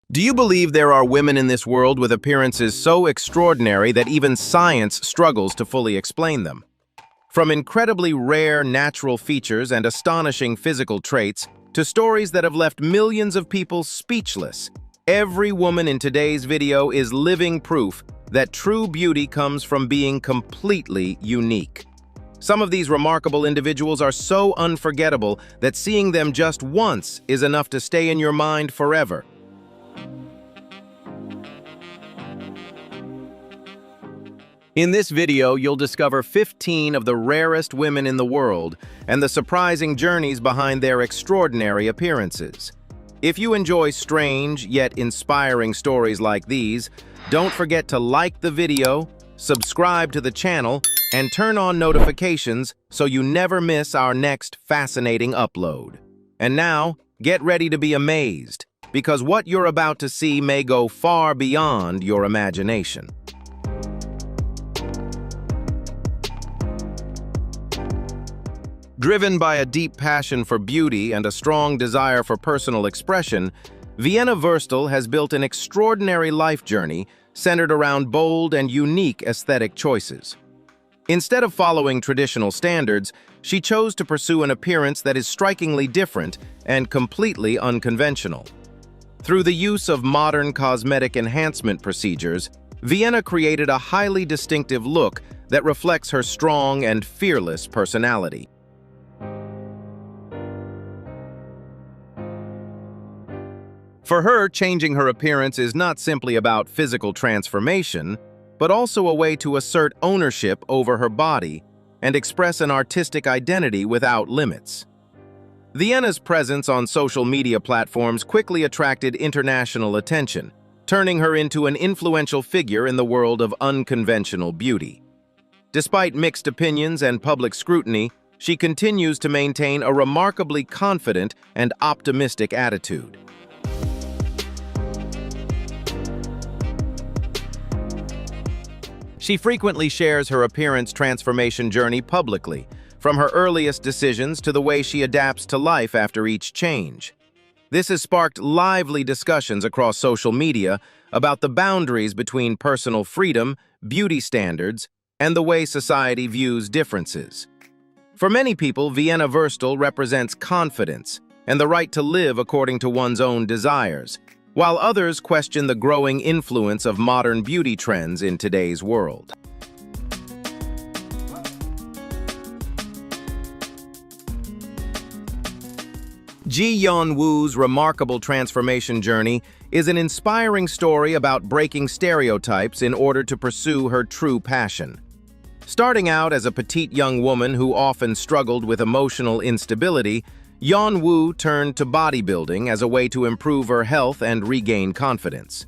Do you believe there are women in this world with appearances so extraordinary that even science struggles to fully explain them? From incredibly rare natural features and astonishing physical traits to stories that have left millions of people speechless, every woman in today's video is living proof that true beauty comes from being completely unique. Some of these remarkable individuals are so unforgettable that seeing them just once is enough to stay in your mind forever. In this video, you'll discover 15 of the rarest women in the world and the surprising journeys behind their extraordinary appearances. If you enjoy strange yet inspiring stories like these, don't forget to like the video, subscribe to the channel, and turn on notifications so you never miss our next fascinating upload. And now, get ready to be amazed, because what you're about to see may go far beyond your imagination. Driven by a deep passion for beauty and a strong desire for personal expression, Vienna Wurstel has built an extraordinary life journey centered around bold and unique aesthetic choices. Instead of following traditional standards, she chose to pursue an appearance that is strikingly different and completely unconventional. Through the use of modern cosmetic enhancement procedures, Vienna created a highly distinctive look that reflects her strong and fearless personality. For her, changing her appearance is not simply about physical transformation, but also a way to assert ownership over her body and express an artistic identity without limits. Vienna's presence on social media platforms quickly attracted international attention, turning her into an influential figure in the world of unconventional beauty. Despite mixed opinions and public scrutiny, she continues to maintain a remarkably confident and optimistic attitude. She frequently shares her appearance transformation journey publicly, from her earliest decisions to the way she adapts to life after each change. This has sparked lively discussions across social media about the boundaries between personal freedom, beauty standards, and the way society views differences. For many people, Vienna Wurstel represents confidence and the right to live according to one's own desires, while others question the growing influence of modern beauty trends in today's world. Ji Yeon-woo's remarkable transformation journey is an inspiring story about breaking stereotypes in order to pursue her true passion. Starting out as a petite young woman who often struggled with emotional instability, Yeon-woo turned to bodybuilding as a way to improve her health and regain confidence.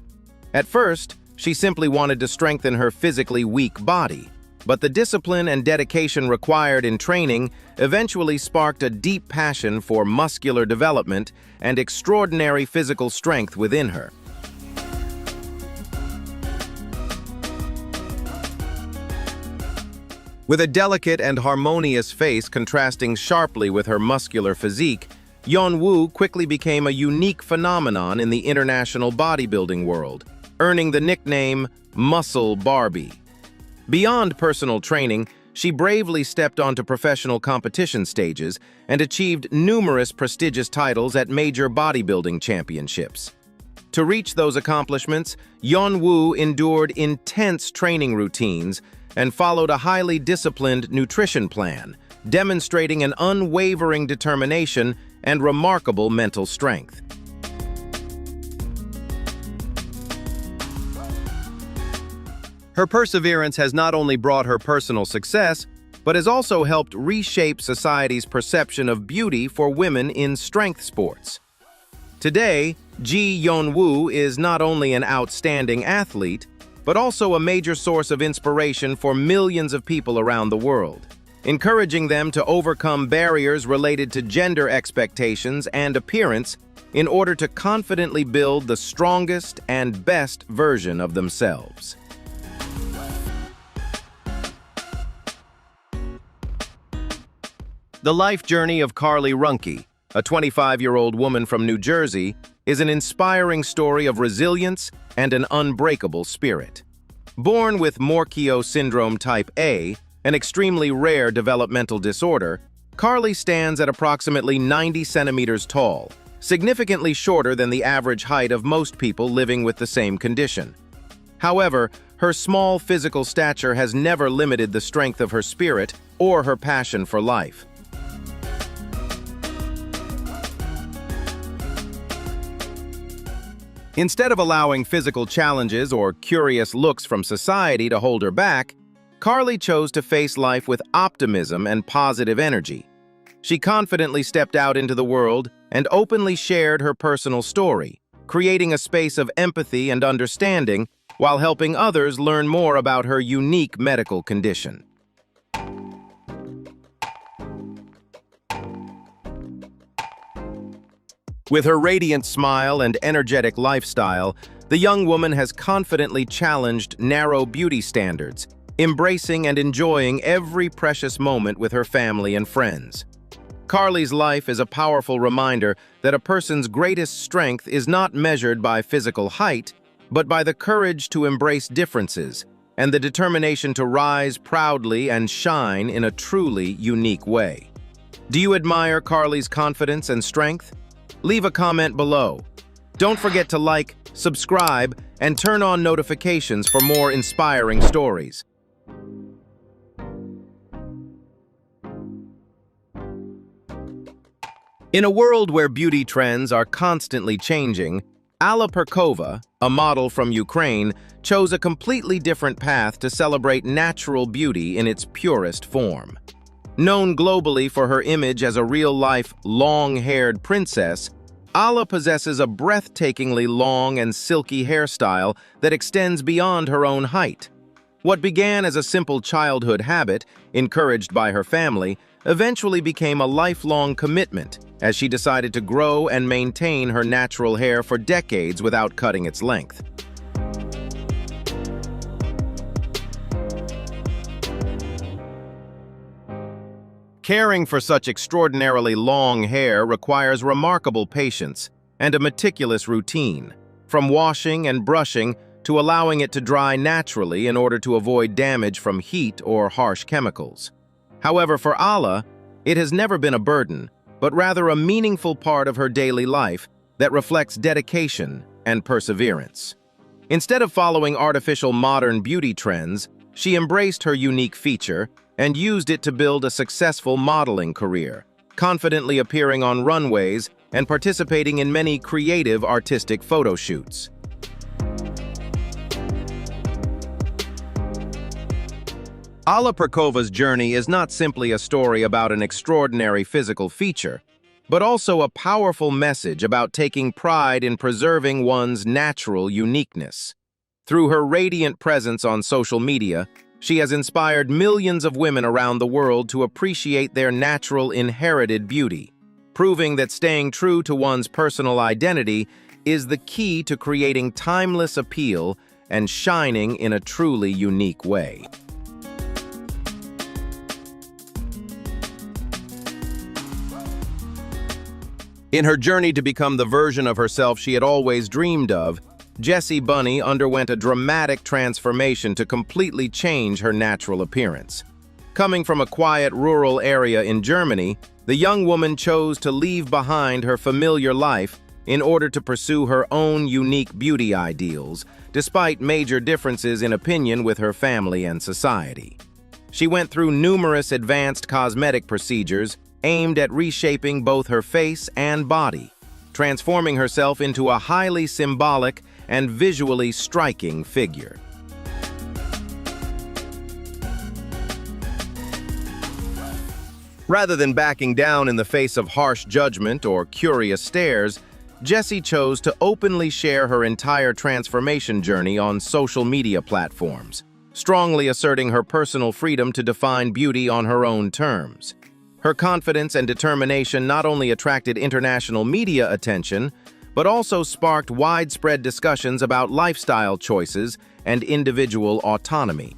At first, she simply wanted to strengthen her physically weak body, but the discipline and dedication required in training eventually sparked a deep passion for muscular development and extraordinary physical strength within her. With a delicate and harmonious face contrasting sharply with her muscular physique, Yeon-woo quickly became a unique phenomenon in the international bodybuilding world, earning the nickname Muscle Barbie. Beyond personal training, she bravely stepped onto professional competition stages and achieved numerous prestigious titles at major bodybuilding championships. To reach those accomplishments, Yeon-woo endured intense training routines and followed a highly disciplined nutrition plan, demonstrating an unwavering determination and remarkable mental strength. Her perseverance has not only brought her personal success, but has also helped reshape society's perception of beauty for women in strength sports. Today, Ji Yeon-woo is not only an outstanding athlete, but also a major source of inspiration for millions of people around the world, encouraging them to overcome barriers related to gender expectations and appearance in order to confidently build the strongest and best version of themselves. The life journey of Carly Runke, a 25-year-old woman from New Jersey, is an inspiring story of resilience and an unbreakable spirit. Born with Morquio syndrome type A, an extremely rare developmental disorder, Carly stands at approximately 90 centimeters tall, significantly shorter than the average height of most people living with the same condition. However, her small physical stature has never limited the strength of her spirit or her passion for life. Instead of allowing physical challenges or curious looks from society to hold her back, Carly chose to face life with optimism and positive energy. She confidently stepped out into the world and openly shared her personal story, creating a space of empathy and understanding while helping others learn more about her unique medical condition. With her radiant smile and energetic lifestyle, the young woman has confidently challenged narrow beauty standards, embracing and enjoying every precious moment with her family and friends. Carly's life is a powerful reminder that a person's greatest strength is not measured by physical height, but by the courage to embrace differences and the determination to rise proudly and shine in a truly unique way. Do you admire Carly's confidence and strength? Leave a comment below. Don't forget to like, subscribe, and turn on notifications for more inspiring stories. In a world where beauty trends are constantly changing, Alla Perkova, a model from Ukraine, chose a completely different path to celebrate natural beauty in its purest form. Known globally for her image as a real-life, long-haired princess, Alla possesses a breathtakingly long and silky hairstyle that extends beyond her own height. What began as a simple childhood habit, encouraged by her family, eventually became a lifelong commitment as she decided to grow and maintain her natural hair for decades without cutting its length. Caring for such extraordinarily long hair requires remarkable patience and a meticulous routine, from washing and brushing to allowing it to dry naturally in order to avoid damage from heat or harsh chemicals. However, for Alla, it has never been a burden, but rather a meaningful part of her daily life that reflects dedication and perseverance. Instead of following artificial modern beauty trends, she embraced her unique feature and used it to build a successful modeling career, confidently appearing on runways and participating in many creative artistic photo shoots. Alla Perkova's journey is not simply a story about an extraordinary physical feature, but also a powerful message about taking pride in preserving one's natural uniqueness. Through her radiant presence on social media, she has inspired millions of women around the world to appreciate their natural inherited beauty, proving that staying true to one's personal identity is the key to creating timeless appeal and shining in a truly unique way. In her journey to become the version of herself she had always dreamed of, Jessie Bunny underwent a dramatic transformation to completely change her natural appearance. Coming from a quiet rural area in Germany, the young woman chose to leave behind her familiar life in order to pursue her own unique beauty ideals, despite major differences in opinion with her family and society. She went through numerous advanced cosmetic procedures aimed at reshaping both her face and body, transforming herself into a highly symbolic and visually striking figure. Rather than backing down in the face of harsh judgment or curious stares, Jessie chose to openly share her entire transformation journey on social media platforms, strongly asserting her personal freedom to define beauty on her own terms. Her confidence and determination not only attracted international media attention, but also sparked widespread discussions about lifestyle choices and individual autonomy.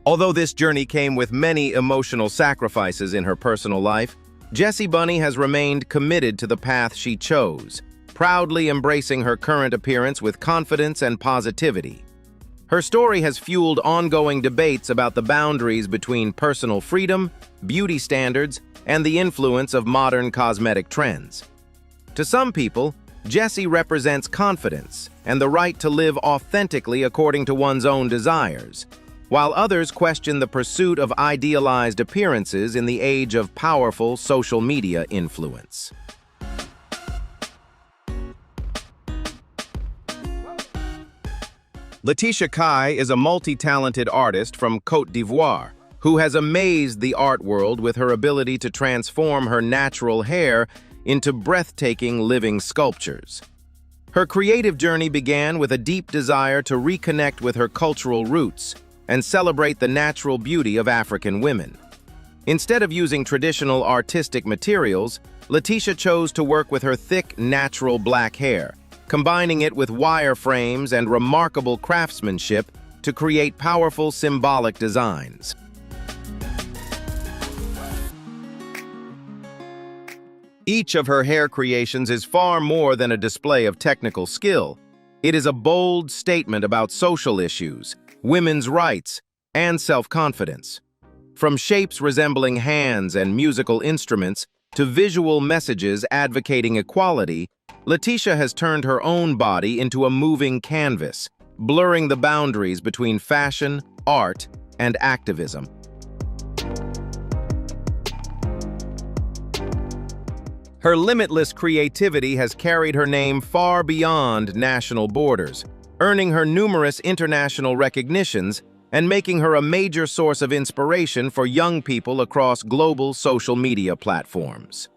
Although this journey came with many emotional sacrifices in her personal life, Jessie Bunny has remained committed to the path she chose, proudly embracing her current appearance with confidence and positivity. Her story has fueled ongoing debates about the boundaries between personal freedom, beauty standards, and the influence of modern cosmetic trends. To some people, Jessie represents confidence and the right to live authentically according to one's own desires, while others question the pursuit of idealized appearances in the age of powerful social media influence. Letitia Kai is a multi-talented artist from Côte d'Ivoire who has amazed the art world with her ability to transform her natural hair into breathtaking living sculptures. Her creative journey began with a deep desire to reconnect with her cultural roots and celebrate the natural beauty of African women. Instead of using traditional artistic materials, Letitia chose to work with her thick, natural black hair, combining it with wireframes and remarkable craftsmanship to create powerful symbolic designs. Each of her hair creations is far more than a display of technical skill. It is a bold statement about social issues, women's rights, and self-confidence. From shapes resembling hands and musical instruments to visual messages advocating equality, Letitia has turned her own body into a moving canvas, blurring the boundaries between fashion, art, and activism. Her limitless creativity has carried her name far beyond national borders, earning her numerous international recognitions and making her a major source of inspiration for young people across global social media platforms.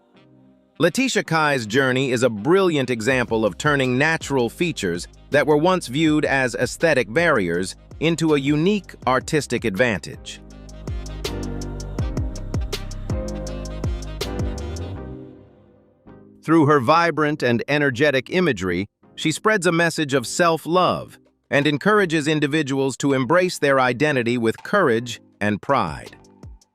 Letitia Kai's journey is a brilliant example of turning natural features that were once viewed as aesthetic barriers into a unique artistic advantage. Through her vibrant and energetic imagery, she spreads a message of self-love and encourages individuals to embrace their identity with courage and pride.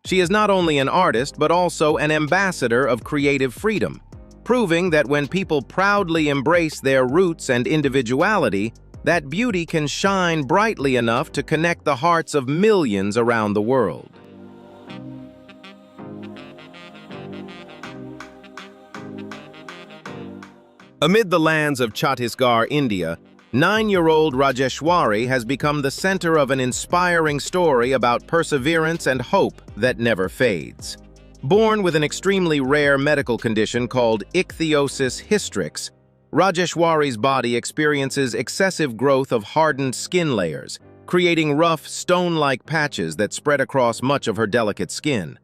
She is not only an artist, but also an ambassador of creative freedom, proving that when people proudly embrace their roots and individuality, that beauty can shine brightly enough to connect the hearts of millions around the world. Amid the lands of Chhattisgarh, India, 9-year-old Rajeshwari has become the center of an inspiring story about perseverance and hope that never fades. Born with an extremely rare medical condition called ichthyosis hystrix, Rajeshwari's body experiences excessive growth of hardened skin layers, creating rough, stone-like patches that spread across much of her delicate skin.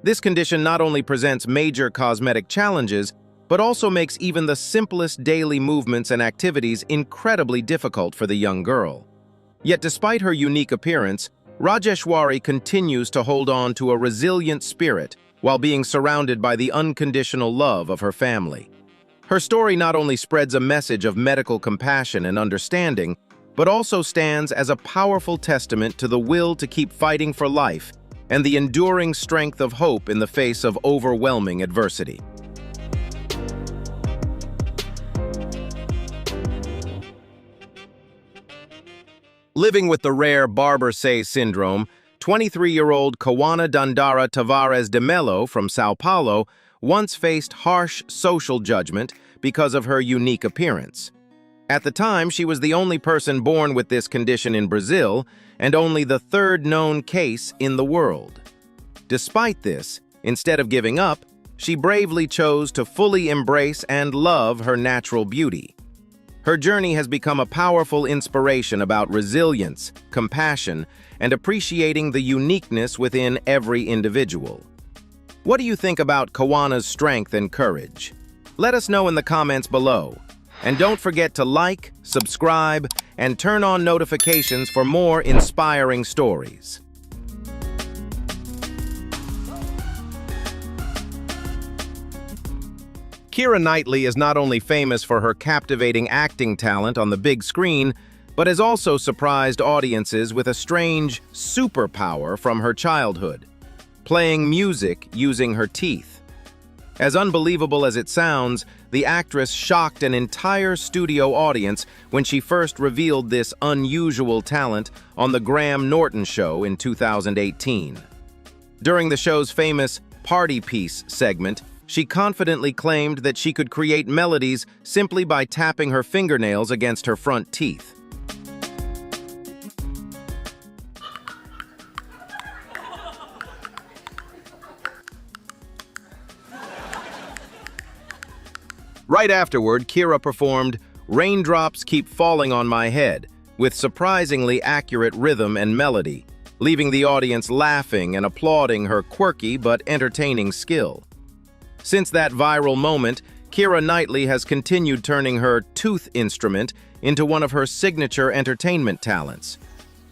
This condition not only presents major cosmetic challenges, but also makes even the simplest daily movements and activities incredibly difficult for the young girl. Yet despite her unique appearance, Rajeshwari continues to hold on to a resilient spirit while being surrounded by the unconditional love of her family. Her story not only spreads a message of medical compassion and understanding, but also stands as a powerful testament to the will to keep fighting for life and the enduring strength of hope in the face of overwhelming adversity. Living with the rare Barber-Say syndrome, 23-year-old Kawana Dandara Tavares de Mello from Sao Paulo once faced harsh social judgment because of her unique appearance. At the time, she was the only person born with this condition in Brazil and only the third known case in the world. Despite this, instead of giving up, she bravely chose to fully embrace and love her natural beauty. Her journey has become a powerful inspiration about resilience, compassion, and appreciating the uniqueness within every individual. What do you think about Kawana's strength and courage? Let us know in the comments below. And don't forget to like, subscribe, and turn on notifications for more inspiring stories. Keira Knightley is not only famous for her captivating acting talent on the big screen, but has also surprised audiences with a strange superpower from her childhood: playing music using her teeth. As unbelievable as it sounds, the actress shocked an entire studio audience when she first revealed this unusual talent on The Graham Norton Show in 2018. During the show's famous Party Piece segment, she confidently claimed that she could create melodies simply by tapping her fingernails against her front teeth. Right afterward, Kira performed "Raindrops Keep Falling on My Head" with surprisingly accurate rhythm and melody, leaving the audience laughing and applauding her quirky but entertaining skill. Since that viral moment, Keira Knightley has continued turning her tooth instrument into one of her signature entertainment talents.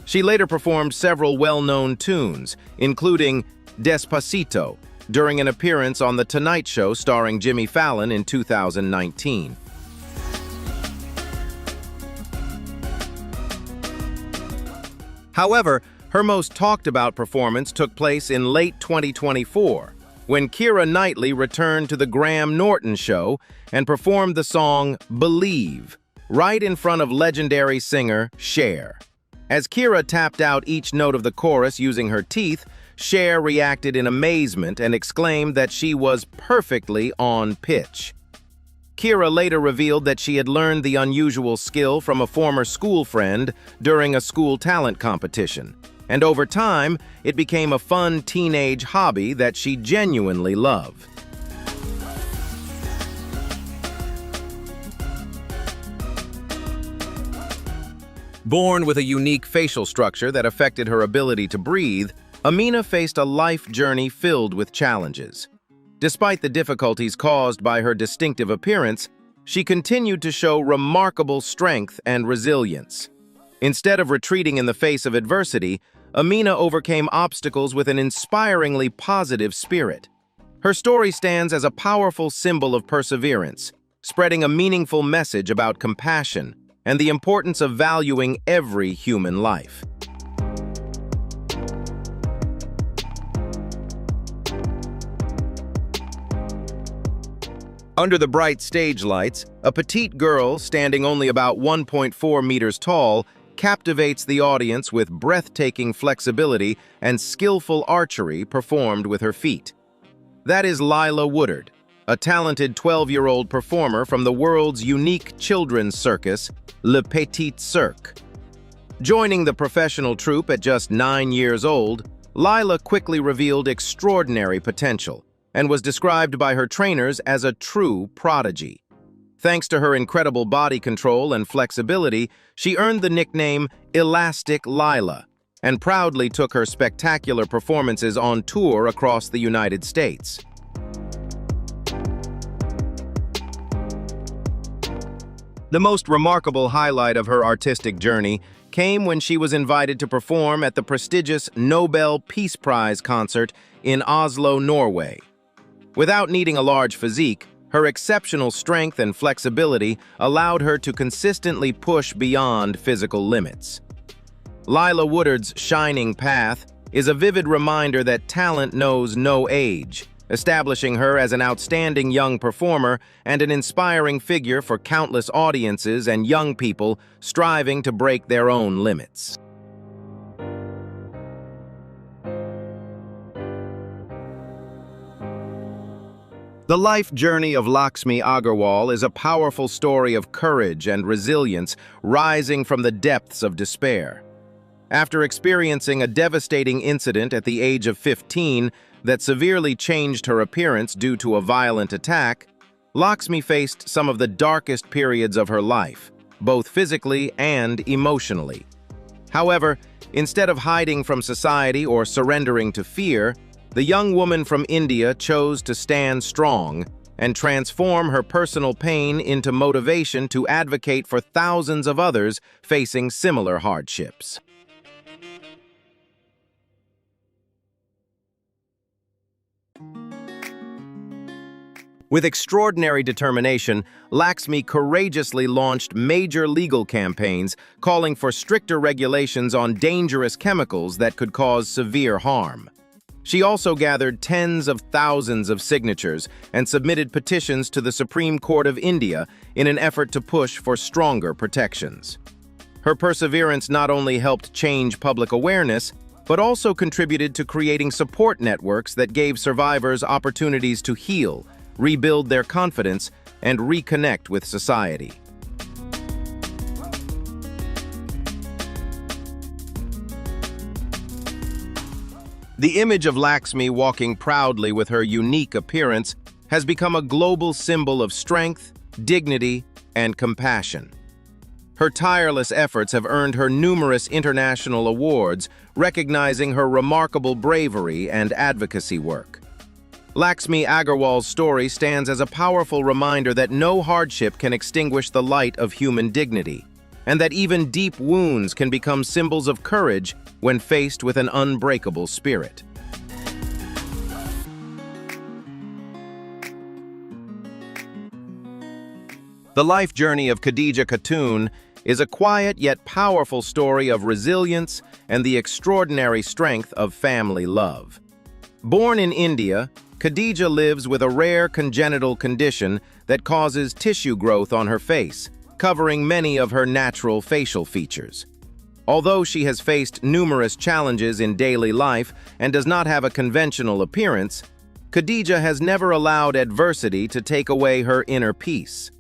She later performed several well-known tunes, including Despacito, during an appearance on The Tonight Show starring Jimmy Fallon in 2019. However, her most talked-about performance took place in late 2024, when Keira Knightley returned to The Graham Norton Show and performed the song "Believe" right in front of legendary singer Cher. As Keira tapped out each note of the chorus using her teeth, Cher reacted in amazement and exclaimed that she was perfectly on pitch. Keira later revealed that she had learned the unusual skill from a former school friend during a school talent competition, and over time, it became a fun teenage hobby that she genuinely loved. Born with a unique facial structure that affected her ability to breathe, Amina faced a life journey filled with challenges. Despite the difficulties caused by her distinctive appearance, she continued to show remarkable strength and resilience. Instead of retreating in the face of adversity, Amina overcame obstacles with an inspiringly positive spirit. Her story stands as a powerful symbol of perseverance, spreading a meaningful message about compassion and the importance of valuing every human life. Under the bright stage lights, a petite girl standing only about 1.4 meters tall captivates the audience with breathtaking flexibility and skillful archery performed with her feet. That is Lila Woodard, a talented 12-year-old performer from the world's unique children's circus, Le Petit Cirque. Joining the professional troupe at just 9 years old, Lila quickly revealed extraordinary potential and was described by her trainers as a true prodigy. Thanks to her incredible body control and flexibility, she earned the nickname Elastic Lila and proudly took her spectacular performances on tour across the United States. The most remarkable highlight of her artistic journey came when she was invited to perform at the prestigious Nobel Peace Prize concert in Oslo, Norway. Without needing a large physique, her exceptional strength and flexibility allowed her to consistently push beyond physical limits. Lila Woodard's shining path is a vivid reminder that talent knows no age, establishing her as an outstanding young performer and an inspiring figure for countless audiences and young people striving to break their own limits. The life journey of Lakshmi Agarwal is a powerful story of courage and resilience rising from the depths of despair. After experiencing a devastating incident at the age of 15 that severely changed her appearance due to a violent attack, Lakshmi faced some of the darkest periods of her life, both physically and emotionally. However, instead of hiding from society or surrendering to fear, the young woman from India chose to stand strong and transform her personal pain into motivation to advocate for thousands of others facing similar hardships. With extraordinary determination, Lakshmi courageously launched major legal campaigns calling for stricter regulations on dangerous chemicals that could cause severe harm. She also gathered tens of thousands of signatures and submitted petitions to the Supreme Court of India in an effort to push for stronger protections. Her perseverance not only helped change public awareness, but also contributed to creating support networks that gave survivors opportunities to heal, rebuild their confidence, and reconnect with society. The image of Lakshmi walking proudly with her unique appearance has become a global symbol of strength, dignity, and compassion. Her tireless efforts have earned her numerous international awards, recognizing her remarkable bravery and advocacy work. Lakshmi Agarwal's story stands as a powerful reminder that no hardship can extinguish the light of human dignity, and that even deep wounds can become symbols of courage when faced with an unbreakable spirit. The life journey of Khadija Khatun is a quiet yet powerful story of resilience and the extraordinary strength of family love. Born in India, Khadija lives with a rare congenital condition that causes tissue growth on her face, covering many of her natural facial features. Although she has faced numerous challenges in daily life and does not have a conventional appearance, Khadija has never allowed adversity to take away her inner peace.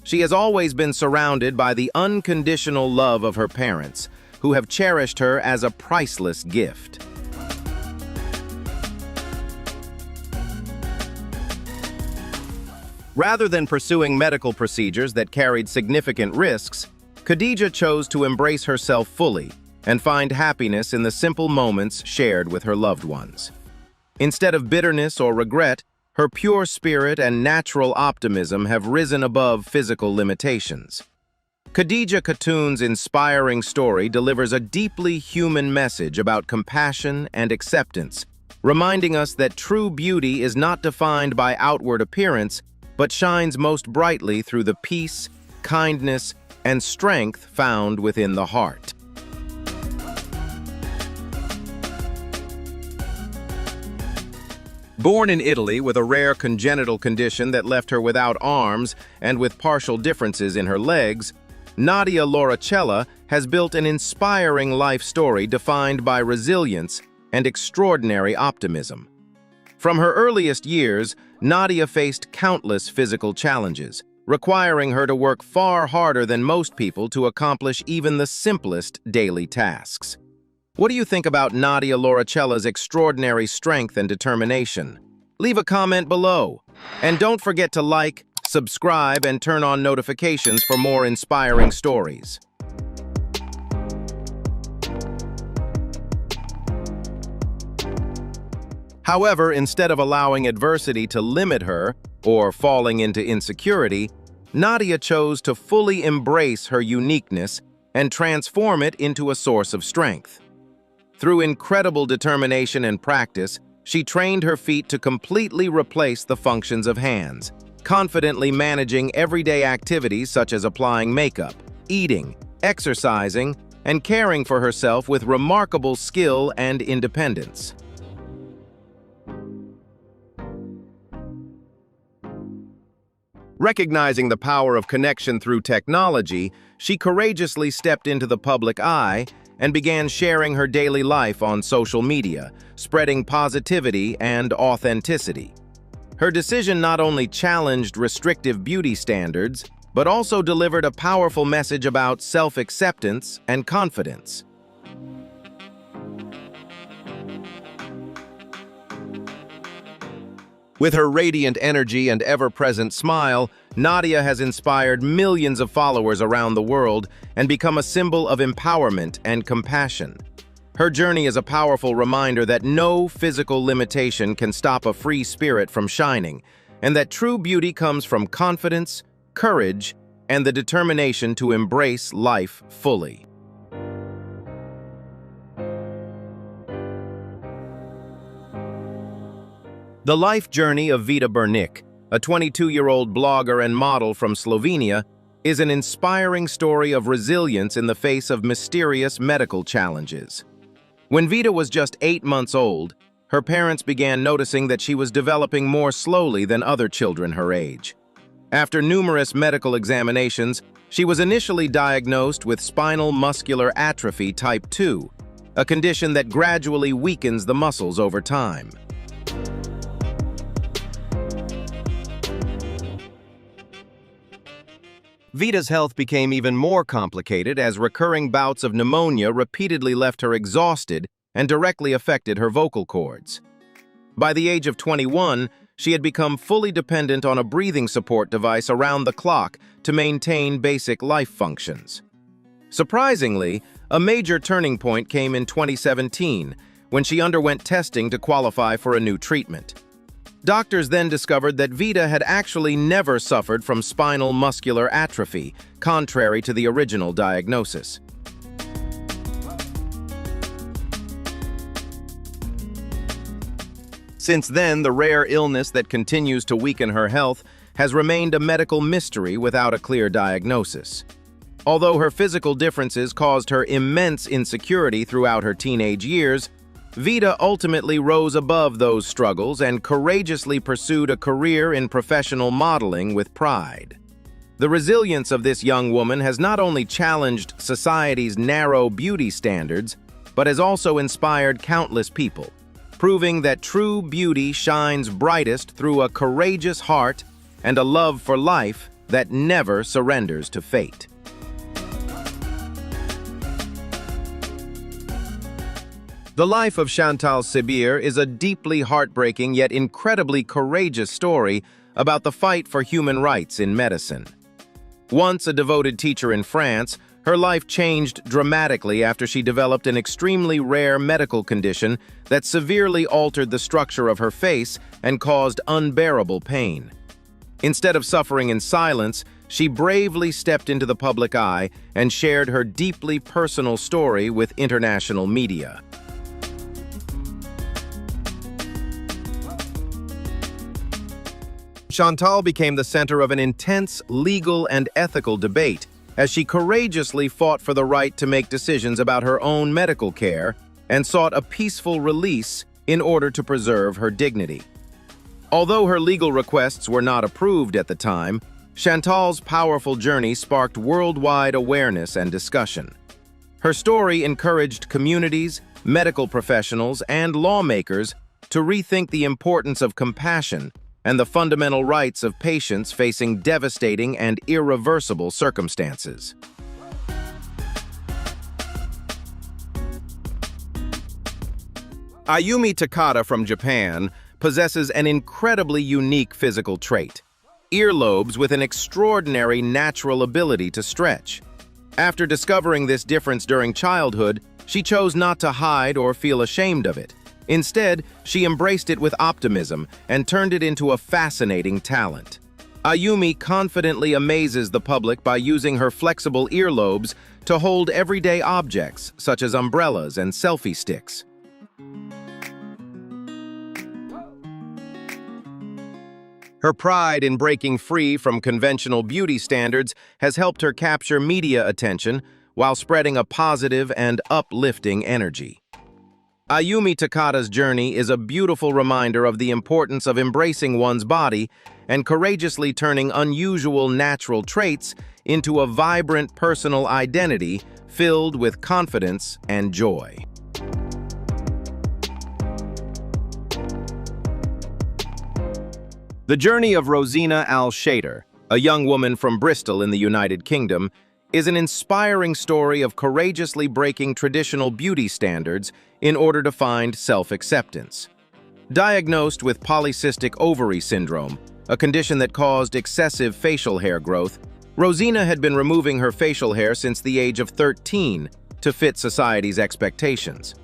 She has always been surrounded by the unconditional love of her parents, who have cherished her as a priceless gift. Rather than pursuing medical procedures that carried significant risks, Khadija chose to embrace herself fully and find happiness in the simple moments shared with her loved ones. Instead of bitterness or regret, her pure spirit and natural optimism have risen above physical limitations. Khadija Khatun's inspiring story delivers a deeply human message about compassion and acceptance, reminding us that true beauty is not defined by outward appearance, but shines most brightly through the peace, kindness, and strength found within the heart. Born in Italy with a rare congenital condition that left her without arms and with partial differences in her legs, Nadia Lauricella has built an inspiring life story defined by resilience and extraordinary optimism. From her earliest years, Nadia faced countless physical challenges, requiring her to work far harder than most people to accomplish even the simplest daily tasks. What do you think about Nadia Lauricella's extraordinary strength and determination? Leave a comment below. And don't forget to like, subscribe, and turn on notifications for more inspiring stories. However, instead of allowing adversity to limit her or falling into insecurity, Nadia chose to fully embrace her uniqueness and transform it into a source of strength. Through incredible determination and practice, she trained her feet to completely replace the functions of hands, confidently managing everyday activities such as applying makeup, eating, exercising, and caring for herself with remarkable skill and independence. Recognizing the power of connection through technology, she courageously stepped into the public eye and began sharing her daily life on social media, spreading positivity and authenticity. Her decision not only challenged restrictive beauty standards, but also delivered a powerful message about self-acceptance and confidence. With her radiant energy and ever-present smile, Nadia has inspired millions of followers around the world and become a symbol of empowerment and compassion. Her journey is a powerful reminder that no physical limitation can stop a free spirit from shining, and that true beauty comes from confidence, courage, and the determination to embrace life fully. The life journey of Vita Burnick a 22-year-old blogger and model from Slovenia, is an inspiring story of resilience in the face of mysterious medical challenges. When Vida was just 8 months old, her parents began noticing that she was developing more slowly than other children her age. After numerous medical examinations, she was initially diagnosed with spinal muscular atrophy type 2, a condition that gradually weakens the muscles over time. Vida's health became even more complicated as recurring bouts of pneumonia repeatedly left her exhausted and directly affected her vocal cords. By the age of 21, she had become fully dependent on a breathing support device around the clock to maintain basic life functions. Surprisingly, a major turning point came in 2017 when she underwent testing to qualify for a new treatment. Doctors then discovered that Vida had actually never suffered from spinal muscular atrophy, contrary to the original diagnosis. Since then, the rare illness that continues to weaken her health has remained a medical mystery without a clear diagnosis. Although her physical differences caused her immense insecurity throughout her teenage years, Vida ultimately rose above those struggles and courageously pursued a career in professional modeling with pride. The resilience of this young woman has not only challenged society's narrow beauty standards, but has also inspired countless people, proving that true beauty shines brightest through a courageous heart and a love for life that never surrenders to fate. The life of Chantal Sibir is a deeply heartbreaking yet incredibly courageous story about the fight for human rights in medicine. Once a devoted teacher in France, her life changed dramatically after she developed an extremely rare medical condition that severely altered the structure of her face and caused unbearable pain. Instead of suffering in silence, she bravely stepped into the public eye and shared her deeply personal story with international media. Chantal became the center of an intense legal and ethical debate as she courageously fought for the right to make decisions about her own medical care and sought a peaceful release in order to preserve her dignity. Although her legal requests were not approved at the time, Chantal's powerful journey sparked worldwide awareness and discussion. Her story encouraged communities, medical professionals, and lawmakers to rethink the importance of compassion and the fundamental rights of patients facing devastating and irreversible circumstances. Ayumi Takada from Japan possesses an incredibly unique physical trait: earlobes with an extraordinary natural ability to stretch. After discovering this difference during childhood, she chose not to hide or feel ashamed of it. Instead, she embraced it with optimism and turned it into a fascinating talent. Ayumi confidently amazes the public by using her flexible earlobes to hold everyday objects, such as umbrellas and selfie sticks. Her pride in breaking free from conventional beauty standards has helped her capture media attention while spreading a positive and uplifting energy. Ayumi Takada's journey is a beautiful reminder of the importance of embracing one's body and courageously turning unusual natural traits into a vibrant personal identity filled with confidence and joy. The journey of Rosina Al-Shader, a young woman from Bristol in the United Kingdom, is an inspiring story of courageously breaking traditional beauty standards in order to find self-acceptance. Diagnosed with polycystic ovary syndrome, a condition that caused excessive facial hair growth, Rosina had been removing her facial hair since the age of 13 to fit society's expectations.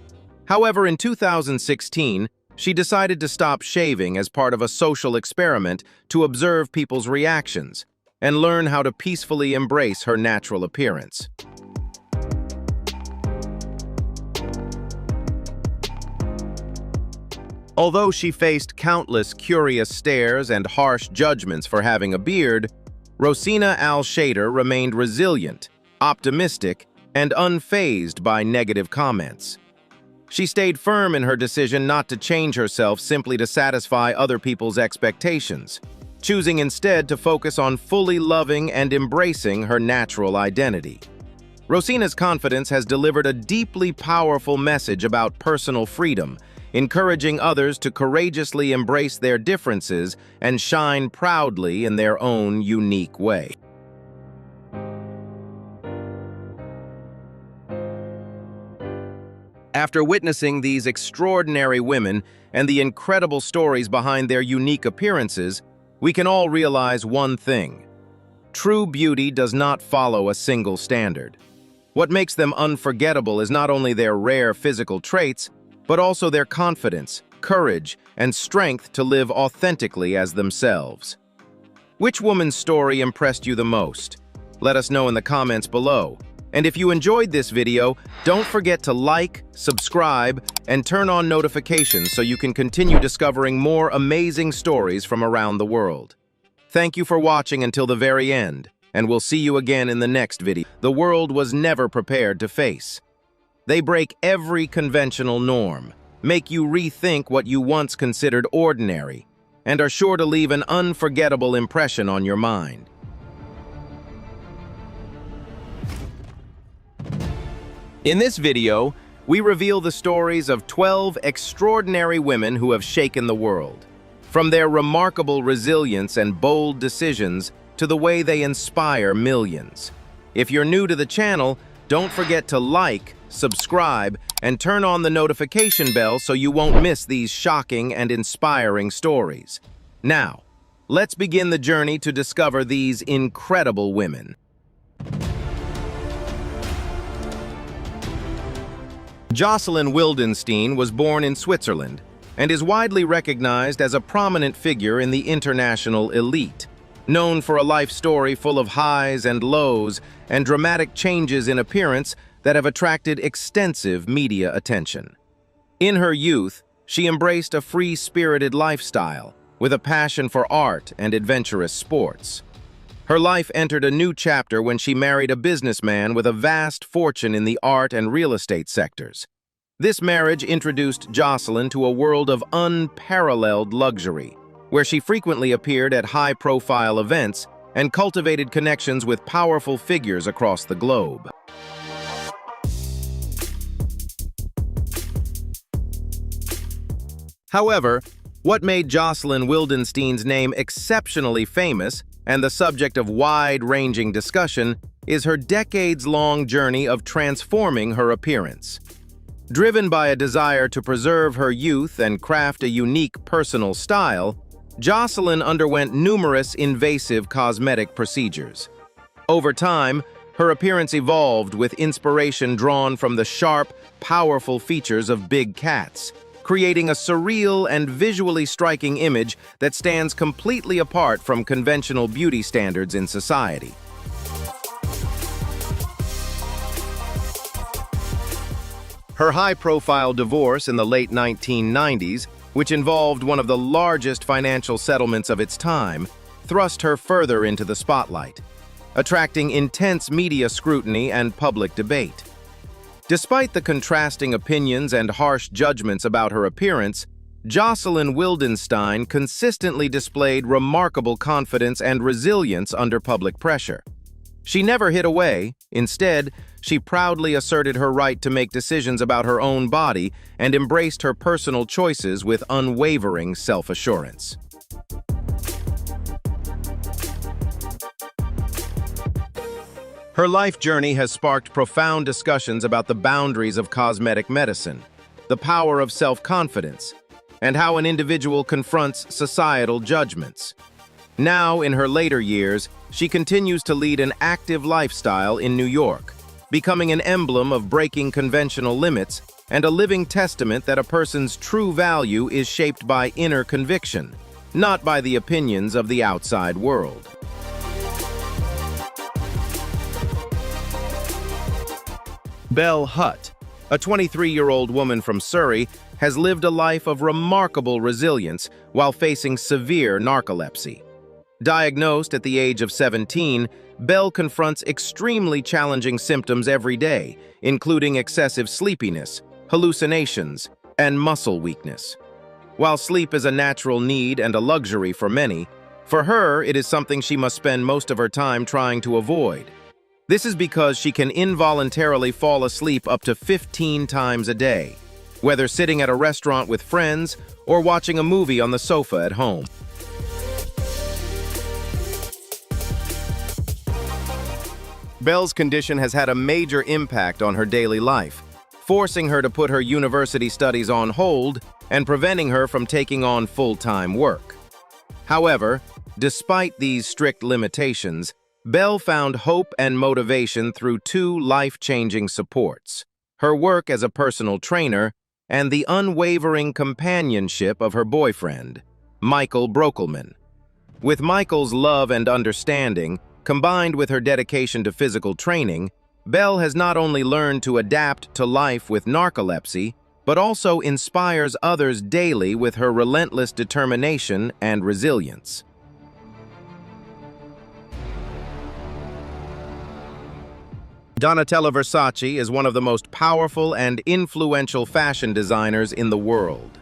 However, in 2016, she decided to stop shaving as part of a social experiment to observe people's reactions and learn how to peacefully embrace her natural appearance. Although she faced countless curious stares and harsh judgments for having a beard, Rosina Al-Shader remained resilient, optimistic, and unfazed by negative comments. She stayed firm in her decision not to change herself simply to satisfy other people's expectations, choosing instead to focus on fully loving and embracing her natural identity. Rosina's confidence has delivered a deeply powerful message about personal freedom, encouraging others to courageously embrace their differences and shine proudly in their own unique way. After witnessing these extraordinary women and the incredible stories behind their unique appearances, we can all realize one thing: true beauty does not follow a single standard. What makes them unforgettable is not only their rare physical traits, but also their confidence, courage, and strength to live authentically as themselves. Which woman's story impressed you the most? Let us know in the comments below. And if you enjoyed this video, don't forget to like, subscribe, and turn on notifications so you can continue discovering more amazing stories from around the world. Thank you for watching until the very end, and we'll see you again in the next video. The world was never prepared to face. They break every conventional norm, make you rethink what you once considered ordinary, and are sure to leave an unforgettable impression on your mind. In this video, we reveal the stories of 12 extraordinary women who have shaken the world. From their remarkable resilience and bold decisions to the way they inspire millions. If you're new to the channel, don't forget to like, subscribe, and turn on the notification bell so you won't miss these shocking and inspiring stories. Now, let's begin the journey to discover these incredible women. Jocelyn Wildenstein was born in Switzerland and is widely recognized as a prominent figure in the international elite, known for a life story full of highs and lows and dramatic changes in appearance that have attracted extensive media attention. In her youth, she embraced a free-spirited lifestyle with a passion for art and adventurous sports. Her life entered a new chapter when she married a businessman with a vast fortune in the art and real estate sectors. This marriage introduced Jocelyn to a world of unparalleled luxury, where she frequently appeared at high-profile events and cultivated connections with powerful figures across the globe. However, what made Jocelyn Wildenstein's name exceptionally famous and the subject of wide-ranging discussion is her decades-long journey of transforming her appearance. Driven by a desire to preserve her youth and craft a unique personal style, Jocelyn underwent numerous invasive cosmetic procedures. Over time, her appearance evolved with inspiration drawn from the sharp, powerful features of big cats, creating a surreal and visually striking image that stands completely apart from conventional beauty standards in society. Her high-profile divorce in the late 1990s, which involved one of the largest financial settlements of its time, thrust her further into the spotlight, attracting intense media scrutiny and public debate. Despite the contrasting opinions and harsh judgments about her appearance, Jocelyn Wildenstein consistently displayed remarkable confidence and resilience under public pressure. She never hid away. Instead, she proudly asserted her right to make decisions about her own body and embraced her personal choices with unwavering self-assurance. Her life journey has sparked profound discussions about the boundaries of cosmetic medicine, the power of self-confidence, and how an individual confronts societal judgments. Now, in her later years, she continues to lead an active lifestyle in New York, becoming an emblem of breaking conventional limits and a living testament that a person's true value is shaped by inner conviction, not by the opinions of the outside world. Belle Hutt, a 23-year-old woman from Surrey, has lived a life of remarkable resilience while facing severe narcolepsy. Diagnosed at the age of 17, Belle confronts extremely challenging symptoms every day, including excessive sleepiness, hallucinations, and muscle weakness. While sleep is a natural need and a luxury for many, for her it is something she must spend most of her time trying to avoid. This is because she can involuntarily fall asleep up to 15 times a day, whether sitting at a restaurant with friends or watching a movie on the sofa at home. Belle's condition has had a major impact on her daily life, forcing her to put her university studies on hold and preventing her from taking on full-time work. However, despite these strict limitations, Belle found hope and motivation through two life-changing supports: her work as a personal trainer and the unwavering companionship of her boyfriend, Michael Brokelman. With Michael's love and understanding, combined with her dedication to physical training, Belle has not only learned to adapt to life with narcolepsy, but also inspires others daily with her relentless determination and resilience. Donatella Versace is one of the most powerful and influential fashion designers in the world.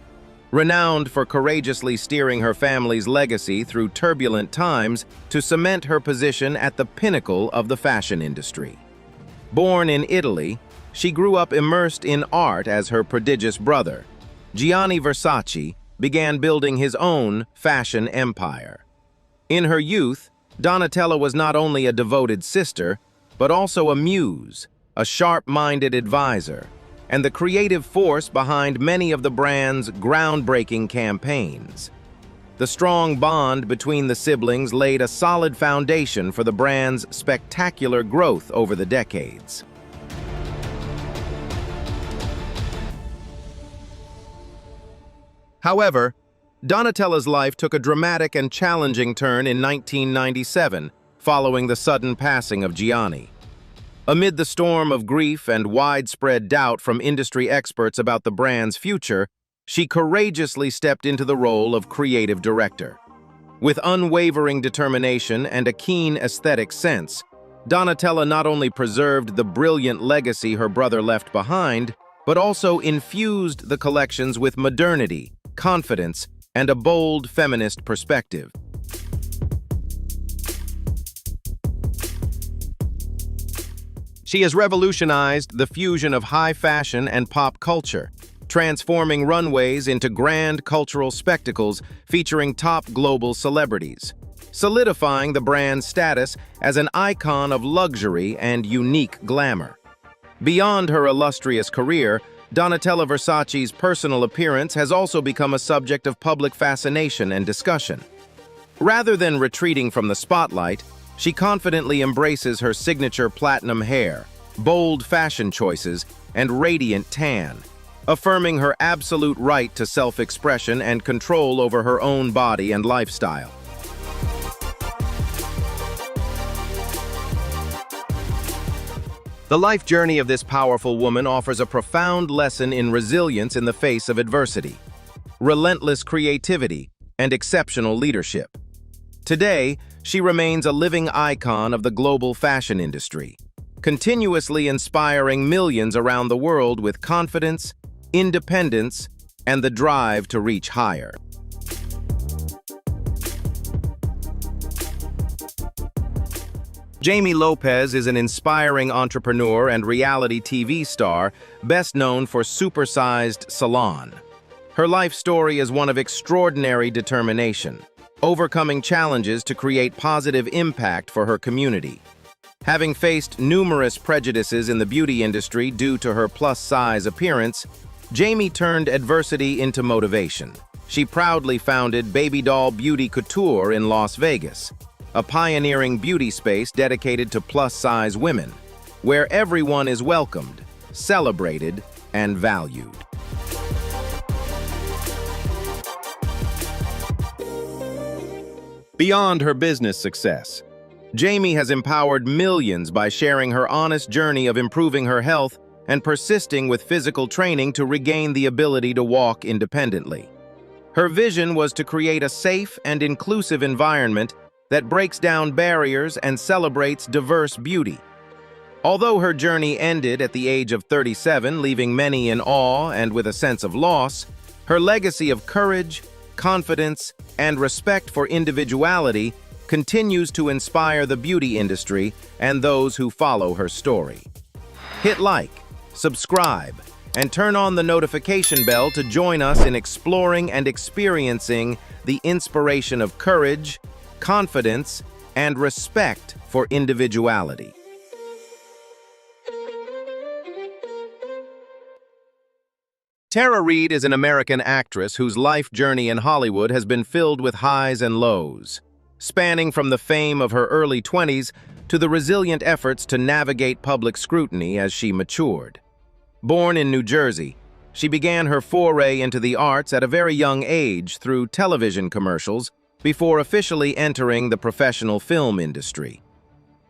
Renowned for courageously steering her family's legacy through turbulent times to cement her position at the pinnacle of the fashion industry. Born in Italy, she grew up immersed in art as her prodigious brother, Gianni Versace, began building his own fashion empire. In her youth, Donatella was not only a devoted sister, but also a muse, a sharp-minded advisor, and the creative force behind many of the brand's groundbreaking campaigns. The strong bond between the siblings laid a solid foundation for the brand's spectacular growth over the decades. However, Donatella's life took a dramatic and challenging turn in 1997, following the sudden passing of Gianni. Amid the storm of grief and widespread doubt from industry experts about the brand's future, she courageously stepped into the role of creative director. With unwavering determination and a keen aesthetic sense, Donatella not only preserved the brilliant legacy her brother left behind, but also infused the collections with modernity, confidence, and a bold feminist perspective. She has revolutionized the fusion of high fashion and pop culture, transforming runways into grand cultural spectacles featuring top global celebrities, solidifying the brand's status as an icon of luxury and unique glamour. Beyond her illustrious career, Donatella Versace's personal appearance has also become a subject of public fascination and discussion. Rather than retreating from the spotlight, she confidently embraces her signature platinum hair, bold fashion choices, and radiant tan, affirming her absolute right to self-expression and control over her own body and lifestyle. The life journey of this powerful woman offers a profound lesson in resilience in the face of adversity, relentless creativity, and exceptional leadership. Today, she remains a living icon of the global fashion industry, continuously inspiring millions around the world with confidence, independence, and the drive to reach higher. Jamie Lopez is an inspiring entrepreneur and reality TV star, best known for Supersized Salon. Her life story is one of extraordinary determination, overcoming challenges to create positive impact for her community. Having faced numerous prejudices in the beauty industry due to her plus-size appearance, Jamie turned adversity into motivation. She proudly founded Baby Doll Beauty Couture in Las Vegas, a pioneering beauty space dedicated to plus-size women, where everyone is welcomed, celebrated, and valued. Beyond her business success, Jamie has empowered millions by sharing her honest journey of improving her health and persisting with physical training to regain the ability to walk independently. Her vision was to create a safe and inclusive environment that breaks down barriers and celebrates diverse beauty. Although her journey ended at the age of 37, leaving many in awe and with a sense of loss, her legacy of courage, confidence, and respect for individuality continues to inspire the beauty industry and those who follow her story. Hit like, subscribe, and turn on the notification bell to join us in exploring and experiencing the inspiration of courage, confidence, and respect for individuality. Tara Reid is an American actress whose life journey in Hollywood has been filled with highs and lows, spanning from the fame of her early 20s to the resilient efforts to navigate public scrutiny as she matured. Born in New Jersey, she began her foray into the arts at a very young age through television commercials before officially entering the professional film industry.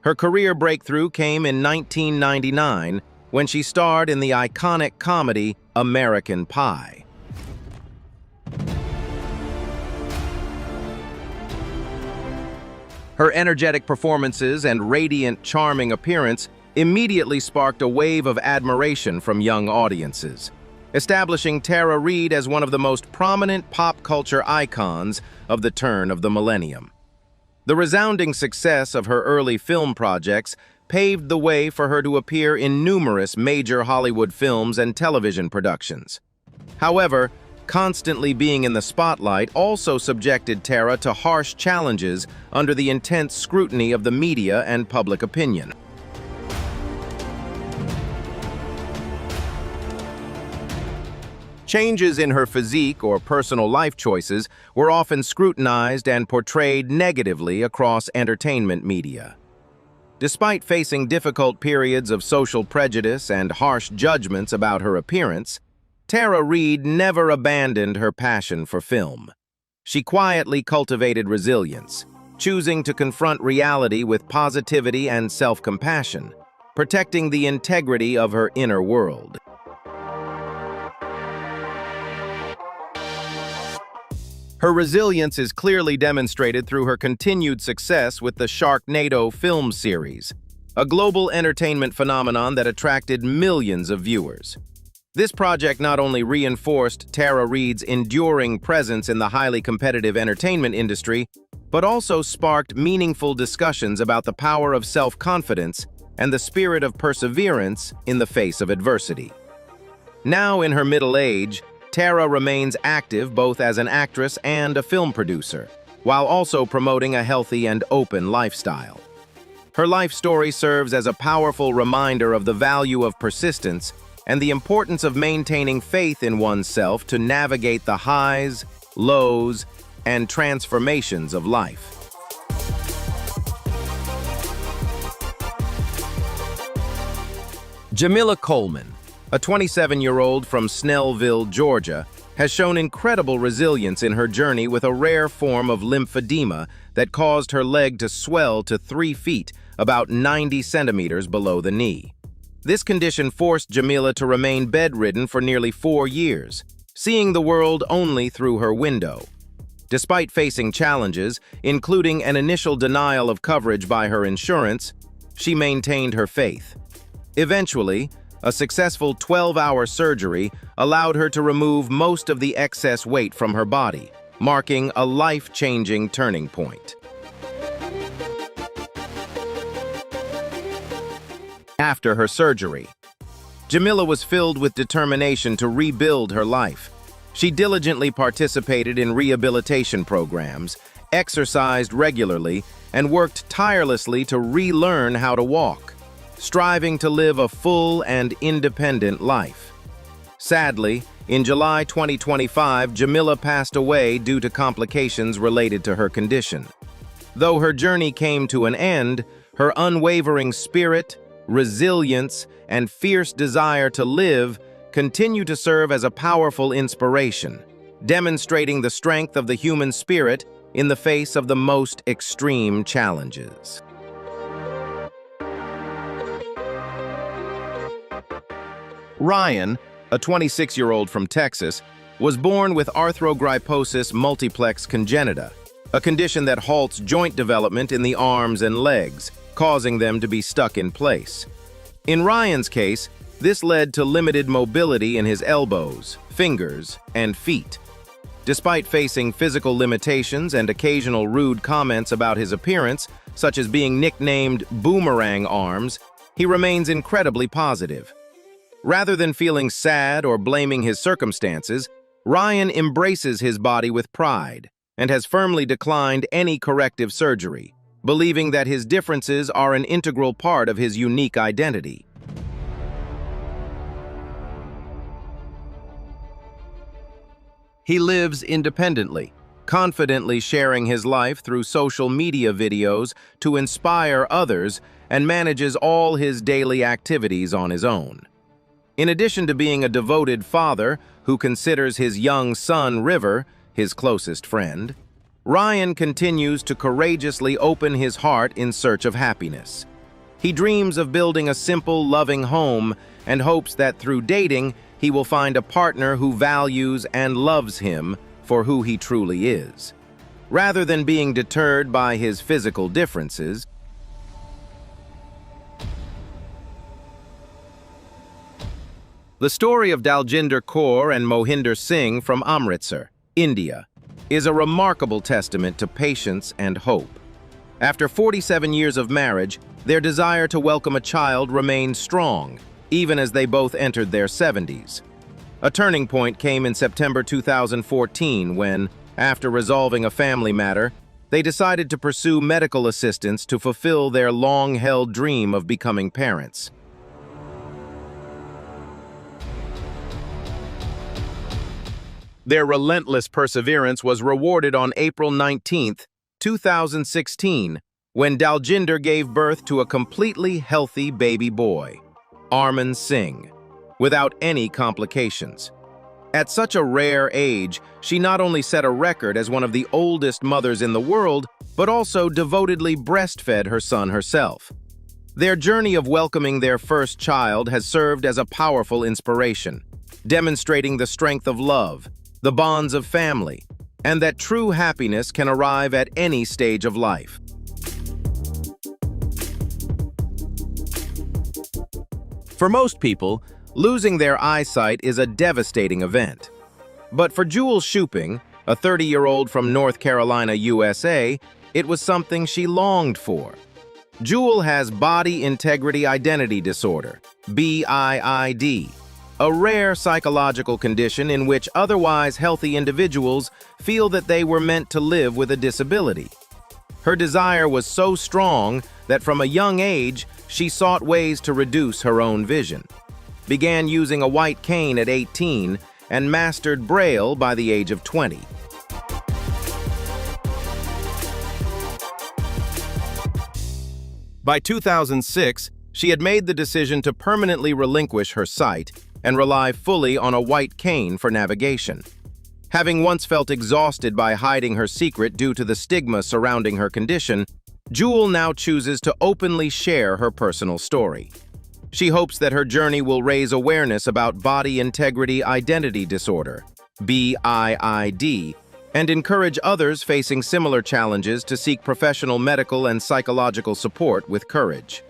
Her career breakthrough came in 1999 when she starred in the iconic comedy American Pie. Her energetic performances and radiant, charming appearance immediately sparked a wave of admiration from young audiences, establishing Tara Reid as one of the most prominent pop culture icons of the turn of the millennium. The resounding success of her early film projects paved the way for her to appear in numerous major Hollywood films and television productions. However, constantly being in the spotlight also subjected Tara to harsh challenges under the intense scrutiny of the media and public opinion. Changes in her physique or personal life choices were often scrutinized and portrayed negatively across entertainment media. Despite facing difficult periods of social prejudice and harsh judgments about her appearance, Tara Reid never abandoned her passion for film. She quietly cultivated resilience, choosing to confront reality with positivity and self-compassion, protecting the integrity of her inner world. Her resilience is clearly demonstrated through her continued success with the Sharknado film series, a global entertainment phenomenon that attracted millions of viewers. This project not only reinforced Tara Reid's enduring presence in the highly competitive entertainment industry, but also sparked meaningful discussions about the power of self-confidence and the spirit of perseverance in the face of adversity. Now in her middle age, Tara remains active both as an actress and a film producer, while also promoting a healthy and open lifestyle. Her life story serves as a powerful reminder of the value of persistence and the importance of maintaining faith in oneself to navigate the highs, lows, and transformations of life. Jamila Coleman, a 27-year-old from Snellville, Georgia, has shown incredible resilience in her journey with a rare form of lymphedema that caused her leg to swell to 3 feet, about 90 centimeters below the knee. This condition forced Jamila to remain bedridden for nearly 4 years, seeing the world only through her window. Despite facing challenges, including an initial denial of coverage by her insurance, she maintained her faith. Eventually, a successful 12-hour surgery allowed her to remove most of the excess weight from her body, marking a life-changing turning point. After her surgery, Jamila was filled with determination to rebuild her life. She diligently participated in rehabilitation programs, exercised regularly, and worked tirelessly to relearn how to walk, striving to live a full and independent life. Sadly, in July 2025, Jamila passed away due to complications related to her condition. Though her journey came to an end, her unwavering spirit, resilience, and fierce desire to live continue to serve as a powerful inspiration, demonstrating the strength of the human spirit in the face of the most extreme challenges. Ryan, a 26-year-old from Texas, was born with arthrogryposis multiplex congenita, a condition that halts joint development in the arms and legs, causing them to be stuck in place. In Ryan's case, this led to limited mobility in his elbows, fingers, and feet. Despite facing physical limitations and occasional rude comments about his appearance, such as being nicknamed boomerang arms, he remains incredibly positive. Rather than feeling sad or blaming his circumstances, Ryan embraces his body with pride and has firmly declined any corrective surgery, believing that his differences are an integral part of his unique identity. He lives independently, confidently sharing his life through social media videos to inspire others, and manages all his daily activities on his own. In addition to being a devoted father who considers his young son River his closest friend, Ryan continues to courageously open his heart in search of happiness. He dreams of building a simple, loving home and hopes that through dating, he will find a partner who values and loves him for who he truly is. Rather than being deterred by his physical differences, the story of Daljinder Kaur and Mohinder Singh from Amritsar, India, is a remarkable testament to patience and hope. After 47 years of marriage, their desire to welcome a child remained strong, even as they both entered their 70s. A turning point came in September 2014 when, after resolving a family matter, they decided to pursue medical assistance to fulfill their long-held dream of becoming parents. Their relentless perseverance was rewarded on April 19, 2016, when Daljinder gave birth to a completely healthy baby boy, Arman Singh, without any complications. At such a rare age, she not only set a record as one of the oldest mothers in the world, but also devotedly breastfed her son herself. Their journey of welcoming their first child has served as a powerful inspiration, demonstrating the strength of love, the bonds of family, and that true happiness can arrive at any stage of life. For most people, losing their eyesight is a devastating event. But for Jewel Shuping, a 30-year-old from North Carolina, USA, it was something she longed for. Jewel has body integrity identity disorder, BIID, a rare psychological condition in which otherwise healthy individuals feel that they were meant to live with a disability. Her desire was so strong that from a young age, she sought ways to reduce her own vision, began using a white cane at 18, and mastered Braille by the age of 20. By 2006, she had made the decision to permanently relinquish her sight and rely fully on a white cane for navigation. Having once felt exhausted by hiding her secret due to the stigma surrounding her condition, Jewel now chooses to openly share her personal story. She hopes that her journey will raise awareness about body integrity identity disorder, BIID, and encourage others facing similar challenges to seek professional medical and psychological support with courage.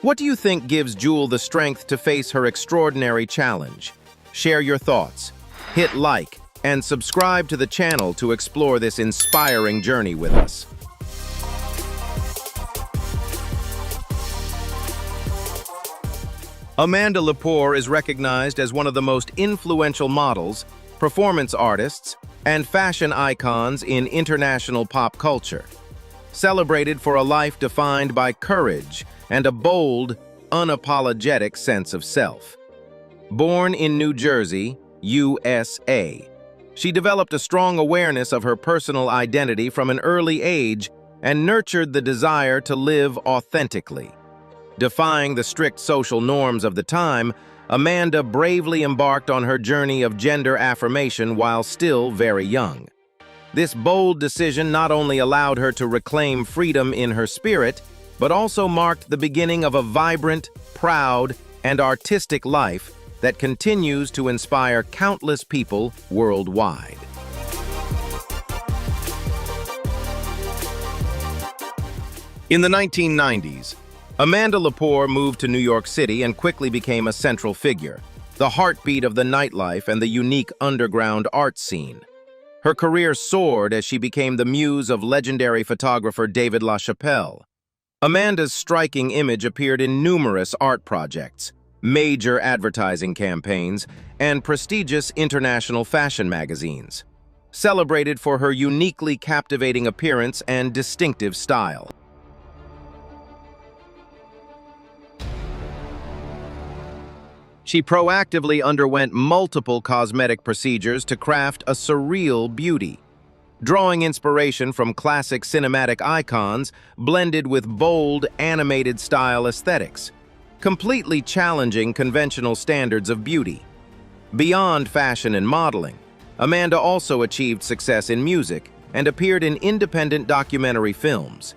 What do you think gives Jewel the strength to face her extraordinary challenge? Share your thoughts, hit like, and subscribe to the channel to explore this inspiring journey with us. Amanda Lepore is recognized as one of the most influential models, performance artists, and fashion icons in international pop culture. Celebrated for a life defined by courage and a bold, unapologetic sense of self. Born in New Jersey, USA, she developed a strong awareness of her personal identity from an early age and nurtured the desire to live authentically. Defying the strict social norms of the time, Amanda bravely embarked on her journey of gender affirmation while still very young. This bold decision not only allowed her to reclaim freedom in her spirit, but also marked the beginning of a vibrant, proud, and artistic life that continues to inspire countless people worldwide. In the 1990s, Amanda Lepore moved to New York City and quickly became a central figure, the heartbeat of the nightlife and the unique underground art scene. Her career soared as she became the muse of legendary photographer David LaChapelle. Amanda's striking image appeared in numerous art projects, major advertising campaigns, and prestigious international fashion magazines, celebrated for her uniquely captivating appearance and distinctive style. She proactively underwent multiple cosmetic procedures to craft a surreal beauty, drawing inspiration from classic cinematic icons blended with bold, animated style aesthetics, completely challenging conventional standards of beauty. Beyond fashion and modeling, Amanda also achieved success in music and appeared in independent documentary films.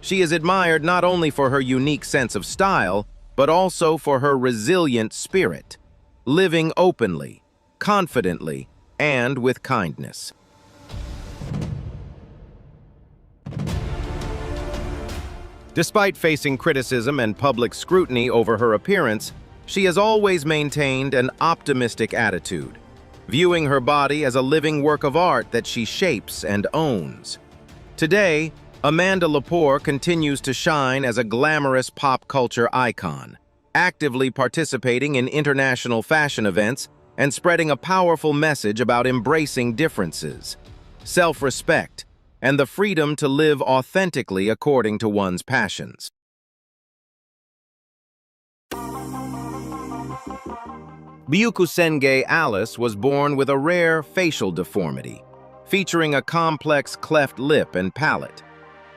She is admired not only for her unique sense of style, but also for her resilient spirit, living openly, confidently, and with kindness. Despite facing criticism and public scrutiny over her appearance, she has always maintained an optimistic attitude, viewing her body as a living work of art that she shapes and owns. Today, Amanda Lepore continues to shine as a glamorous pop culture icon, actively participating in international fashion events and spreading a powerful message about embracing differences, self-respect, and the freedom to live authentically according to one's passions. Byukusenge Alice was born with a rare facial deformity, featuring a complex cleft lip and palate.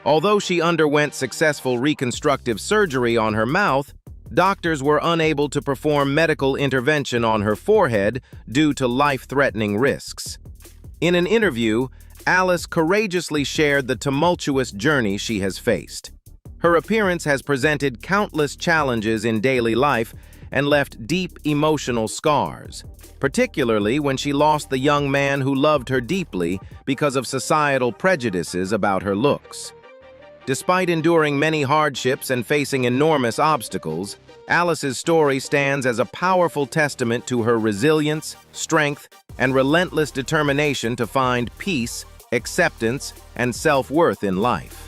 Although she underwent successful reconstructive surgery on her mouth, doctors were unable to perform medical intervention on her forehead due to life-threatening risks. In an interview, Alice courageously shared the tumultuous journey she has faced. Her appearance has presented countless challenges in daily life and left deep emotional scars, particularly when she lost the young man who loved her deeply because of societal prejudices about her looks. Despite enduring many hardships and facing enormous obstacles, Alice's story stands as a powerful testament to her resilience, strength, and relentless determination to find peace, acceptance, and self-worth in life.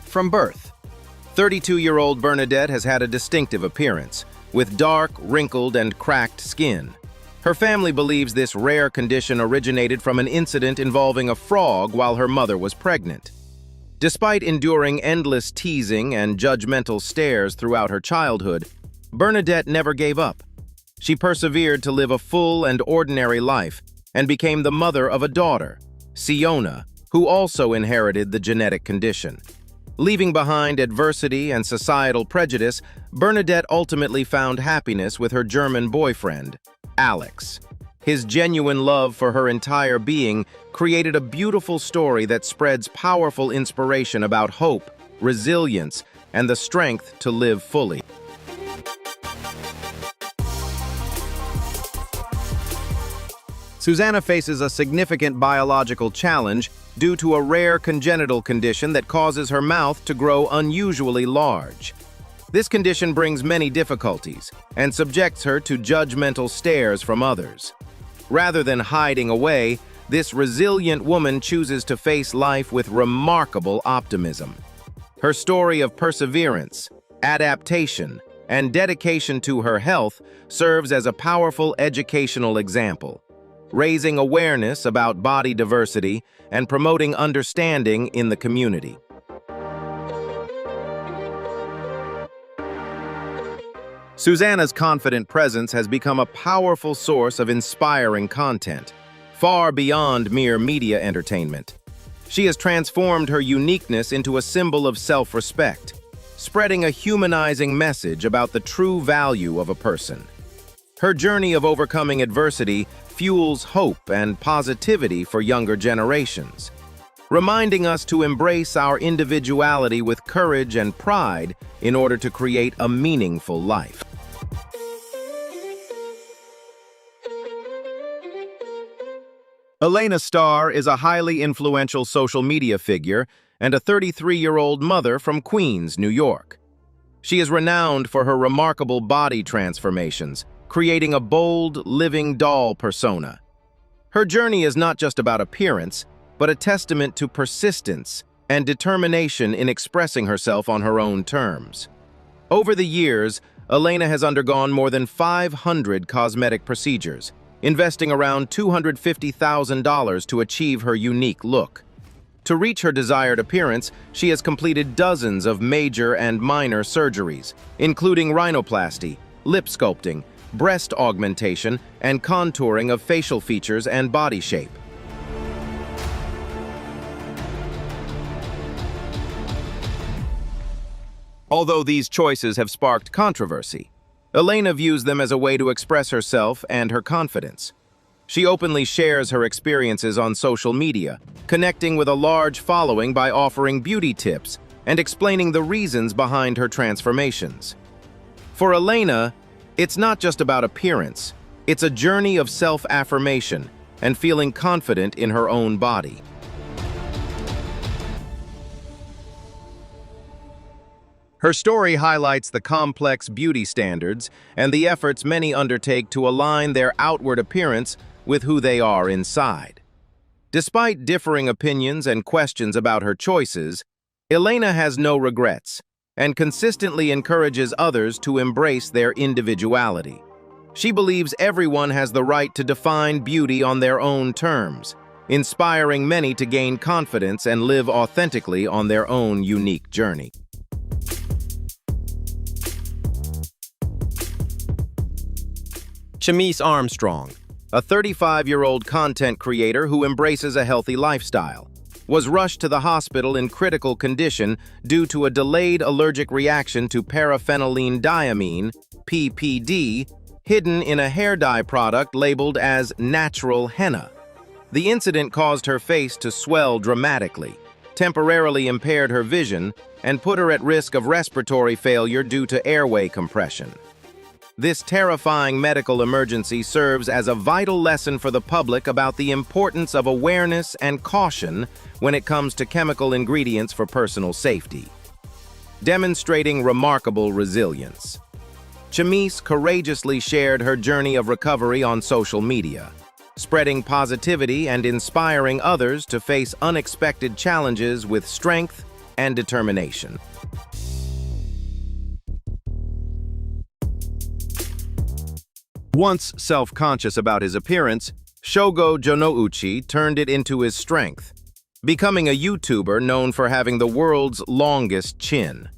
From birth, 32-year-old Bernadette has had a distinctive appearance, with dark, wrinkled, and cracked skin. Her family believes this rare condition originated from an incident involving a frog while her mother was pregnant. Despite enduring endless teasing and judgmental stares throughout her childhood, Bernadette never gave up. She persevered to live a full and ordinary life and became the mother of a daughter, Siona, who also inherited the genetic condition. Leaving behind adversity and societal prejudice, Bernadette ultimately found happiness with her German boyfriend, Alex. His genuine love for her entire being created a beautiful story that spreads powerful inspiration about hope, resilience, and the strength to live fully. Susanna faces a significant biological challenge due to a rare congenital condition that causes her mouth to grow unusually large. This condition brings many difficulties and subjects her to judgmental stares from others. Rather than hiding away, this resilient woman chooses to face life with remarkable optimism. Her story of perseverance, adaptation, and dedication to her health serves as a powerful educational example, raising awareness about body diversity and promoting understanding in the community. Susanna's confident presence has become a powerful source of inspiring content, far beyond mere media entertainment. She has transformed her uniqueness into a symbol of self-respect, spreading a humanizing message about the true value of a person. Her journey of overcoming adversity fuels hope and positivity for younger generations. reminding us to embrace our individuality with courage and pride in order to create a meaningful life. Elena Starr is a highly influential social media figure and a 33-year-old mother from Queens, New York. She is renowned for her remarkable body transformations, creating a bold, living doll persona. Her journey is not just about appearance, but a testament to persistence and determination in expressing herself on her own terms. Over the years, Elena has undergone more than 500 cosmetic procedures, investing around $250,000 to achieve her unique look. To reach her desired appearance, she has completed dozens of major and minor surgeries, including rhinoplasty, lip sculpting, breast augmentation, and contouring of facial features and body shape. Although these choices have sparked controversy, Elena views them as a way to express herself and her confidence. She openly shares her experiences on social media, connecting with a large following by offering beauty tips and explaining the reasons behind her transformations. For Elena, it's not just about appearance, it's a journey of self-affirmation and feeling confident in her own body. Her story highlights the complex beauty standards and the efforts many undertake to align their outward appearance with who they are inside. Despite differing opinions and questions about her choices, Elena has no regrets and consistently encourages others to embrace their individuality. She believes everyone has the right to define beauty on their own terms, inspiring many to gain confidence and live authentically on their own unique journey. Chamise Armstrong, a 35-year-old content creator who embraces a healthy lifestyle, was rushed to the hospital in critical condition due to a delayed allergic reaction to paraphenylene-diamine, PPD, hidden in a hair dye product labeled as natural henna. The incident caused her face to swell dramatically, temporarily impaired her vision, and put her at risk of respiratory failure due to airway compression. This terrifying medical emergency serves as a vital lesson for the public about the importance of awareness and caution when it comes to chemical ingredients for personal safety. Demonstrating remarkable resilience, Chamise courageously shared her journey of recovery on social media, spreading positivity and inspiring others to face unexpected challenges with strength and determination. Once self-conscious about his appearance, Shogo Jonouchi turned it into his strength, becoming a YouTuber known for having the world's longest chin.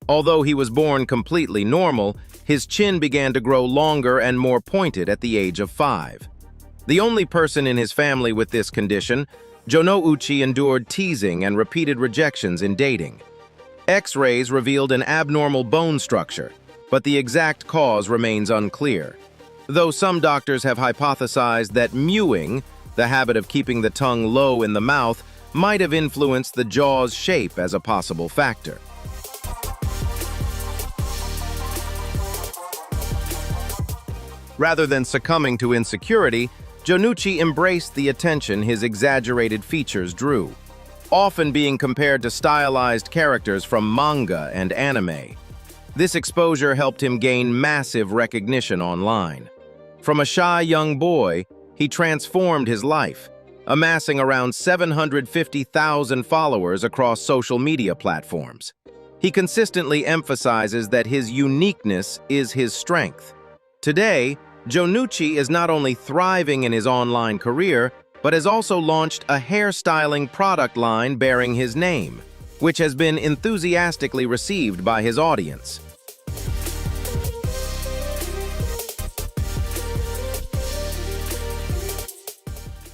Although he was born completely normal, his chin began to grow longer and more pointed at the age of 5. The only person in his family with this condition, Jonouchi endured teasing and repeated rejections in dating. X-rays revealed an abnormal bone structure, but the exact cause remains unclear. Though some doctors have hypothesized that mewing, the habit of keeping the tongue low in the mouth, might have influenced the jaw's shape as a possible factor. Rather than succumbing to insecurity, Jonouchi embraced the attention his exaggerated features drew, often being compared to stylized characters from manga and anime. This exposure helped him gain massive recognition online. From a shy young boy, he transformed his life, amassing around 750,000 followers across social media platforms. He consistently emphasizes that his uniqueness is his strength. Today, Jonouchi is not only thriving in his online career, but has also launched a hairstyling product line bearing his name, which has been enthusiastically received by his audience.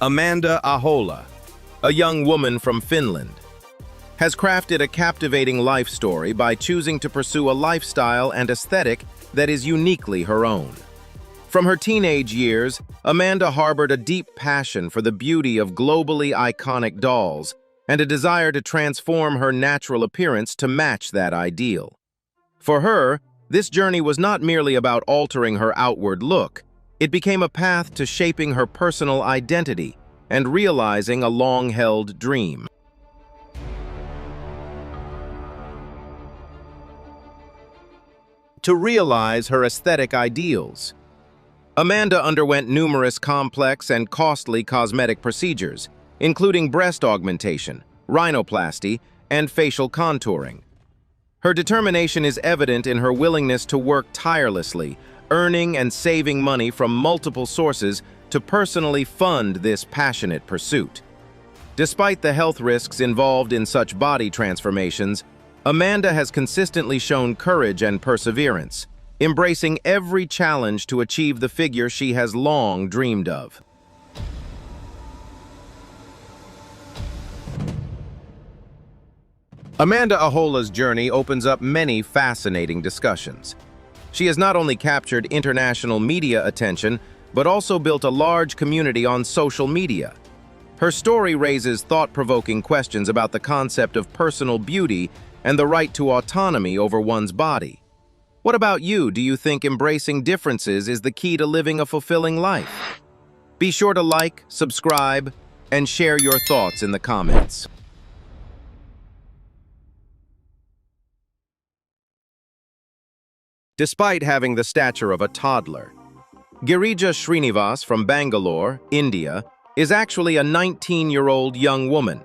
Amanda Ahola, a young woman from Finland, has crafted a captivating life story by choosing to pursue a lifestyle and aesthetic that is uniquely her own. From her teenage years, Amanda harbored a deep passion for the beauty of globally iconic dolls and a desire to transform her natural appearance to match that ideal. For her, this journey was not merely about altering her outward look. It became a path to shaping her personal identity and realizing a long-held dream. To realize her aesthetic ideals, Amanda underwent numerous complex and costly cosmetic procedures, including breast augmentation, rhinoplasty, and facial contouring. Her determination is evident in her willingness to work tirelessly, earning and saving money from multiple sources to personally fund this passionate pursuit. Despite the health risks involved in such body transformations, Amanda has consistently shown courage and perseverance, embracing every challenge to achieve the figure she has long dreamed of. Amanda Ahola's journey opens up many fascinating discussions. She has not only captured international media attention, but also built a large community on social media. Her story raises thought-provoking questions about the concept of personal beauty and the right to autonomy over one's body. What about you? Do you think embracing differences is the key to living a fulfilling life? Be sure to like, subscribe, and share your thoughts in the comments. Despite having the stature of a toddler, Girija Srinivas from Bangalore, India, is actually a 19-year-old young woman.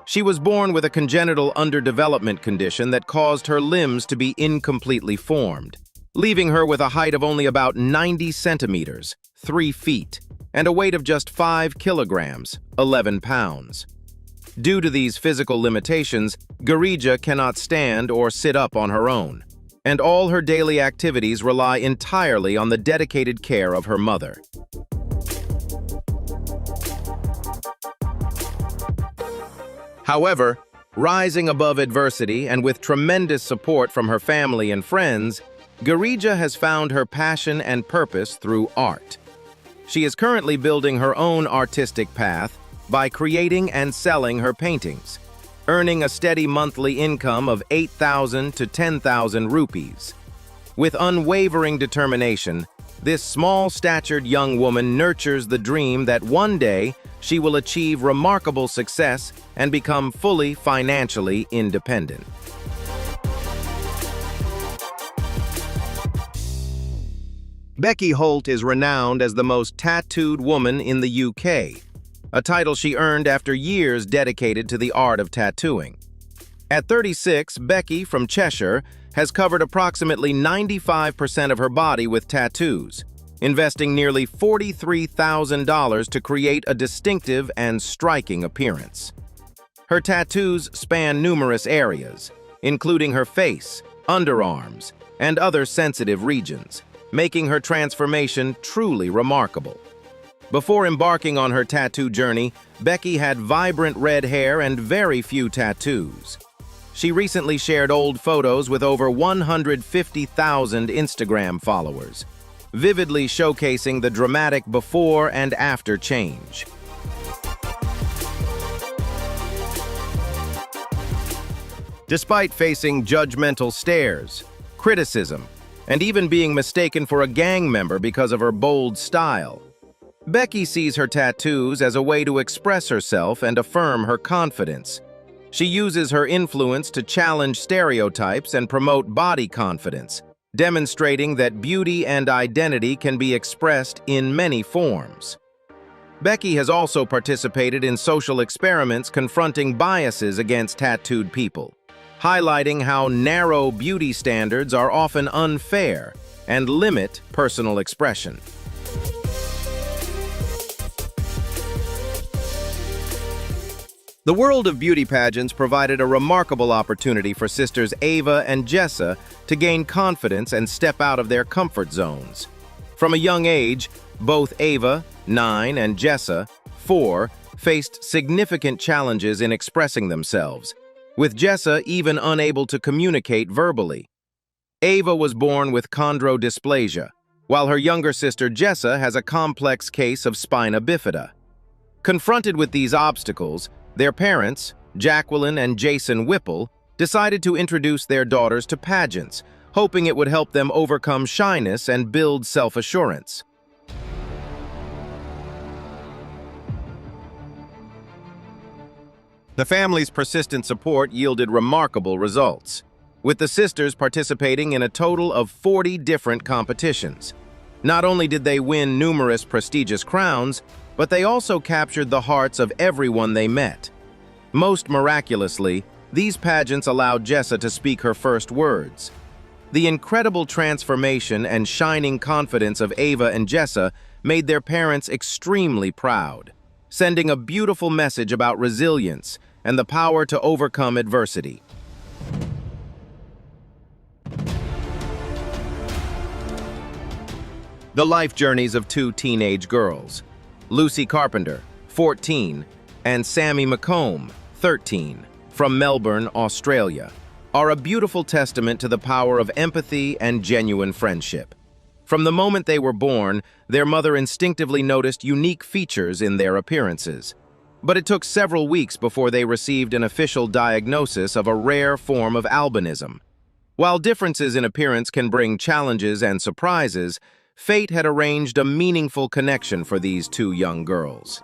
She was born with a congenital underdevelopment condition that caused her limbs to be incompletely formed, leaving her with a height of only about 90 centimeters, 3 feet, and a weight of just 5 kilograms, 11 pounds. Due to these physical limitations, Girija cannot stand or sit up on her own, and all her daily activities rely entirely on the dedicated care of her mother. However, rising above adversity and with tremendous support from her family and friends, Girija has found her passion and purpose through art. She is currently building her own artistic path by creating and selling her paintings, earning a steady monthly income of 8,000 to 10,000 rupees. With unwavering determination, this small-statured young woman nurtures the dream that one day she will achieve remarkable success and become fully financially independent. Becky Holt is renowned as the most tattooed woman in the UK, a title she earned after years dedicated to the art of tattooing. At 36, Becky from Cheshire has covered approximately 95% of her body with tattoos, investing nearly $43,000 to create a distinctive and striking appearance. Her tattoos span numerous areas, including her face, underarms, and other sensitive regions, making her transformation truly remarkable. Before embarking on her tattoo journey, Becky had vibrant red hair and very few tattoos. She recently shared old photos with over 150,000 Instagram followers, vividly showcasing the dramatic before and after change. Despite facing judgmental stares, criticism, and even being mistaken for a gang member because of her bold style, Becky sees her tattoos as a way to express herself and affirm her confidence. She uses her influence to challenge stereotypes and promote body confidence, demonstrating that beauty and identity can be expressed in many forms. Becky has also participated in social experiments confronting biases against tattooed people, highlighting how narrow beauty standards are often unfair and limit personal expression. The world of beauty pageants provided a remarkable opportunity for sisters Ava and Jessa to gain confidence and step out of their comfort zones. From a young age, both Ava, 9, and Jessa, 4, faced significant challenges in expressing themselves, with Jessa even unable to communicate verbally. Ava was born with chondrodysplasia, while her younger sister Jessa has a complex case of spina bifida. Confronted with these obstacles, their parents, Jacqueline and Jason Whipple, decided to introduce their daughters to pageants, hoping it would help them overcome shyness and build self-assurance. The family's persistent support yielded remarkable results, with the sisters participating in a total of 40 different competitions. Not only did they win numerous prestigious crowns, but they also captured the hearts of everyone they met. Most miraculously, these pageants allowed Jessa to speak her first words. The incredible transformation and shining confidence of Ava and Jessa made their parents extremely proud, sending a beautiful message about resilience and the power to overcome adversity. The life journeys of two teenage girls, Lucy Carpenter, 14, and Sammy McComb, 13, from Melbourne, Australia, are a beautiful testament to the power of empathy and genuine friendship. From the moment they were born, their mother instinctively noticed unique features in their appearances. But it took several weeks before they received an official diagnosis of a rare form of albinism. While differences in appearance can bring challenges and surprises, fate had arranged a meaningful connection for these two young girls.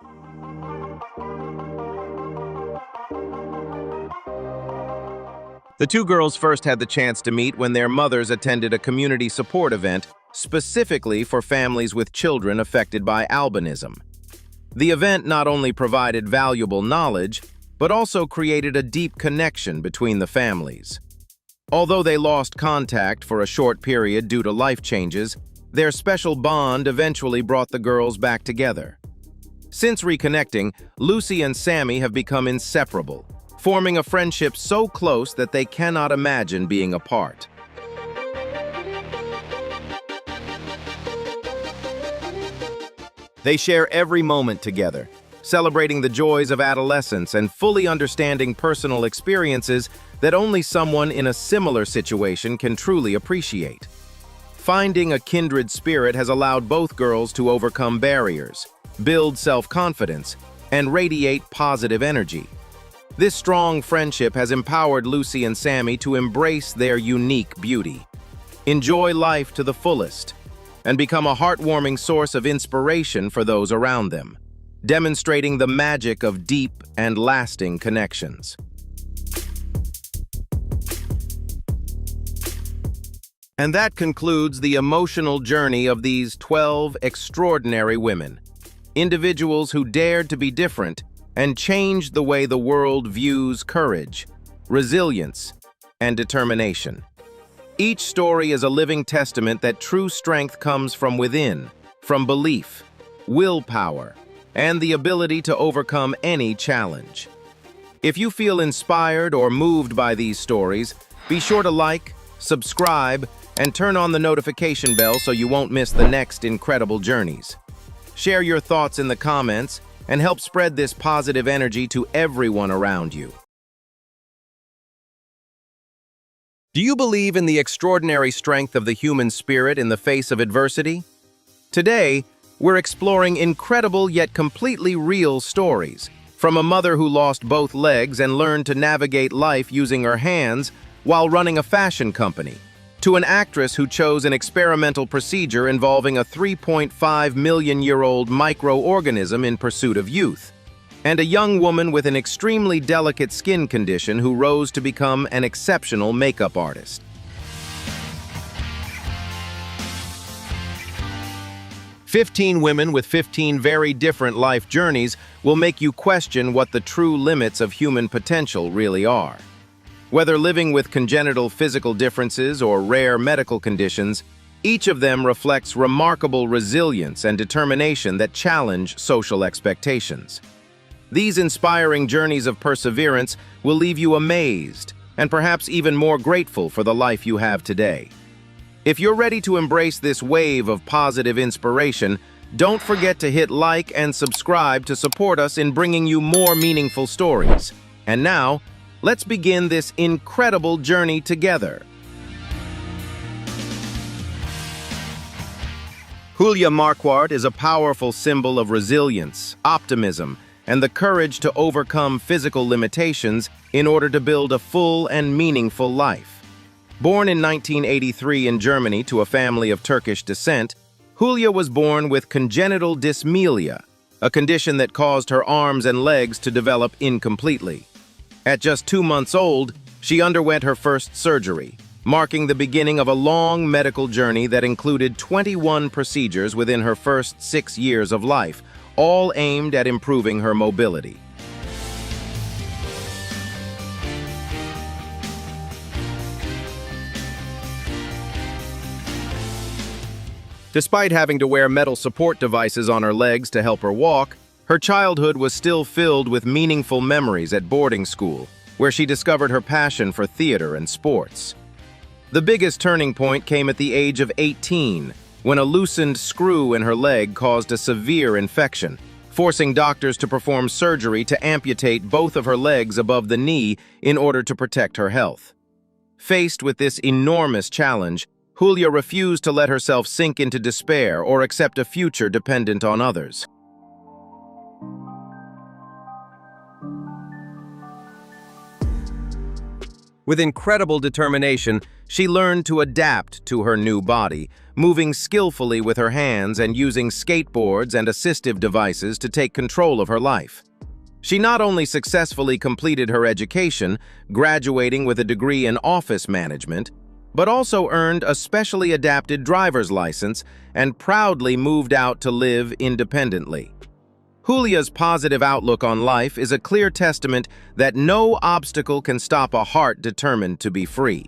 The two girls first had the chance to meet when their mothers attended a community support event specifically for families with children affected by albinism. The event not only provided valuable knowledge, but also created a deep connection between the families. Although they lost contact for a short period due to life changes, their special bond eventually brought the girls back together. Since reconnecting, Lucy and Sammy have become inseparable, forming a friendship so close that they cannot imagine being apart. They share every moment together, celebrating the joys of adolescence and fully understanding personal experiences that only someone in a similar situation can truly appreciate. Finding a kindred spirit has allowed both girls to overcome barriers, build self-confidence, and radiate positive energy. This strong friendship has empowered Lucy and Sammy to embrace their unique beauty, enjoy life to the fullest, and become a heartwarming source of inspiration for those around them, demonstrating the magic of deep and lasting connections. And that concludes the emotional journey of these 12 extraordinary women, individuals who dared to be different and changed the way the world views courage, resilience, and determination. Each story is a living testament that true strength comes from within, from belief, willpower, and the ability to overcome any challenge. If you feel inspired or moved by these stories, be sure to like, subscribe, and turn on the notification bell so you won't miss the next incredible journeys. Share your thoughts in the comments and help spread this positive energy to everyone around you. Do you believe in the extraordinary strength of the human spirit in the face of adversity? Today, we're exploring incredible yet completely real stories, from a mother who lost both legs and learned to navigate life using her hands while running a fashion company, to an actress who chose an experimental procedure involving a 3.5 million-year-old microorganism in pursuit of youth, and a young woman with an extremely delicate skin condition who rose to become an exceptional makeup artist. 15 women with 15 very different life journeys will make you question what the true limits of human potential really are. Whether living with congenital physical differences or rare medical conditions, each of them reflects remarkable resilience and determination that challenge social expectations. These inspiring journeys of perseverance will leave you amazed and perhaps even more grateful for the life you have today. If you're ready to embrace this wave of positive inspiration, don't forget to hit like and subscribe to support us in bringing you more meaningful stories. And now, let's begin this incredible journey together. Julia Marquardt is a powerful symbol of resilience, optimism, and the courage to overcome physical limitations in order to build a full and meaningful life. Born in 1983 in Germany to a family of Turkish descent, Julia was born with congenital dysmelia, a condition that caused her arms and legs to develop incompletely. At just 2 months old, she underwent her first surgery, marking the beginning of a long medical journey that included 21 procedures within her first 6 years of life, all aimed at improving her mobility. Despite having to wear metal support devices on her legs to help her walk, her childhood was still filled with meaningful memories at boarding school, where she discovered her passion for theater and sports. The biggest turning point came at the age of 18, when a loosened screw in her leg caused a severe infection, forcing doctors to perform surgery to amputate both of her legs above the knee in order to protect her health. Faced with this enormous challenge, Julia refused to let herself sink into despair or accept a future dependent on others. With incredible determination, she learned to adapt to her new body, moving skillfully with her hands and using skateboards and assistive devices to take control of her life. She not only successfully completed her education, graduating with a degree in office management, but also earned a specially adapted driver's license and proudly moved out to live independently. Julia's positive outlook on life is a clear testament that no obstacle can stop a heart determined to be free.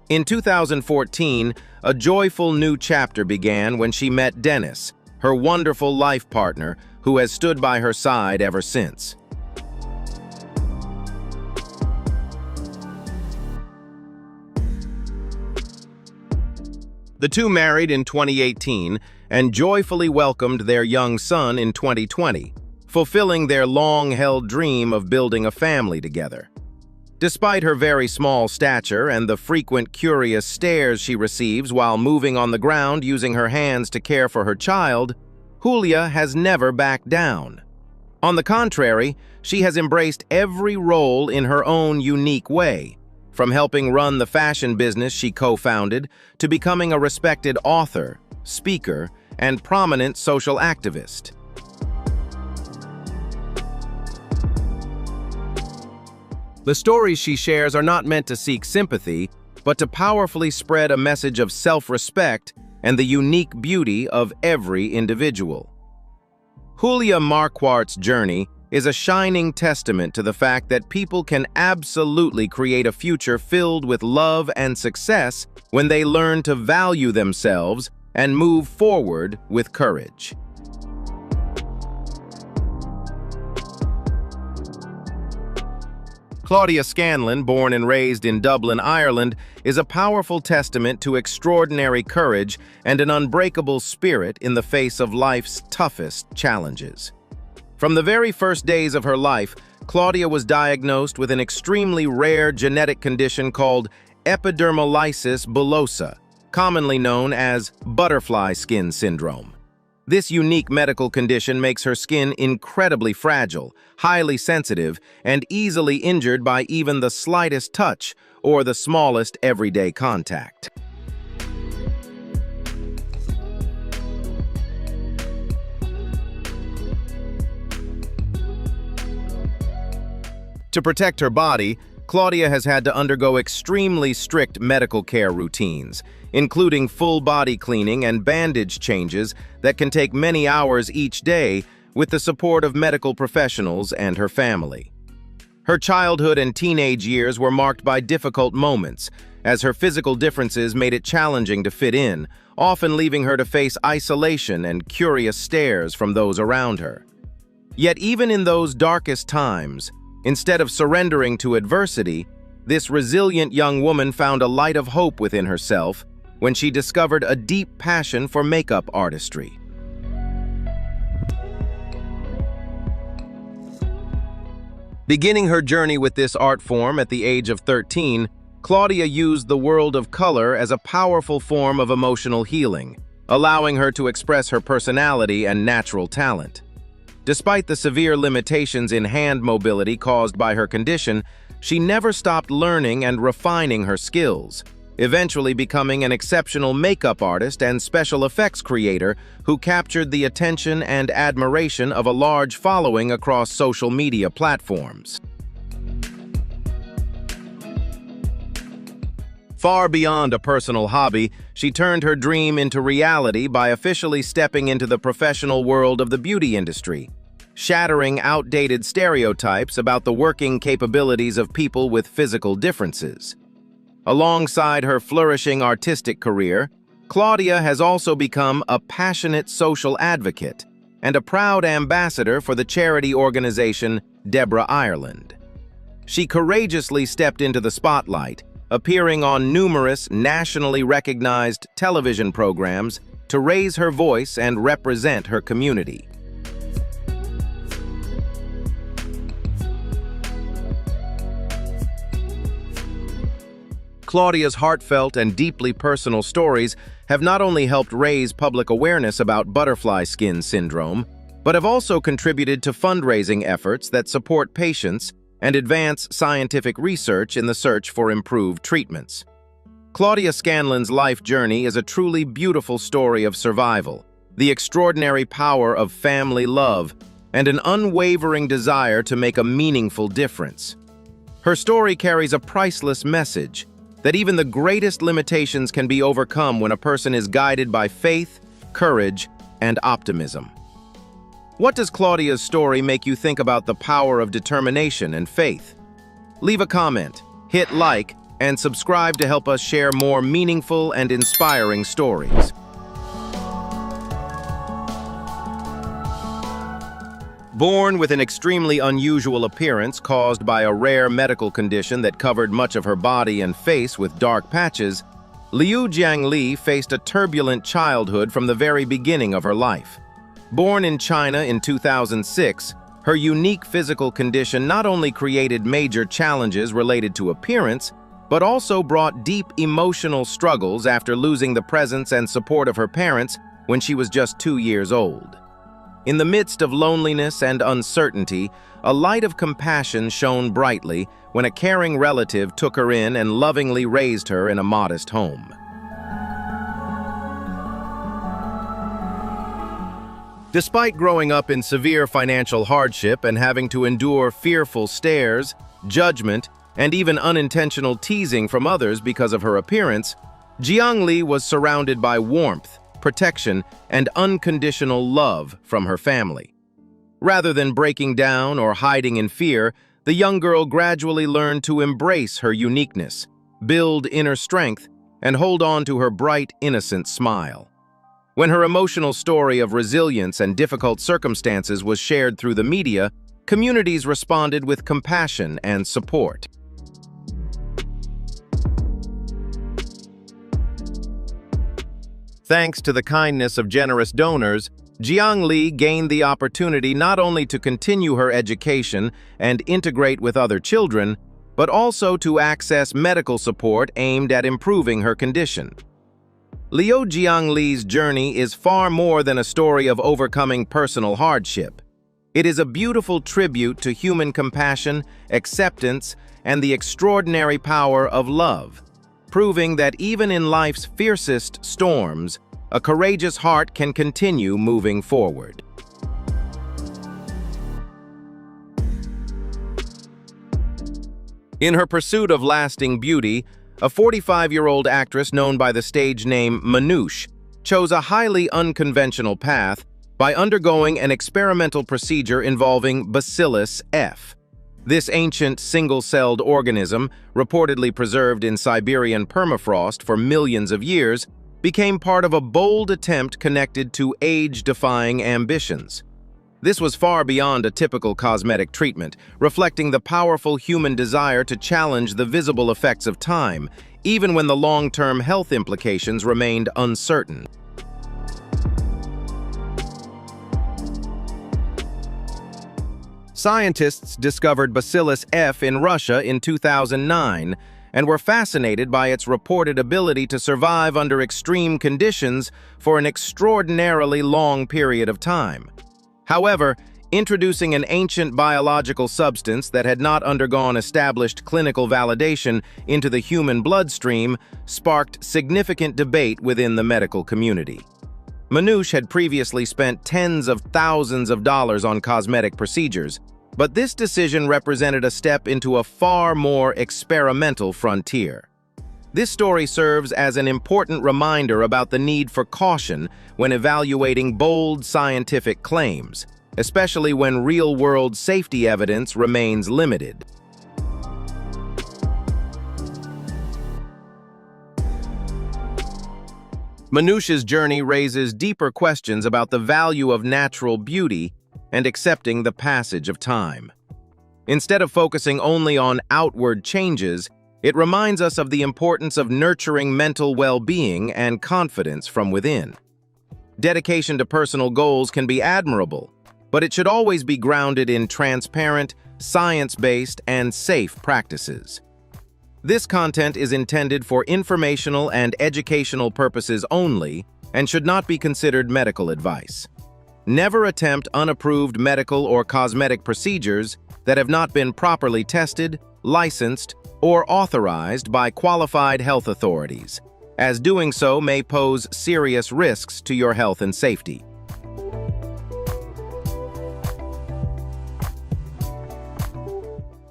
In 2014, a joyful new chapter began when she met Dennis, her wonderful life partner, who has stood by her side ever since. The two married in 2018 and joyfully welcomed their young son in 2020, fulfilling their long-held dream of building a family together. Despite her very small stature and the frequent curious stares she receives while moving on the ground using her hands to care for her child, Julia has never backed down. On the contrary, she has embraced every role in her own unique way, from helping run the fashion business she co-founded to becoming a respected author, speaker, and prominent social activist. The stories she shares are not meant to seek sympathy, but to powerfully spread a message of self-respect and the unique beauty of every individual. Julia Marquardt's journey is a shining testament to the fact that people can absolutely create a future filled with love and success when they learn to value themselves and move forward with courage. Claudia Scanlon, born and raised in Dublin, Ireland, is a powerful testament to extraordinary courage and an unbreakable spirit in the face of life's toughest challenges. From the very first days of her life, Claudia was diagnosed with an extremely rare genetic condition called epidermolysis bullosa, commonly known as butterfly skin syndrome. This unique medical condition makes her skin incredibly fragile, highly sensitive, and easily injured by even the slightest touch or the smallest everyday contact. To protect her body, Claudia has had to undergo extremely strict medical care routines, including full body cleaning and bandage changes that can take many hours each day with the support of medical professionals and her family. Her childhood and teenage years were marked by difficult moments, as her physical differences made it challenging to fit in, often leaving her to face isolation and curious stares from those around her. Yet even in those darkest times, instead of surrendering to adversity, this resilient young woman found a light of hope within herself when she discovered a deep passion for makeup artistry. Beginning her journey with this art form at the age of 13, Claudia used the world of color as a powerful form of emotional healing, allowing her to express her personality and natural talent. Despite the severe limitations in hand mobility caused by her condition, she never stopped learning and refining her skills, eventually becoming an exceptional makeup artist and special effects creator who captured the attention and admiration of a large following across social media platforms. Far beyond a personal hobby, she turned her dream into reality by officially stepping into the professional world of the beauty industry, shattering outdated stereotypes about the working capabilities of people with physical differences. Alongside her flourishing artistic career, Claudia has also become a passionate social advocate and a proud ambassador for the charity organization Deborah Ireland. She courageously stepped into the spotlight, appearing on numerous nationally recognized television programs to raise her voice and represent her community. Claudia's heartfelt and deeply personal stories have not only helped raise public awareness about butterfly skin syndrome, but have also contributed to fundraising efforts that support patients and advance scientific research in the search for improved treatments. Claudia Scanlon's life journey is a truly beautiful story of survival, the extraordinary power of family love, and an unwavering desire to make a meaningful difference. Her story carries a priceless message that even the greatest limitations can be overcome when a person is guided by faith, courage, and optimism. What does Claudia's story make you think about the power of determination and faith? Leave a comment, hit like, and subscribe to help us share more meaningful and inspiring stories. Born with an extremely unusual appearance caused by a rare medical condition that covered much of her body and face with dark patches, Liu Jiangli faced a turbulent childhood from the very beginning of her life. Born in China in 2006, her unique physical condition not only created major challenges related to appearance, but also brought deep emotional struggles after losing the presence and support of her parents when she was just 2 years old. In the midst of loneliness and uncertainty, a light of compassion shone brightly when a caring relative took her in and lovingly raised her in a modest home. Despite growing up in severe financial hardship and having to endure fearful stares, judgment, and even unintentional teasing from others because of her appearance, Jiangli was surrounded by warmth, protection, and unconditional love from her family. Rather than breaking down or hiding in fear, the young girl gradually learned to embrace her uniqueness, build inner strength, and hold on to her bright, innocent smile. When her emotional story of resilience and difficult circumstances was shared through the media, communities responded with compassion and support. Thanks to the kindness of generous donors, Jiangli gained the opportunity not only to continue her education and integrate with other children, but also to access medical support aimed at improving her condition. Liu Jiangli's journey is far more than a story of overcoming personal hardship. It is a beautiful tribute to human compassion, acceptance, and the extraordinary power of love, proving that even in life's fiercest storms, a courageous heart can continue moving forward. In her pursuit of lasting beauty, a 45-year-old actress known by the stage name Manouche chose a highly unconventional path by undergoing an experimental procedure involving Bacillus F. This ancient single-celled organism, reportedly preserved in Siberian permafrost for millions of years, became part of a bold attempt connected to age-defying ambitions. This was far beyond a typical cosmetic treatment, reflecting the powerful human desire to challenge the visible effects of time, even when the long-term health implications remained uncertain. Scientists discovered Bacillus F in Russia in 2009 and were fascinated by its reported ability to survive under extreme conditions for an extraordinarily long period of time. However, Introducing an ancient biological substance that had not undergone established clinical validation into the human bloodstream sparked significant debate within the medical community. Manouche had previously spent tens of thousands of dollars on cosmetic procedures, but this decision represented a step into a far more experimental frontier. This story serves as an important reminder about the need for caution when evaluating bold scientific claims, especially when real-world safety evidence remains limited. Manouche's journey raises deeper questions about the value of natural beauty and accepting the passage of time. Instead of focusing only on outward changes, it reminds us of the importance of nurturing mental well-being and confidence from within. Dedication to personal goals can be admirable, but it should always be grounded in transparent, science-based, and safe practices. This content is intended for informational and educational purposes only and should not be considered medical advice. Never attempt unapproved medical or cosmetic procedures that have not been properly tested, licensed, or authorized by qualified health authorities, as doing so may pose serious risks to your health and safety.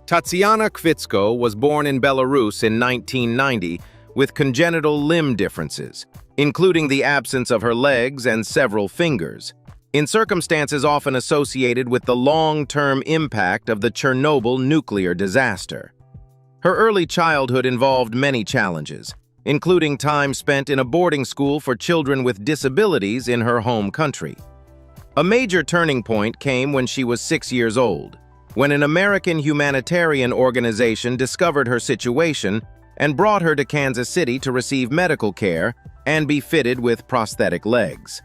Tatiana Kvitsko was born in Belarus in 1990 with congenital limb differences, including the absence of her legs and several fingers, in circumstances often associated with the long-term impact of the Chernobyl nuclear disaster. Her early childhood involved many challenges, including time spent in a boarding school for children with disabilities in her home country. A major turning point came when she was 6 years old, when an American humanitarian organization discovered her situation and brought her to Kansas City to receive medical care and be fitted with prosthetic legs.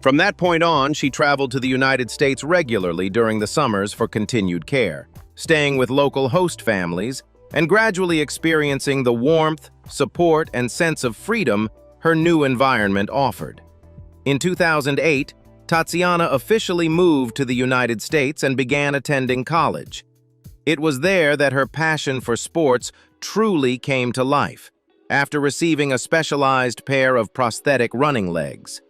From that point on, she traveled to the United States regularly during the summers for continued care, staying with local host families and gradually experiencing the warmth, support, and sense of freedom her new environment offered. In 2008, Tatiana officially moved to the United States and began attending college. It was there that her passion for sports truly came to life, after receiving a specialized pair of prosthetic running legs.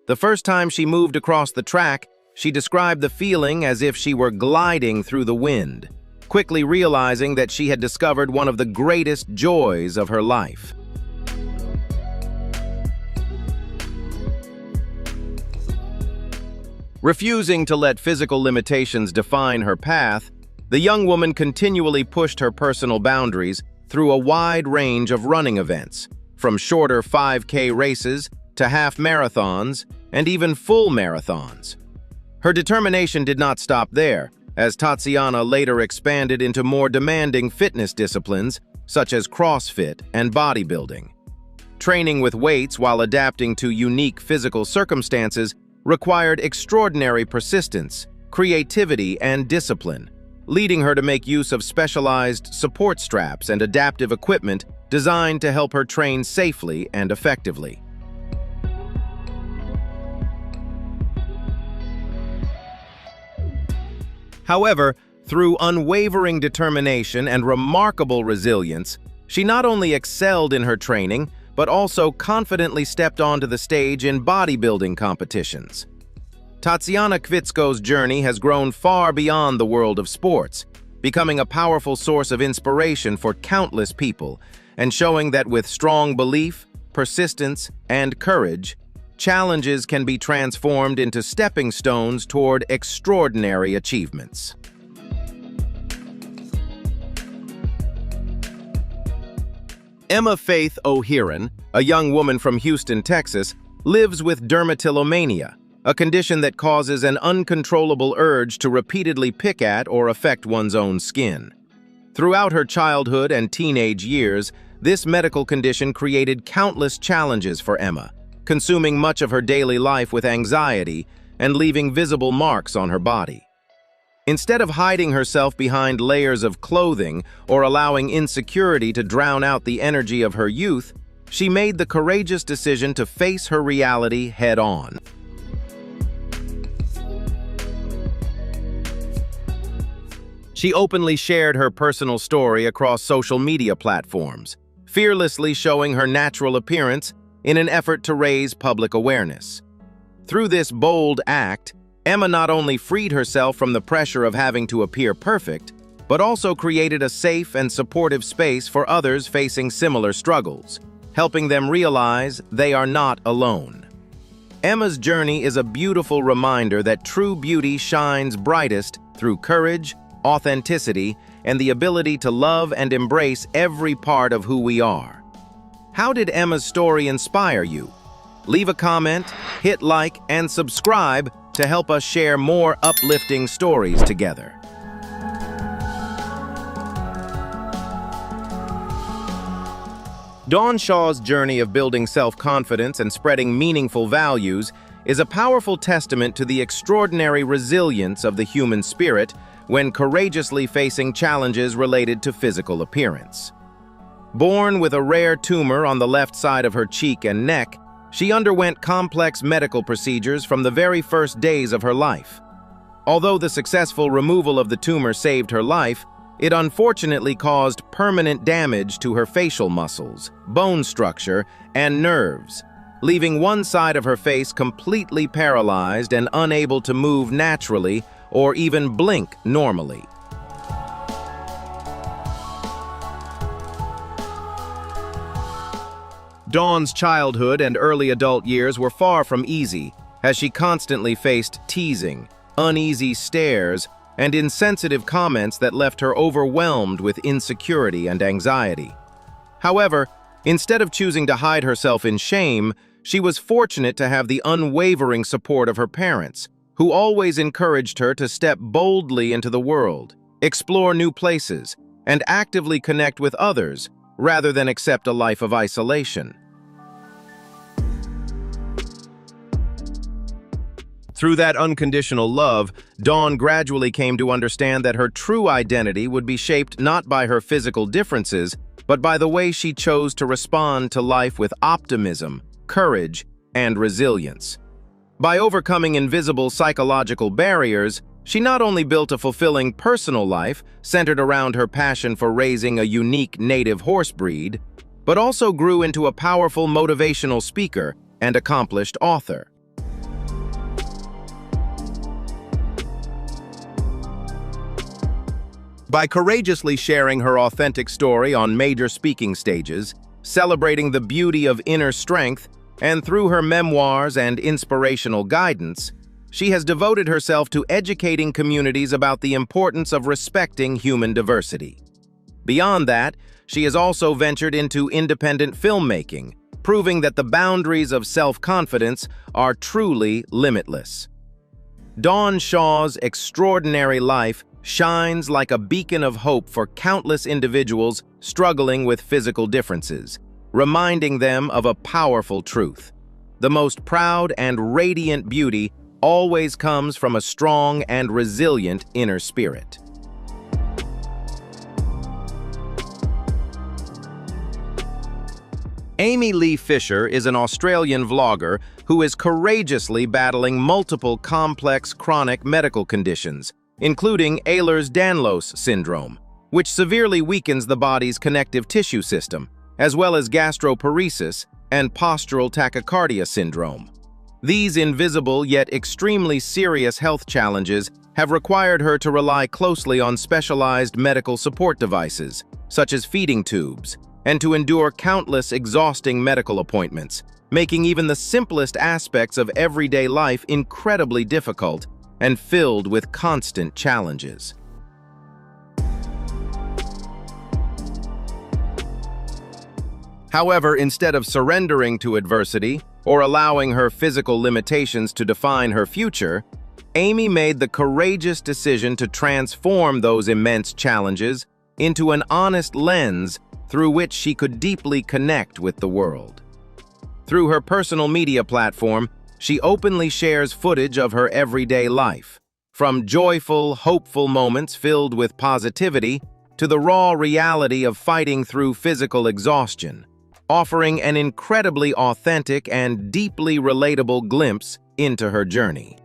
The first time she moved across the track, she described the feeling as if she were gliding through the wind, quickly realizing that she had discovered one of the greatest joys of her life. Refusing to let physical limitations define her path, the young woman continually pushed her personal boundaries through a wide range of running events, from shorter 5K races to half marathons and even full marathons. Her determination did not stop there, as Tatiana later expanded into more demanding fitness disciplines such as CrossFit and bodybuilding. Training with weights while adapting to unique physical circumstances required extraordinary persistence, creativity, and discipline, leading her to make use of specialized support straps and adaptive equipment designed to help her train safely and effectively. However, through unwavering determination and remarkable resilience, she not only excelled in her training, but also confidently stepped onto the stage in bodybuilding competitions. Tatiana Kvitsko's journey has grown far beyond the world of sports, becoming a powerful source of inspiration for countless people, and showing that with strong belief, persistence, and courage, challenges can be transformed into stepping stones toward extraordinary achievements. Emma Faith O'Hearn, a young woman from Houston, Texas, lives with dermatillomania, a condition that causes an uncontrollable urge to repeatedly pick at or affect one's own skin. Throughout her childhood and teenage years, this medical condition created countless challenges for Emma, consuming much of her daily life with anxiety and leaving visible marks on her body. Instead of hiding herself behind layers of clothing or allowing insecurity to drown out the energy of her youth, she made the courageous decision to face her reality head-on. She openly shared her personal story across social media platforms, fearlessly showing her natural appearance in an effort to raise public awareness. Through this bold act, Emma not only freed herself from the pressure of having to appear perfect, but also created a safe and supportive space for others facing similar struggles, helping them realize they are not alone. Emma's journey is a beautiful reminder that true beauty shines brightest through courage, authenticity, and the ability to love and embrace every part of who we are. How did Emma's story inspire you? Leave a comment, hit like, and subscribe to help us share more uplifting stories together. Dawn Shaw's journey of building self-confidence and spreading meaningful values is a powerful testament to the extraordinary resilience of the human spirit when courageously facing challenges related to physical appearance. Born with a rare tumor on the left side of her cheek and neck, she underwent complex medical procedures from the very first days of her life. Although the successful removal of the tumor saved her life, it unfortunately caused permanent damage to her facial muscles, bone structure, and nerves, leaving one side of her face completely paralyzed and unable to move naturally or even blink normally. Dawn's childhood and early adult years were far from easy, as she constantly faced teasing, uneasy stares, and insensitive comments that left her overwhelmed with insecurity and anxiety. However, instead of choosing to hide herself in shame, she was fortunate to have the unwavering support of her parents, who always encouraged her to step boldly into the world, explore new places, and actively connect with others, rather than accept a life of isolation. Through that unconditional love, Dawn gradually came to understand that her true identity would be shaped not by her physical differences, but by the way she chose to respond to life with optimism, courage, and resilience. By overcoming invisible psychological barriers, she not only built a fulfilling personal life centered around her passion for raising a unique native horse breed, but also grew into a powerful motivational speaker and accomplished author. By courageously sharing her authentic story on major speaking stages, celebrating the beauty of inner strength, and through her memoirs and inspirational guidance, she has devoted herself to educating communities about the importance of respecting human diversity. Beyond that, she has also ventured into independent filmmaking, proving that the boundaries of self-confidence are truly limitless. Dawn Shaw's extraordinary life shines like a beacon of hope for countless individuals struggling with physical differences, reminding them of a powerful truth. The most proud and radiant beauty always comes from a strong and resilient inner spirit. Amy Lee Fisher is an Australian vlogger who is courageously battling multiple complex chronic medical conditions, including Ehlers-Danlos syndrome, which severely weakens the body's connective tissue system, as well as gastroparesis and postural tachycardia syndrome. These invisible yet extremely serious health challenges have required her to rely closely on specialized medical support devices, such as feeding tubes, and to endure countless exhausting medical appointments, making even the simplest aspects of everyday life incredibly difficult and filled with constant challenges. However, instead of surrendering to adversity or allowing her physical limitations to define her future, Amy made the courageous decision to transform those immense challenges into an honest lens through which she could deeply connect with the world. Through her personal media platform, she openly shares footage of her everyday life, from joyful, hopeful moments filled with positivity to the raw reality of fighting through physical exhaustion, offering an incredibly authentic and deeply relatable glimpse into her journey.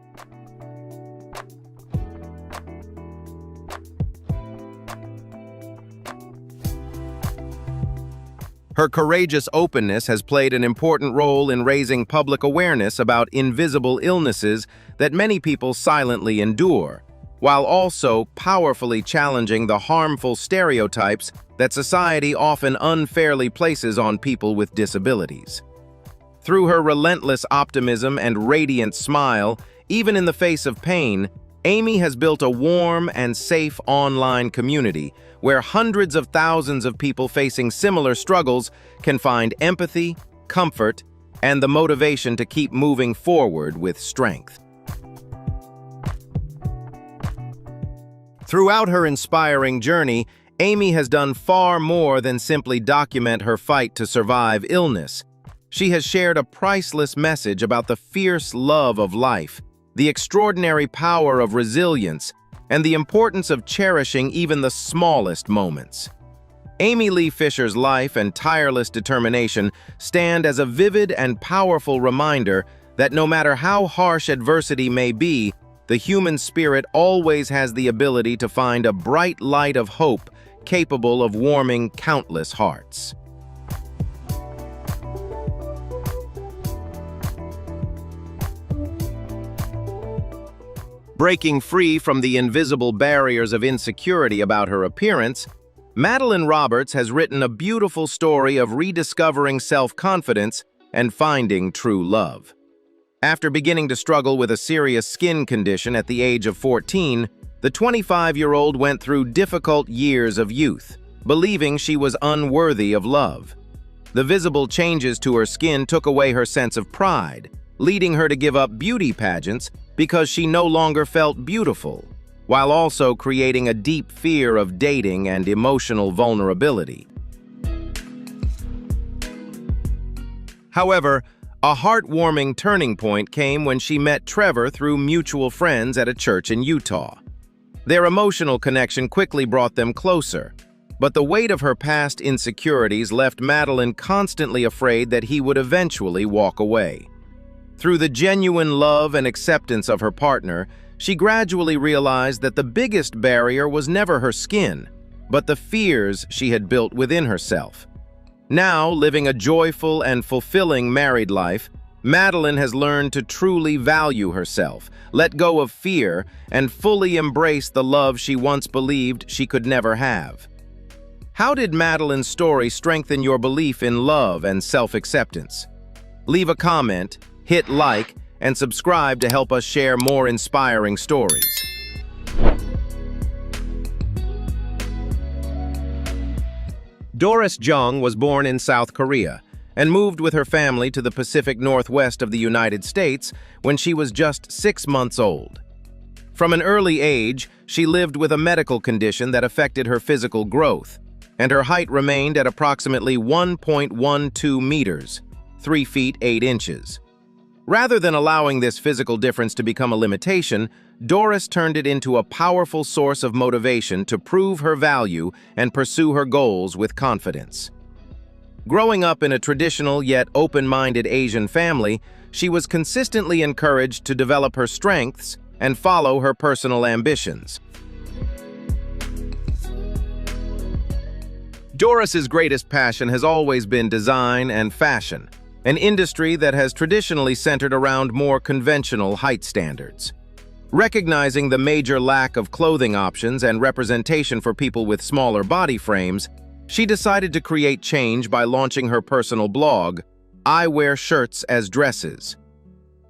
Her courageous openness has played an important role in raising public awareness about invisible illnesses that many people silently endure, while also powerfully challenging the harmful stereotypes that society often unfairly places on people with disabilities. Through her relentless optimism and radiant smile, even in the face of pain, Amy has built a warm and safe online community where hundreds of thousands of people facing similar struggles can find empathy, comfort, and the motivation to keep moving forward with strength. Throughout her inspiring journey, Amy has done far more than simply document her fight to survive illness. She has shared a priceless message about the fierce love of life, the extraordinary power of resilience, and the importance of cherishing even the smallest moments. Amy Lee Fisher's life and tireless determination stand as a vivid and powerful reminder that no matter how harsh adversity may be, the human spirit always has the ability to find a bright light of hope capable of warming countless hearts. Breaking free from the invisible barriers of insecurity about her appearance, Madeline Roberts has written a beautiful story of rediscovering self-confidence and finding true love. After beginning to struggle with a serious skin condition at the age of 14, the 25-year-old went through difficult years of youth, believing she was unworthy of love. The visible changes to her skin took away her sense of pride, leading her to give up beauty pageants because she no longer felt beautiful, while also creating a deep fear of dating and emotional vulnerability. However, a heartwarming turning point came when she met Trevor through mutual friends at a church in Utah. Their emotional connection quickly brought them closer, but the weight of her past insecurities left Madeline constantly afraid that he would eventually walk away. Through the genuine love and acceptance of her partner, she gradually realized that the biggest barrier was never her skin, but the fears she had built within herself. Now, living a joyful and fulfilling married life, Madeline has learned to truly value herself, let go of fear, and fully embrace the love she once believed she could never have. How did Madeline's story strengthen your belief in love and self-acceptance? Leave a comment, hit like, and subscribe to help us share more inspiring stories. Doris Jung was born in South Korea and moved with her family to the Pacific Northwest of the United States when she was just 6 months old. From an early age, she lived with a medical condition that affected her physical growth, and her height remained at approximately 1.12 meters, 3 feet 8 inches. Rather than allowing this physical difference to become a limitation, Doris turned it into a powerful source of motivation to prove her value and pursue her goals with confidence. Growing up in a traditional yet open-minded Asian family, she was consistently encouraged to develop her strengths and follow her personal ambitions. Doris's greatest passion has always been design and fashion, an industry that has traditionally centered around more conventional height standards. Recognizing the major lack of clothing options and representation for people with smaller body frames, she decided to create change by launching her personal blog, I Wear Shirts as Dresses.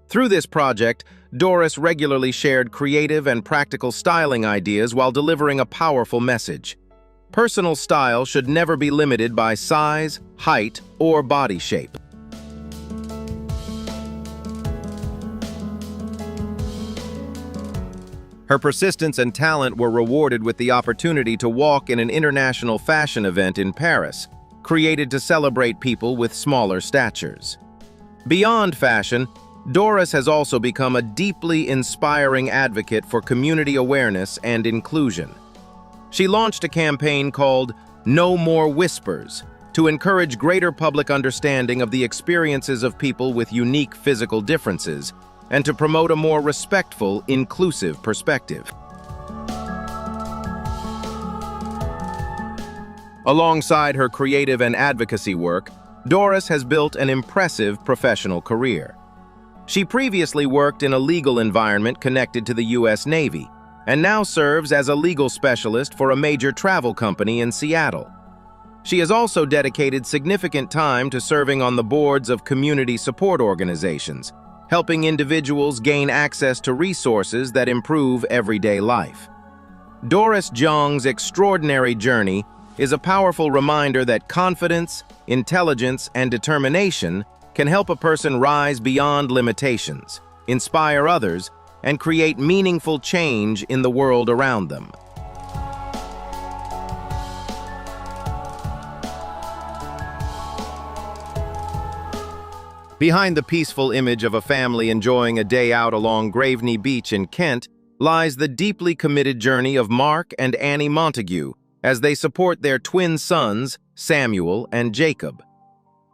Through this project, Doris regularly shared creative and practical styling ideas while delivering a powerful message. Personal style should never be limited by size, height, or body shape. Her persistence and talent were rewarded with the opportunity to walk in an international fashion event in Paris, created to celebrate people with smaller statures. Beyond fashion, Doris has also become a deeply inspiring advocate for community awareness and inclusion. She launched a campaign called No More Whispers to encourage greater public understanding of the experiences of people with unique physical differences and to promote a more respectful, inclusive perspective. Alongside her creative and advocacy work, Doris has built an impressive professional career. She previously worked in a legal environment connected to the U.S. Navy and now serves as a legal specialist for a major travel company in Seattle. She has also dedicated significant time to serving on the boards of community support organizations, helping individuals gain access to resources that improve everyday life. Doris Zhang's extraordinary journey is a powerful reminder that confidence, intelligence, and determination can help a person rise beyond limitations, inspire others, and create meaningful change in the world around them. Behind the peaceful image of a family enjoying a day out along Graveney Beach in Kent lies the deeply committed journey of Mark and Annie Montague as they support their twin sons, Samuel and Jacob.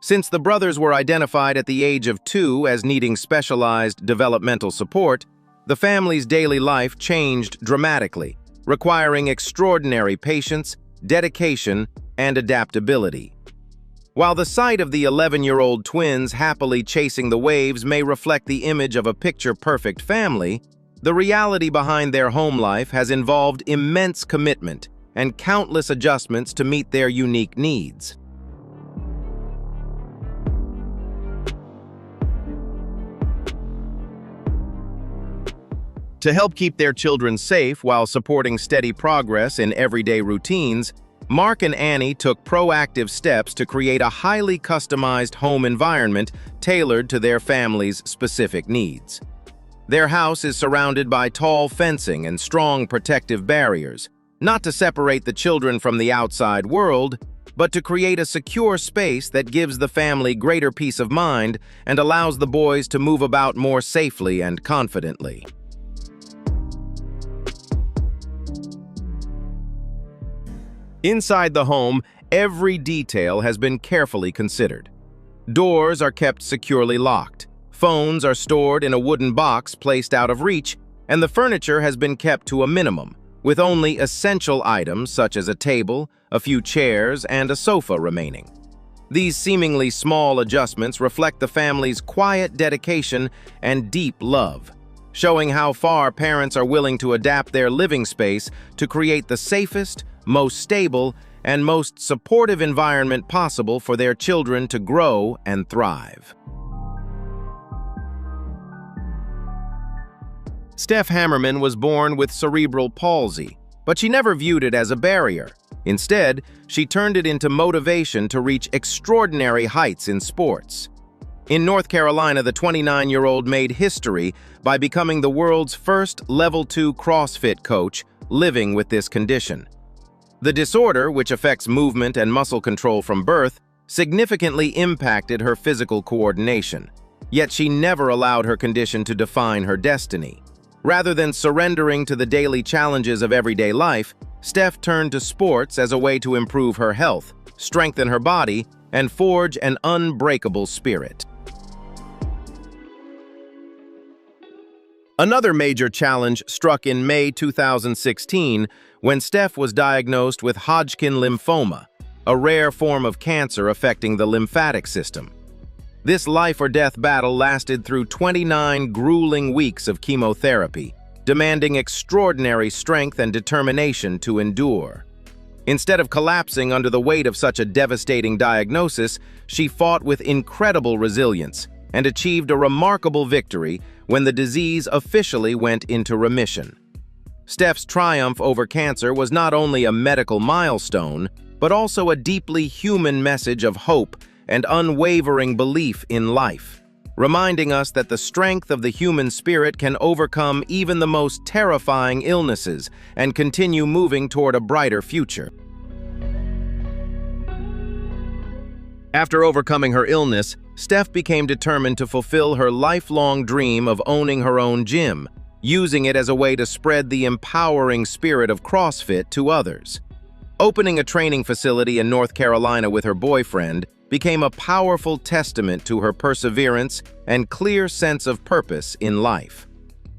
Since the brothers were identified at the age of 2 as needing specialized developmental support, the family's daily life changed dramatically, requiring extraordinary patience, dedication, and adaptability. While the sight of the 11-year-old twins happily chasing the waves may reflect the image of a picture-perfect family, the reality behind their home life has involved immense commitment and countless adjustments to meet their unique needs. To help keep their children safe while supporting steady progress in everyday routines, Mark and Annie took proactive steps to create a highly customized home environment tailored to their family's specific needs. Their house is surrounded by tall fencing and strong protective barriers, not to separate the children from the outside world, but to create a secure space that gives the family greater peace of mind and allows the boys to move about more safely and confidently. Inside the home, every detail has been carefully considered. Doors are kept securely locked, phones are stored in a wooden box placed out of reach, and the furniture has been kept to a minimum, with only essential items such as a table, a few chairs, and a sofa remaining. These seemingly small adjustments reflect the family's quiet dedication and deep love, showing how far parents are willing to adapt their living space to create the safest, most stable, and most supportive environment possible for their children to grow and thrive. Steph Hammerman was born with cerebral palsy, but she never viewed it as a barrier. Instead, she turned it into motivation to reach extraordinary heights in sports. In North Carolina, the 29-year-old made history by becoming the world's first Level 2 CrossFit coach living with this condition. The disorder, which affects movement and muscle control from birth, significantly impacted her physical coordination, yet she never allowed her condition to define her destiny. Rather than surrendering to the daily challenges of everyday life, Steph turned to sports as a way to improve her health, strengthen her body, and forge an unbreakable spirit. Another major challenge struck in May 2016 when Steph was diagnosed with Hodgkin lymphoma, a rare form of cancer affecting the lymphatic system. This life-or-death battle lasted through 29 grueling weeks of chemotherapy, demanding extraordinary strength and determination to endure. Instead of collapsing under the weight of such a devastating diagnosis, she fought with incredible resilience and achieved a remarkable victory when the disease officially went into remission. Steph's triumph over cancer was not only a medical milestone, but also a deeply human message of hope and unwavering belief in life, reminding us that the strength of the human spirit can overcome even the most terrifying illnesses and continue moving toward a brighter future. After overcoming her illness, Steph became determined to fulfill her lifelong dream of owning her own gym, using it as a way to spread the empowering spirit of CrossFit to others. Opening a training facility in North Carolina with her boyfriend became a powerful testament to her perseverance and clear sense of purpose in life.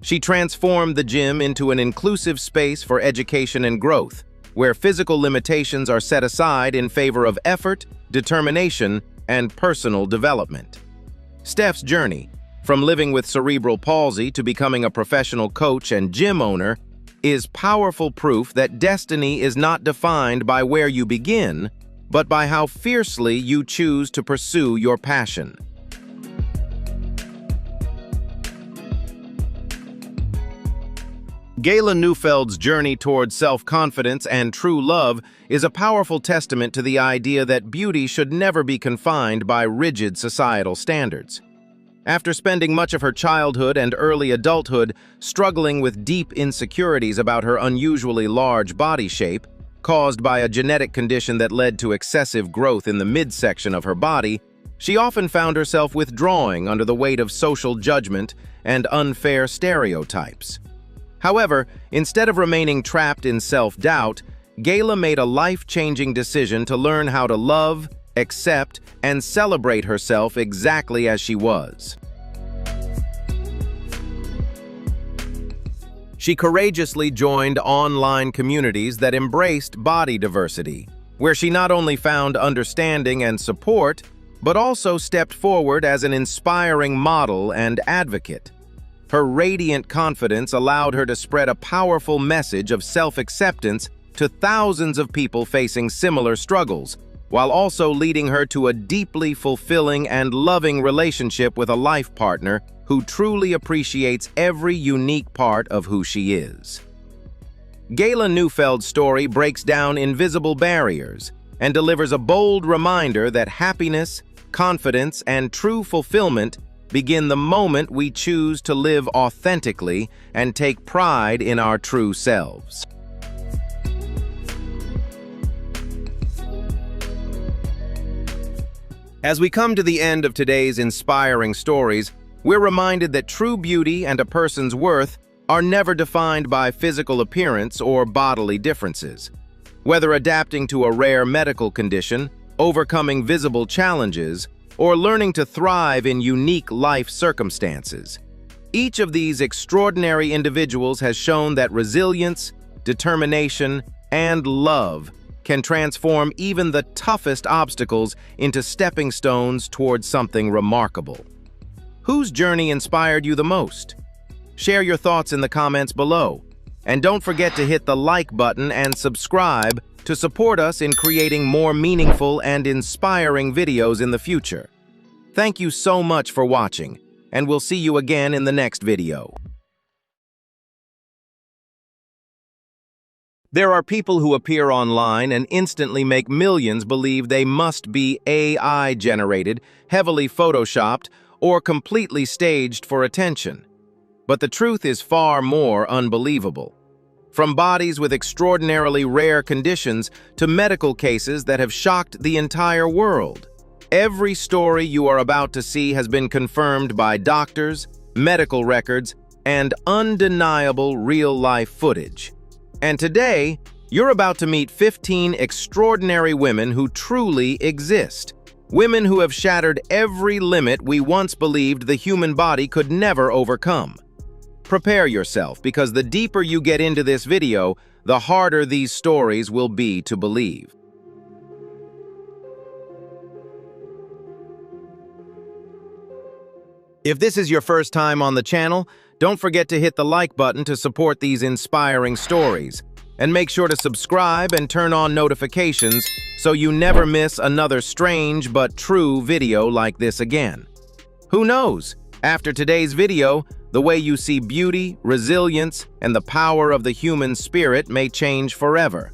She transformed the gym into an inclusive space for education and growth, where physical limitations are set aside in favor of effort, determination, and personal development. Steph's journey, from living with cerebral palsy to becoming a professional coach and gym owner, is powerful proof that destiny is not defined by where you begin, but by how fiercely you choose to pursue your passion. Gayla Neufeld's journey towards self-confidence and true love is a powerful testament to the idea that beauty should never be confined by rigid societal standards. After spending much of her childhood and early adulthood struggling with deep insecurities about her unusually large body shape, caused by a genetic condition that led to excessive growth in the midsection of her body, she often found herself withdrawing under the weight of social judgment and unfair stereotypes. However, instead of remaining trapped in self-doubt, Gayla made a life-changing decision to learn how to love, accept, and celebrate herself exactly as she was. She courageously joined online communities that embraced body diversity, where she not only found understanding and support, but also stepped forward as an inspiring model and advocate. Her radiant confidence allowed her to spread a powerful message of self-acceptance to thousands of people facing similar struggles, while also leading her to a deeply fulfilling and loving relationship with a life partner who truly appreciates every unique part of who she is. Gayla Neufeld's story breaks down invisible barriers and delivers a bold reminder that happiness, confidence, and true fulfillment begin the moment we choose to live authentically and take pride in our true selves. As we come to the end of today's inspiring stories, we're reminded that true beauty and a person's worth are never defined by physical appearance or bodily differences. Whether adapting to a rare medical condition, overcoming visible challenges, or learning to thrive in unique life circumstances, each of these extraordinary individuals has shown that resilience, determination, and love can transform even the toughest obstacles into stepping stones towards something remarkable. Whose journey inspired you the most? Share your thoughts in the comments below. And don't forget to hit the like button and subscribe to support us in creating more meaningful and inspiring videos in the future. Thank you so much for watching, and we'll see you again in the next video. There are people who appear online and instantly make millions believe they must be AI-generated, heavily photoshopped, or completely staged for attention. But the truth is far more unbelievable. From bodies with extraordinarily rare conditions to medical cases that have shocked the entire world, every story you are about to see has been confirmed by doctors, medical records, and undeniable real-life footage. And today, you're about to meet 15 extraordinary women who truly exist. Women who have shattered every limit we once believed the human body could never overcome. Prepare yourself, because the deeper you get into this video, the harder these stories will be to believe. If this is your first time on the channel, don't forget to hit the like button to support these inspiring stories. And make sure to subscribe and turn on notifications so you never miss another strange but true video like this again. Who knows? After today's video, the way you see beauty, resilience, and the power of the human spirit may change forever.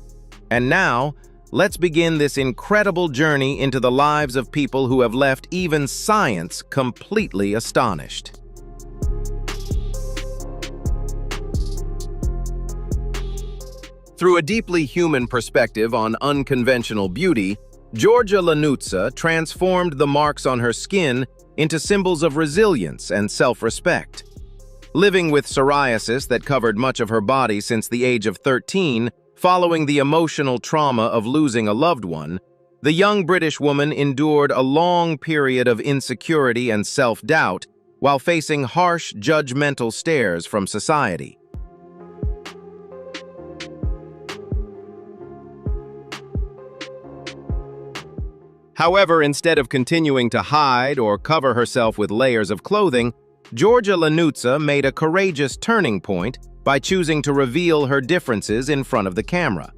And now, let's begin this incredible journey into the lives of people who have left even science completely astonished. Through a deeply human perspective on unconventional beauty, Georgia Lanuzza transformed the marks on her skin into symbols of resilience and self-respect. Living with psoriasis that covered much of her body since the age of 13, Following the emotional trauma of losing a loved one, the young British woman endured a long period of insecurity and self-doubt while facing harsh, judgmental stares from society. However, instead of continuing to hide or cover herself with layers of clothing, Georgia Lanuzza made a courageous turning point by choosing to reveal her differences in front of the camera.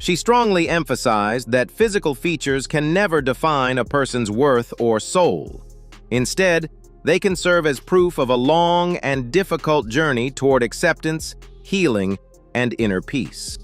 She strongly emphasized that physical features can never define a person's worth or soul. Instead, they can serve as proof of a long and difficult journey toward acceptance, healing, and inner peace.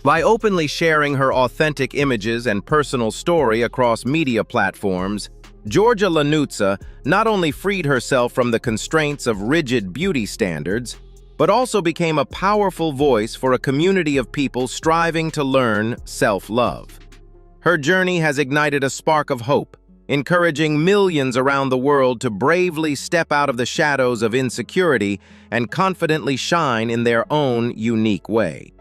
By openly sharing her authentic images and personal story across media platforms, Georgia Lanuzza not only freed herself from the constraints of rigid beauty standards, but also became a powerful voice for a community of people striving to learn self-love. Her journey has ignited a spark of hope, encouraging millions around the world to bravely step out of the shadows of insecurity and confidently shine in their own unique way.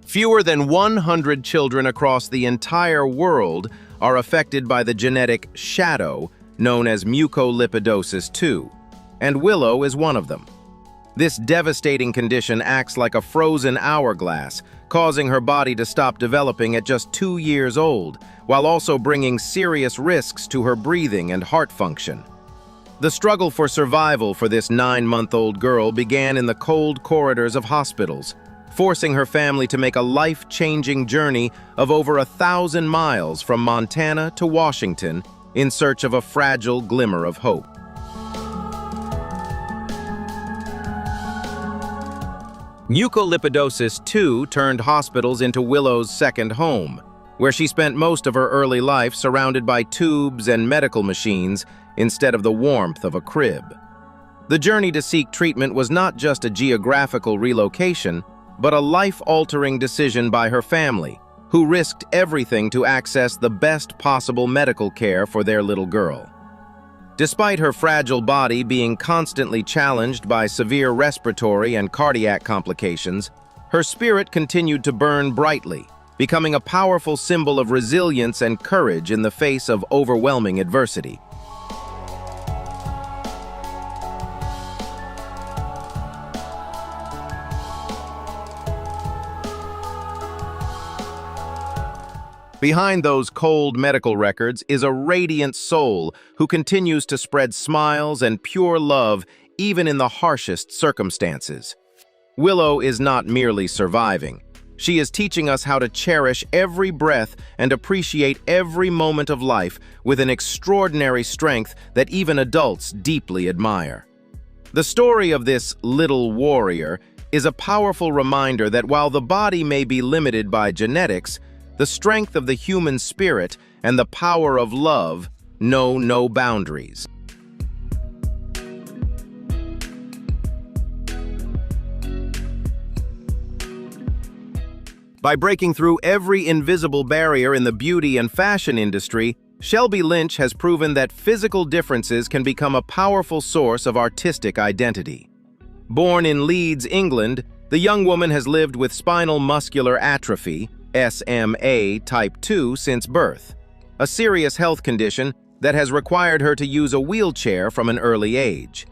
Fewer than 100 children across the entire world are affected by the genetic shadow known as mucolipidosis 2, and Willow is one of them. This devastating condition acts like a frozen hourglass, causing her body to stop developing at just 2 years old, while also bringing serious risks to her breathing and heart function. The struggle for survival for this 9-month-old girl began in the cold corridors of hospitals, forcing her family to make a life-changing journey of over 1,000 miles from Montana to Washington in search of a fragile glimmer of hope. Mucolipidosis 2 turned hospitals into Willow's second home, where she spent most of her early life surrounded by tubes and medical machines instead of the warmth of a crib. The journey to seek treatment was not just a geographical relocation, but a life-altering decision by her family, who risked everything to access the best possible medical care for their little girl. Despite her fragile body being constantly challenged by severe respiratory and cardiac complications, her spirit continued to burn brightly, becoming a powerful symbol of resilience and courage in the face of overwhelming adversity. Behind those cold medical records is a radiant soul who continues to spread smiles and pure love even in the harshest circumstances. Willow is not merely surviving. She is teaching us how to cherish every breath and appreciate every moment of life with an extraordinary strength that even adults deeply admire. The story of this little warrior is a powerful reminder that while the body may be limited by genetics, the strength of the human spirit and the power of love know no boundaries. By breaking through every invisible barrier in the beauty and fashion industry, Shelby Lynch has proven that physical differences can become a powerful source of artistic identity. Born in Leeds, England, the young woman has lived with spinal muscular atrophy, SMA type 2, since birth, a serious health condition that has required her to use a wheelchair from an early age.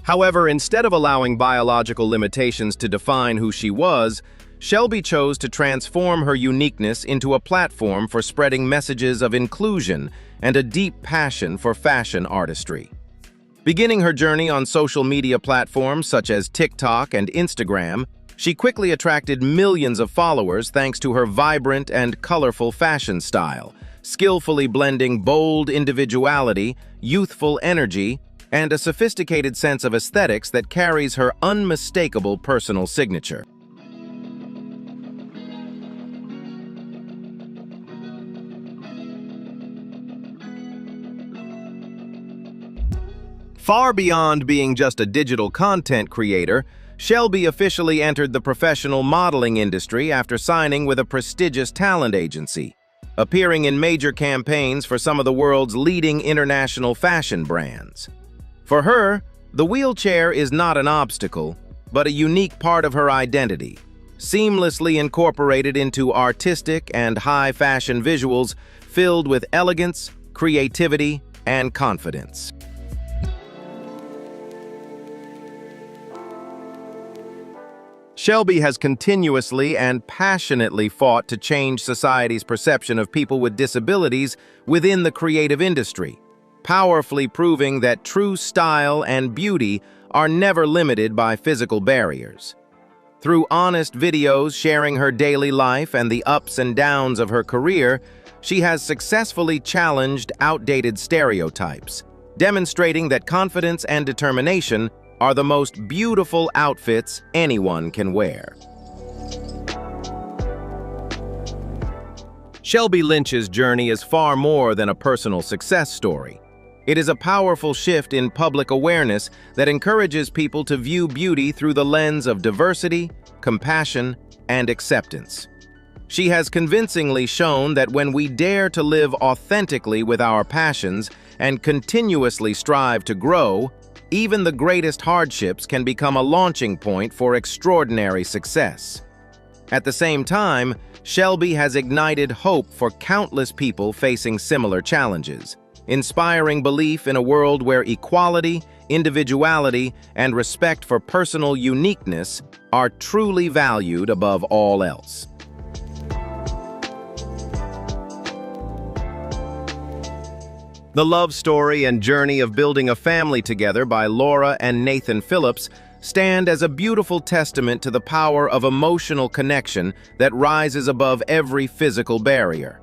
However, instead of allowing biological limitations to define who she was, Shelby chose to transform her uniqueness into a platform for spreading messages of inclusion and a deep passion for fashion artistry. Beginning her journey on social media platforms such as TikTok and Instagram, she quickly attracted millions of followers thanks to her vibrant and colorful fashion style, skillfully blending bold individuality, youthful energy, and a sophisticated sense of aesthetics that carries her unmistakable personal signature. Far beyond being just a digital content creator, Shelby officially entered the professional modeling industry after signing with a prestigious talent agency, appearing in major campaigns for some of the world's leading international fashion brands. For her, the wheelchair is not an obstacle, but a unique part of her identity, seamlessly incorporated into artistic and high-fashion visuals filled with elegance, creativity, and confidence. Shelby has continuously and passionately fought to change society's perception of people with disabilities within the creative industry, powerfully proving that true style and beauty are never limited by physical barriers. Through honest videos sharing her daily life and the ups and downs of her career, she has successfully challenged outdated stereotypes, demonstrating that confidence and determination are the most beautiful outfits anyone can wear. Shelby Lynch's journey is far more than a personal success story. It is a powerful shift in public awareness that encourages people to view beauty through the lens of diversity, compassion, and acceptance. She has convincingly shown that when we dare to live authentically with our passions and continuously strive to grow, even the greatest hardships can become a launching point for extraordinary success. At the same time, Shelby has ignited hope for countless people facing similar challenges, inspiring belief in a world where equality, individuality, and respect for personal uniqueness are truly valued above all else. The love story and journey of building a family together by Laura and Nathan Phillips stand as a beautiful testament to the power of emotional connection that rises above every physical barrier.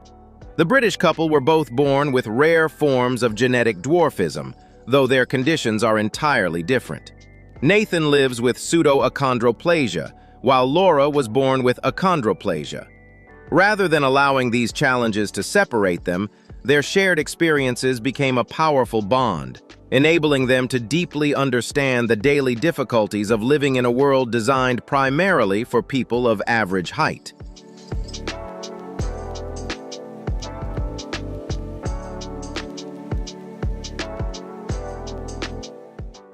The British couple were both born with rare forms of genetic dwarfism, though their conditions are entirely different. Nathan lives with pseudo-achondroplasia, while Laura was born with achondroplasia. Rather than allowing these challenges to separate them, their shared experiences became a powerful bond, enabling them to deeply understand the daily difficulties of living in a world designed primarily for people of average height.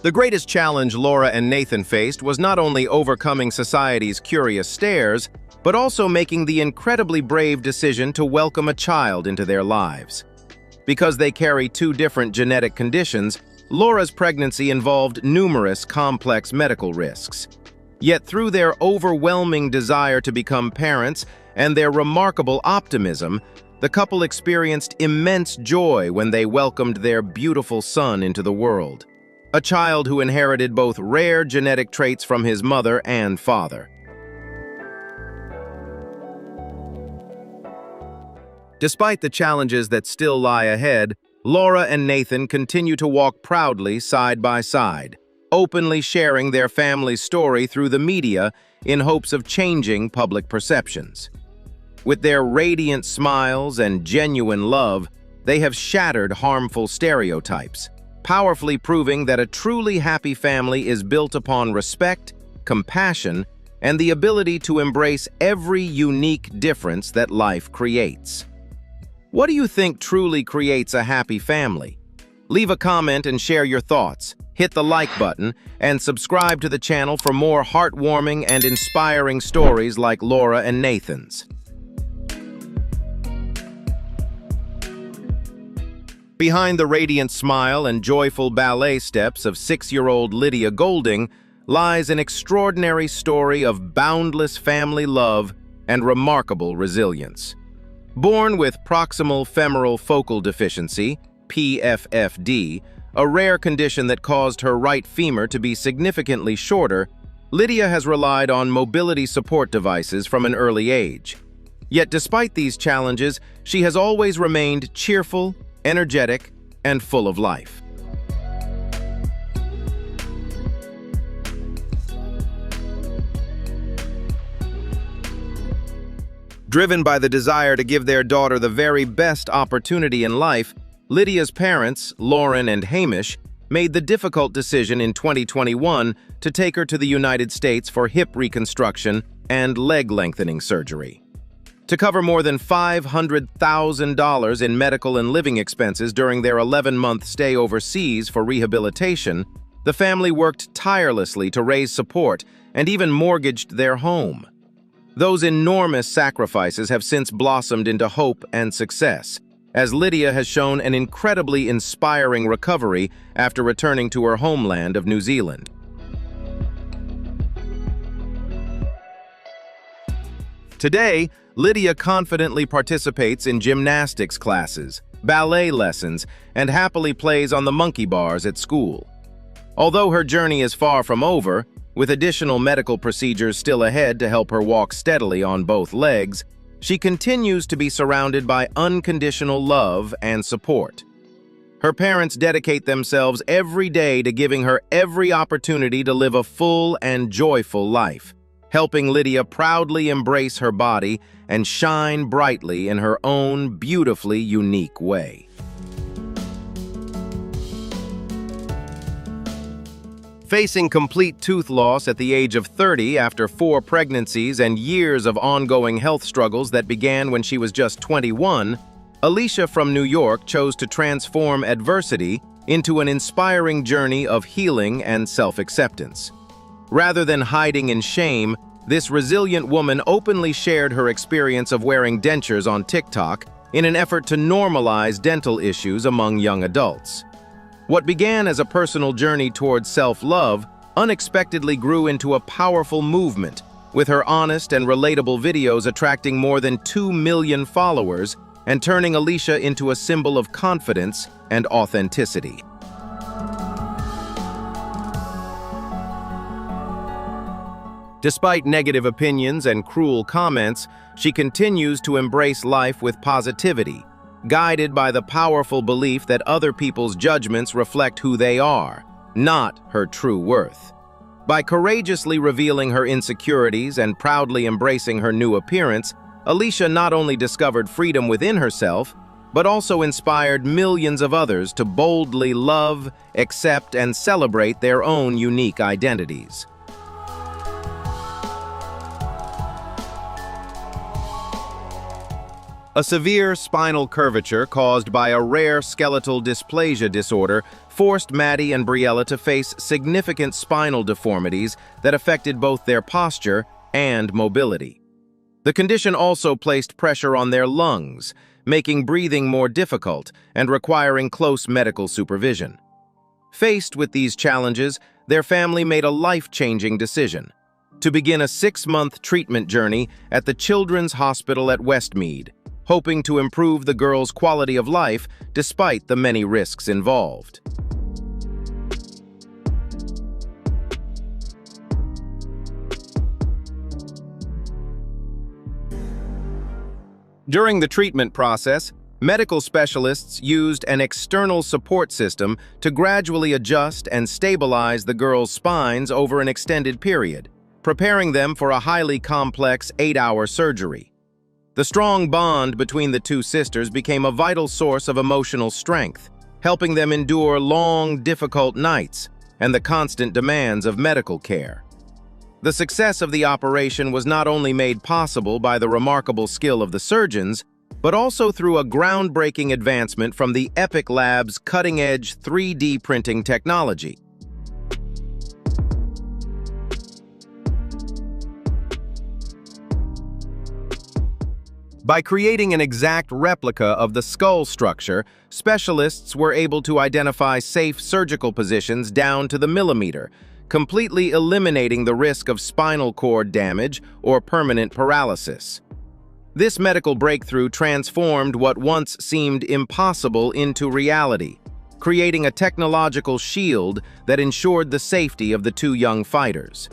The greatest challenge Laura and Nathan faced was not only overcoming society's curious stares, but also making the incredibly brave decision to welcome a child into their lives. Because they carry two different genetic conditions, Laura's pregnancy involved numerous complex medical risks. Yet through their overwhelming desire to become parents and their remarkable optimism, the couple experienced immense joy when they welcomed their beautiful son into the world, a child who inherited both rare genetic traits from his mother and father. Despite the challenges that still lie ahead, Laura and Nathan continue to walk proudly side by side, openly sharing their family's story through the media in hopes of changing public perceptions. With their radiant smiles and genuine love, they have shattered harmful stereotypes, powerfully proving that a truly happy family is built upon respect, compassion, and the ability to embrace every unique difference that life creates. What do you think truly creates a happy family? Leave a comment and share your thoughts. Hit the like button and subscribe to the channel for more heartwarming and inspiring stories like Laura and Nathan's. Behind the radiant smile and joyful ballet steps of 6-year-old Lydia Golding lies an extraordinary story of boundless family love and remarkable resilience. Born with proximal femoral focal deficiency, PFFD, a rare condition that caused her right femur to be significantly shorter, Lydia has relied on mobility support devices from an early age. Yet despite these challenges, she has always remained cheerful, energetic, and full of life. Driven by the desire to give their daughter the very best opportunity in life, Lydia's parents, Lauren and Hamish, made the difficult decision in 2021 to take her to the United States for hip reconstruction and leg lengthening surgery. To cover more than $500,000 in medical and living expenses during their 11-month stay overseas for rehabilitation, the family worked tirelessly to raise support and even mortgaged their home. Those enormous sacrifices have since blossomed into hope and success, as Lydia has shown an incredibly inspiring recovery after returning to her homeland of New Zealand. Today, Lydia confidently participates in gymnastics classes, ballet lessons, and happily plays on the monkey bars at school. Although her journey is far from over, with additional medical procedures still ahead to help her walk steadily on both legs, she continues to be surrounded by unconditional love and support. Her parents dedicate themselves every day to giving her every opportunity to live a full and joyful life, helping Lydia proudly embrace her body and shine brightly in her own beautifully unique way. Facing complete tooth loss at the age of 30 after 4 pregnancies and years of ongoing health struggles that began when she was just 21, Alicia from New York chose to transform adversity into an inspiring journey of healing and self-acceptance. Rather than hiding in shame, this resilient woman openly shared her experience of wearing dentures on TikTok in an effort to normalize dental issues among young adults. What began as a personal journey towards self-love unexpectedly grew into a powerful movement, with her honest and relatable videos attracting more than 2 million followers and turning Alicia into a symbol of confidence and authenticity. Despite negative opinions and cruel comments, she continues to embrace life with positivity, guided by the powerful belief that other people's judgments reflect who they are, not her true worth. By courageously revealing her insecurities and proudly embracing her new appearance, Alicia not only discovered freedom within herself, but also inspired millions of others to boldly love, accept, and celebrate their own unique identities. A severe spinal curvature caused by a rare skeletal dysplasia disorder forced Maddie and Briella to face significant spinal deformities that affected both their posture and mobility. The condition also placed pressure on their lungs, making breathing more difficult and requiring close medical supervision. Faced with these challenges, their family made a life-changing decision: to begin a 6-month treatment journey at the Children's Hospital at Westmead, hoping to improve the girls' quality of life despite the many risks involved. During the treatment process, medical specialists used an external support system to gradually adjust and stabilize the girls' spines over an extended period, preparing them for a highly complex 8-hour surgery. The strong bond between the two sisters became a vital source of emotional strength, helping them endure long, difficult nights and the constant demands of medical care. The success of the operation was not only made possible by the remarkable skill of the surgeons, but also through a groundbreaking advancement from the Epic Lab's cutting-edge 3D printing technology. By creating an exact replica of the skull structure, specialists were able to identify safe surgical positions down to the millimeter, completely eliminating the risk of spinal cord damage or permanent paralysis. This medical breakthrough transformed what once seemed impossible into reality, creating a technological shield that ensured the safety of the two young fighters.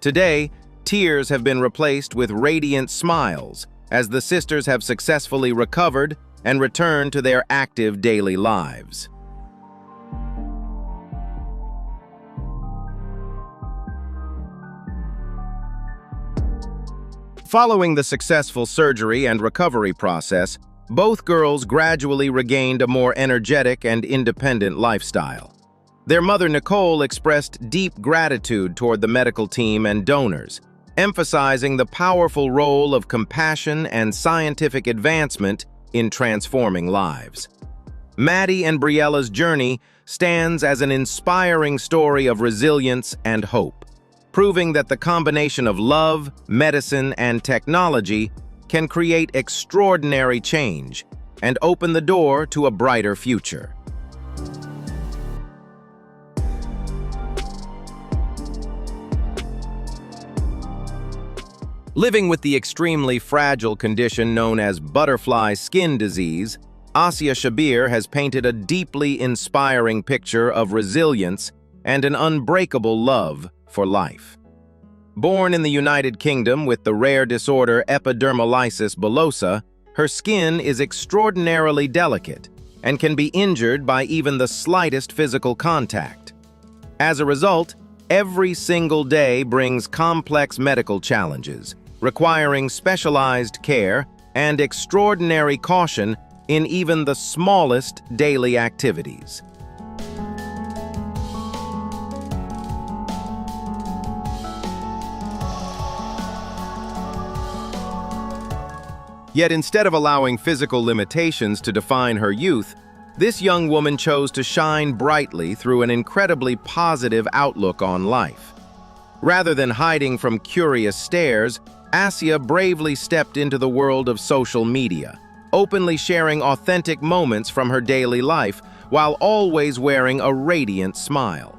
Today, tears have been replaced with radiant smiles, as the sisters have successfully recovered and returned to their active daily lives. Following the successful surgery and recovery process, both girls gradually regained a more energetic and independent lifestyle. Their mother, Nicole, expressed deep gratitude toward the medical team and donors, emphasizing the powerful role of compassion and scientific advancement in transforming lives. Maddie and Briella's journey stands as an inspiring story of resilience and hope, proving that the combination of love, medicine, and technology can create extraordinary change and open the door to a brighter future. Living with the extremely fragile condition known as butterfly skin disease, Assia Shabir has painted a deeply inspiring picture of resilience and an unbreakable love for life. Born in the United Kingdom with the rare disorder epidermolysis bullosa, her skin is extraordinarily delicate and can be injured by even the slightest physical contact. As a result, every single day brings complex medical challenges, requiring specialized care and extraordinary caution in even the smallest daily activities. Yet instead of allowing physical limitations to define her youth, this young woman chose to shine brightly through an incredibly positive outlook on life. Rather than hiding from curious stares, Assia bravely stepped into the world of social media, openly sharing authentic moments from her daily life while always wearing a radiant smile.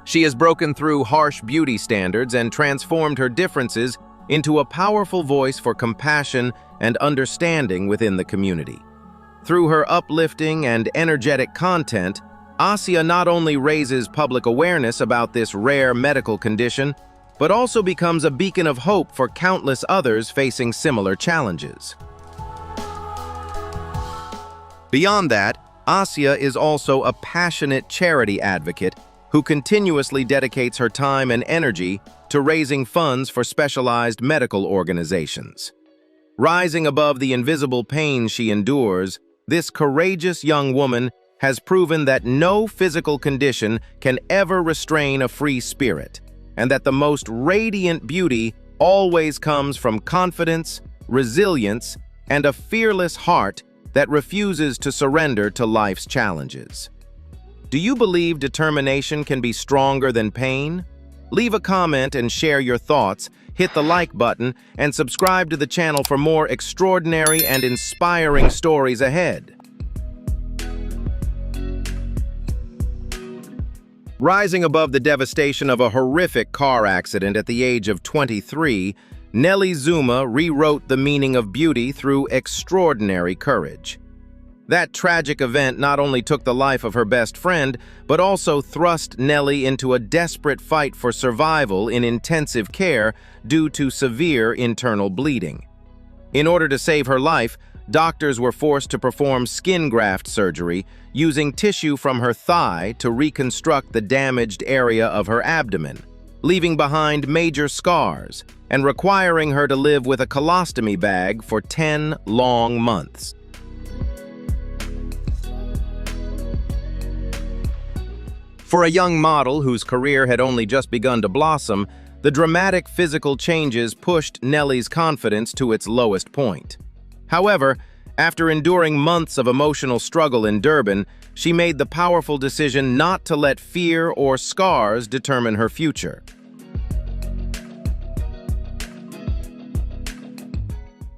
She has broken through harsh beauty standards and transformed her differences into a powerful voice for compassion and understanding within the community. Through her uplifting and energetic content, Assia not only raises public awareness about this rare medical condition, but also becomes a beacon of hope for countless others facing similar challenges. Beyond that, Assia is also a passionate charity advocate who continuously dedicates her time and energy to raising funds for specialized medical organizations. Rising above the invisible pain she endures, this courageous young woman has proven that no physical condition can ever restrain a free spirit, and that the most radiant beauty always comes from confidence, resilience, and a fearless heart that refuses to surrender to life's challenges. Do you believe determination can be stronger than pain? Leave a comment and share your thoughts, hit the like button, and subscribe to the channel for more extraordinary and inspiring stories ahead. Rising above the devastation of a horrific car accident at the age of 23, Nelly Zuma rewrote the meaning of beauty through extraordinary courage. That tragic event not only took the life of her best friend, but also thrust Nelly into a desperate fight for survival in intensive care due to severe internal bleeding. In order to save her life, doctors were forced to perform skin graft surgery, using tissue from her thigh to reconstruct the damaged area of her abdomen, leaving behind major scars and requiring her to live with a colostomy bag for 10 long months. For a young model whose career had only just begun to blossom, the dramatic physical changes pushed Nelly's confidence to its lowest point. However, after enduring months of emotional struggle in Durban, she made the powerful decision not to let fear or scars determine her future.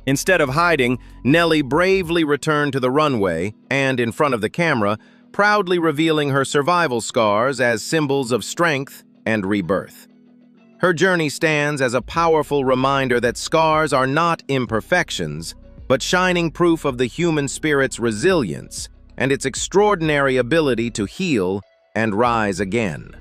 Instead of hiding, Nelly bravely returned to the runway and, in front of the camera, proudly revealing her survival scars as symbols of strength and rebirth. Her journey stands as a powerful reminder that scars are not imperfections, but shining proof of the human spirit's resilience and its extraordinary ability to heal and rise again.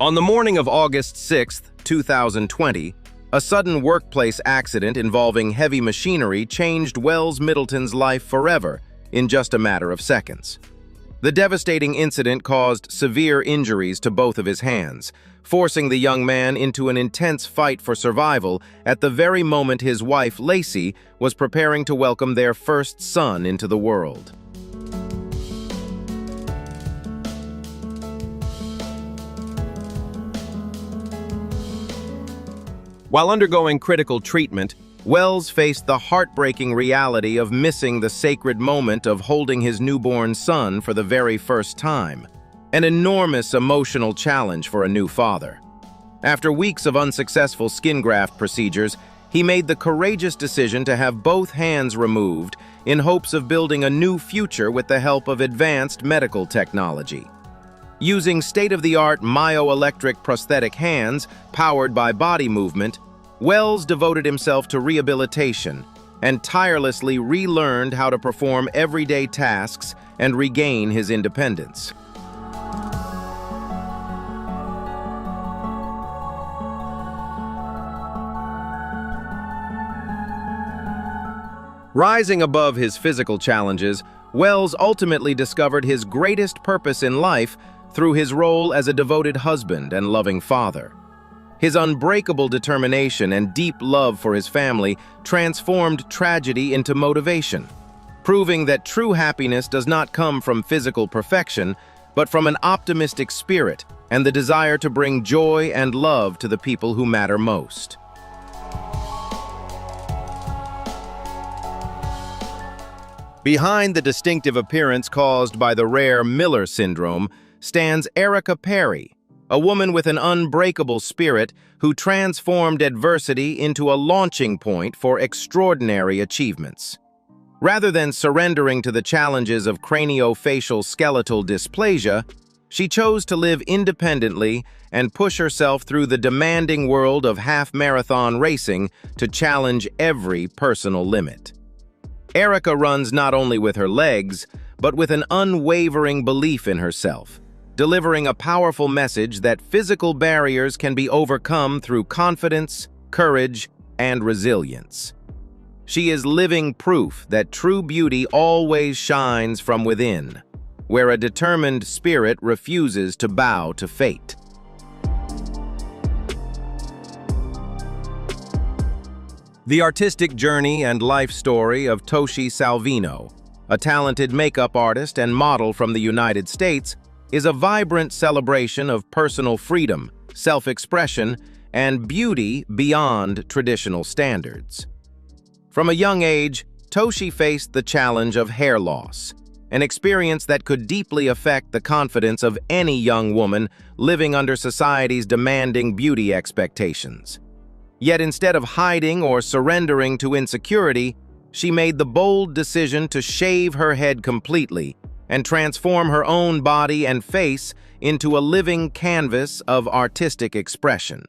On the morning of August 6, 2020, a sudden workplace accident involving heavy machinery changed Wells Middleton's life forever in just a matter of seconds. The devastating incident caused severe injuries to both of his hands, forcing the young man into an intense fight for survival at the very moment his wife, Lacey, was preparing to welcome their first son into the world. While undergoing critical treatment, Wells faced the heartbreaking reality of missing the sacred moment of holding his newborn son for the very first time, an enormous emotional challenge for a new father. After weeks of unsuccessful skin graft procedures, he made the courageous decision to have both hands removed in hopes of building a new future with the help of advanced medical technology. Using state-of-the-art myoelectric prosthetic hands powered by body movement, Wells devoted himself to rehabilitation and tirelessly relearned how to perform everyday tasks and regain his independence. Rising above his physical challenges, Wells ultimately discovered his greatest purpose in life through his role as a devoted husband and loving father. His unbreakable determination and deep love for his family transformed tragedy into motivation, proving that true happiness does not come from physical perfection, but from an optimistic spirit and the desire to bring joy and love to the people who matter most. Behind the distinctive appearance caused by the rare Miller syndrome stands Erica Perry, a woman with an unbreakable spirit who transformed adversity into a launching point for extraordinary achievements. Rather than surrendering to the challenges of craniofacial skeletal dysplasia, she chose to live independently and push herself through the demanding world of half-marathon racing to challenge every personal limit. Erica runs not only with her legs, but with an unwavering belief in herself, delivering a powerful message that physical barriers can be overcome through confidence, courage, and resilience. She is living proof that true beauty always shines from within, where a determined spirit refuses to bow to fate. The artistic journey and life story of Toshi Salvino, a talented makeup artist and model from the United States, is a vibrant celebration of personal freedom, self-expression, and beauty beyond traditional standards. From a young age, Toshi faced the challenge of hair loss, an experience that could deeply affect the confidence of any young woman living under society's demanding beauty expectations. Yet instead of hiding or surrendering to insecurity, she made the bold decision to shave her head completely and transform her own body and face into a living canvas of artistic expression.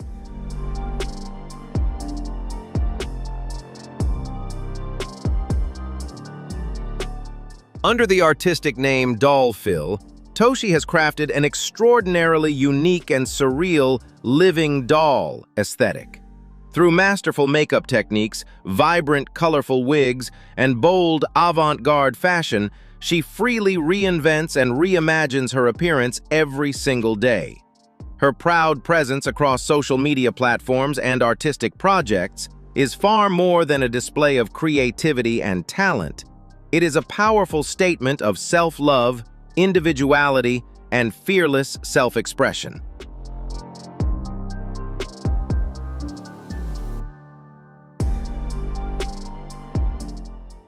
Under the artistic name Dollfill, Toshi has crafted an extraordinarily unique and surreal living doll aesthetic. Through masterful makeup techniques, vibrant, colorful wigs, and bold, avant-garde fashion, she freely reinvents and reimagines her appearance every single day. Her proud presence across social media platforms and artistic projects is far more than a display of creativity and talent. It is a powerful statement of self-love, individuality, and fearless self-expression.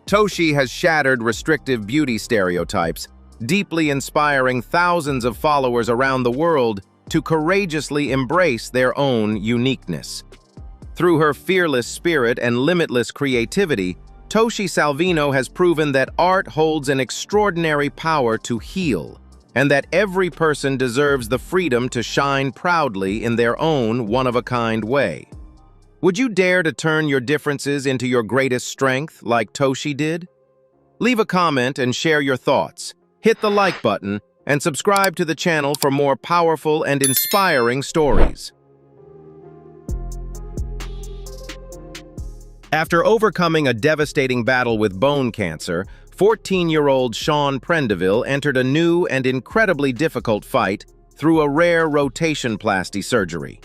Toshi has shattered restrictive beauty stereotypes, deeply inspiring thousands of followers around the world to courageously embrace their own uniqueness. Through her fearless spirit and limitless creativity, Toshi Salvino has proven that art holds an extraordinary power to heal, and that every person deserves the freedom to shine proudly in their own one-of-a-kind way. Would you dare to turn your differences into your greatest strength like Toshi did? Leave a comment and share your thoughts. Hit the like button and subscribe to the channel for more powerful and inspiring stories. After overcoming a devastating battle with bone cancer, 14-year-old Sean Prendeville entered a new and incredibly difficult fight through a rare rotation plasty surgery.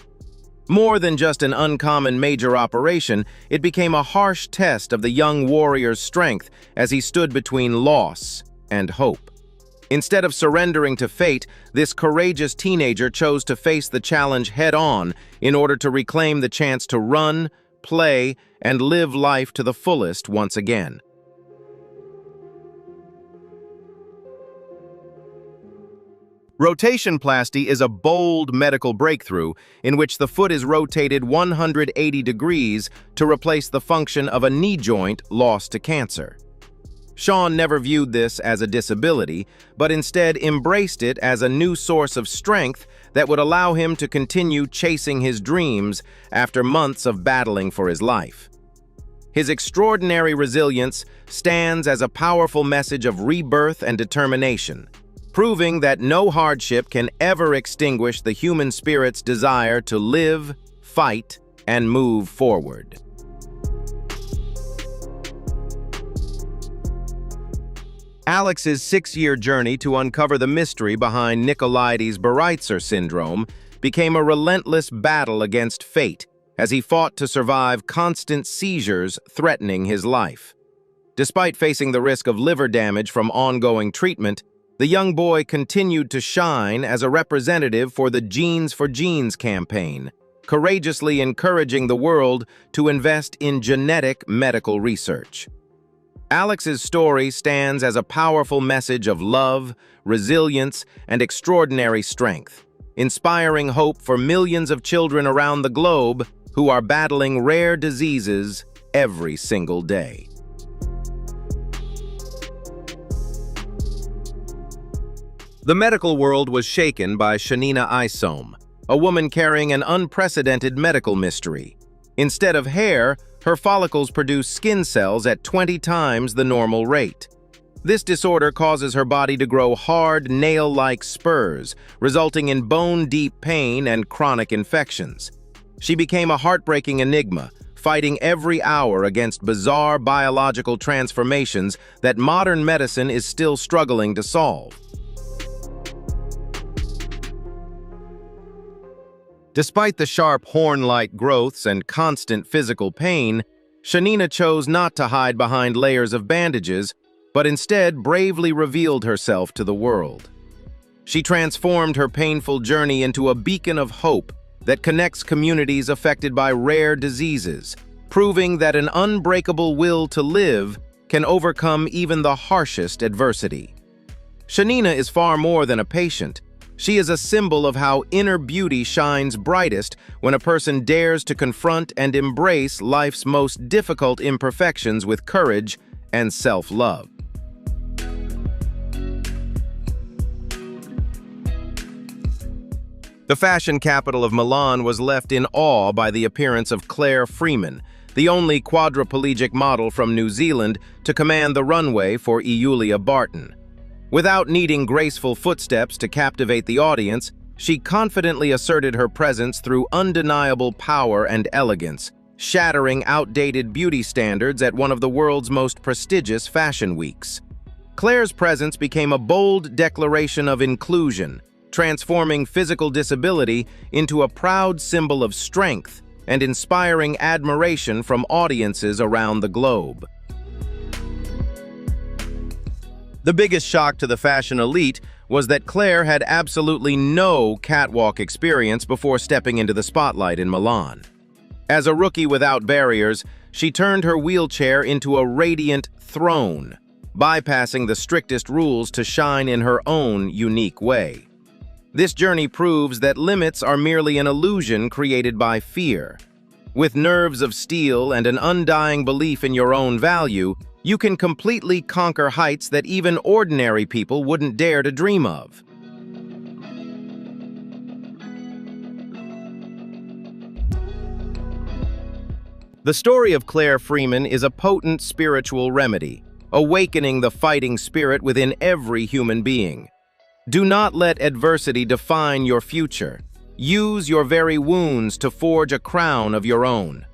More than just an uncommon major operation, it became a harsh test of the young warrior's strength as he stood between loss and hope. Instead of surrendering to fate, this courageous teenager chose to face the challenge head-on in order to reclaim the chance to run, play, and live life to the fullest once again. Rotationplasty is a bold medical breakthrough in which the foot is rotated 180 degrees to replace the function of a knee joint lost to cancer. Sean never viewed this as a disability, but instead embraced it as a new source of strength that would allow him to continue chasing his dreams after months of battling for his life. His extraordinary resilience stands as a powerful message of rebirth and determination, proving that no hardship can ever extinguish the human spirit's desire to live, fight, and move forward. Alex's 6-year journey to uncover the mystery behind Nicolaides-Baraitser syndrome became a relentless battle against fate as he fought to survive constant seizures threatening his life. Despite facing the risk of liver damage from ongoing treatment, the young boy continued to shine as a representative for the Genes for Genes campaign, courageously encouraging the world to invest in genetic medical research. Alex's story stands as a powerful message of love, resilience, and extraordinary strength, inspiring hope for millions of children around the globe who are battling rare diseases every single day. The medical world was shaken by Shanina Isom, a woman carrying an unprecedented medical mystery. Instead of hair, her follicles produce skin cells at 20 times the normal rate. This disorder causes her body to grow hard, nail-like spurs, resulting in bone-deep pain and chronic infections. She became a heartbreaking enigma, fighting every hour against bizarre biological transformations that modern medicine is still struggling to solve. Despite the sharp horn-like growths and constant physical pain, Shanina chose not to hide behind layers of bandages, but instead bravely revealed herself to the world. She transformed her painful journey into a beacon of hope that connects communities affected by rare diseases, proving that an unbreakable will to live can overcome even the harshest adversity. Shanina is far more than a patient. She is a symbol of how inner beauty shines brightest when a person dares to confront and embrace life's most difficult imperfections with courage and self-love. The fashion capital of Milan was left in awe by the appearance of Claire Freeman, the only quadriplegic model from New Zealand to command the runway for Iulia Barton. Without needing graceful footsteps to captivate the audience, she confidently asserted her presence through undeniable power and elegance, shattering outdated beauty standards at one of the world's most prestigious fashion weeks. Claire's presence became a bold declaration of inclusion, transforming physical disability into a proud symbol of strength and inspiring admiration from audiences around the globe. The biggest shock to the fashion elite was that Claire had absolutely no catwalk experience before stepping into the spotlight in Milan. As a rookie without barriers, she turned her wheelchair into a radiant throne, bypassing the strictest rules to shine in her own unique way. This journey proves that limits are merely an illusion created by fear. With nerves of steel and an undying belief in your own value, you can completely conquer heights that even ordinary people wouldn't dare to dream of. The story of Claire Freeman is a potent spiritual remedy, awakening the fighting spirit within every human being. Do not let adversity define your future. Use your very wounds to forge a crown of your own.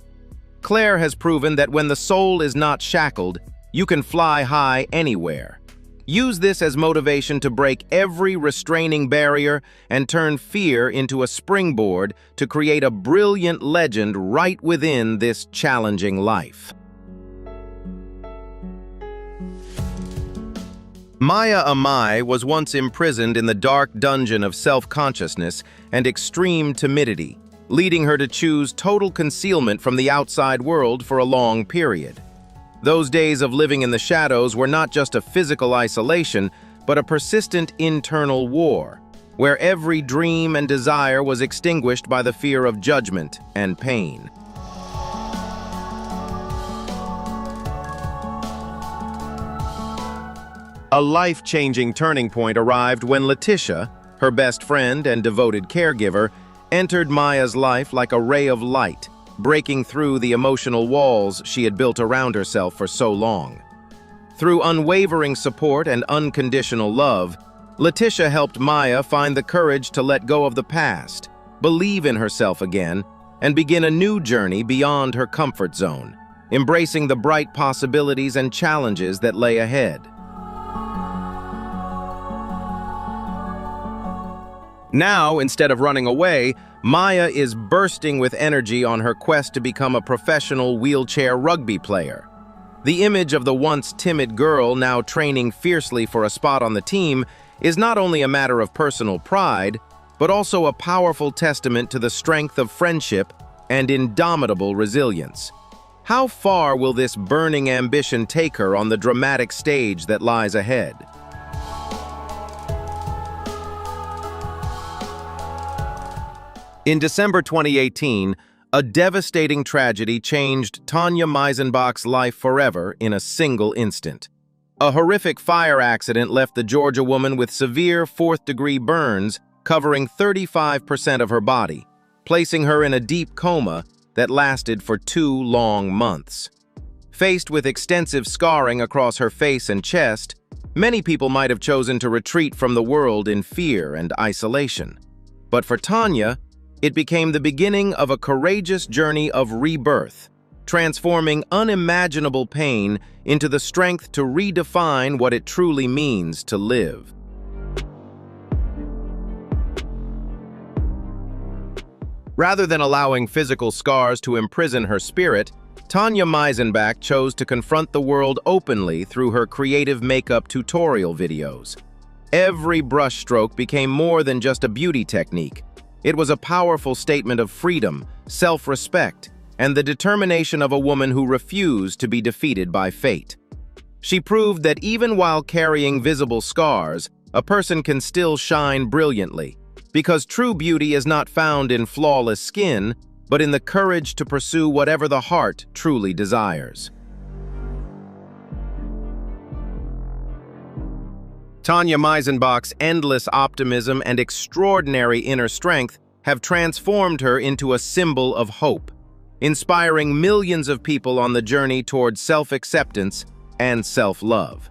Claire has proven that when the soul is not shackled, You can fly high anywhere. Use this as motivation to break every restraining barrier and turn fear into a springboard to create a brilliant legend right within this challenging life. Maya Amai was once imprisoned in the dark dungeon of self-consciousness and extreme timidity, leading her to choose total concealment from the outside world for a long period. Those days of living in the shadows were not just a physical isolation, but a persistent internal war, where every dream and desire was extinguished by the fear of judgment and pain. A life-changing turning point arrived when Letitia, her best friend and devoted caregiver, entered Maya's life like a ray of light, breaking through the emotional walls she had built around herself for so long. Through unwavering support and unconditional love, Letitia helped Maya find the courage to let go of the past, believe in herself again, and begin a new journey beyond her comfort zone, embracing the bright possibilities and challenges that lay ahead. Now, instead of running away, Maya is bursting with energy on her quest to become a professional wheelchair rugby player. The image of the once timid girl now training fiercely for a spot on the team is not only a matter of personal pride, but also a powerful testament to the strength of friendship and indomitable resilience. How far will this burning ambition take her on the dramatic stage that lies ahead? In December 2018, a devastating tragedy changed Tanya Meisenbach's life forever in a single instant. A horrific fire accident left the Georgia woman with severe fourth-degree burns covering 35% of her body, placing her in a deep coma that lasted for 2 long months. Faced with extensive scarring across her face and chest, many people might have chosen to retreat from the world in fear and isolation. But for Tanya, it became the beginning of a courageous journey of rebirth, transforming unimaginable pain into the strength to redefine what it truly means to live. Rather than allowing physical scars to imprison her spirit, Tanya Meisenbach chose to confront the world openly through her creative makeup tutorial videos. Every brushstroke became more than just a beauty technique. It was a powerful statement of freedom, self-respect, and the determination of a woman who refused to be defeated by fate. She proved that even while carrying visible scars, a person can still shine brilliantly, because true beauty is not found in flawless skin, but in the courage to pursue whatever the heart truly desires. Tanya Meisenbach's endless optimism and extraordinary inner strength have transformed her into a symbol of hope, inspiring millions of people on the journey towards self-acceptance and self-love.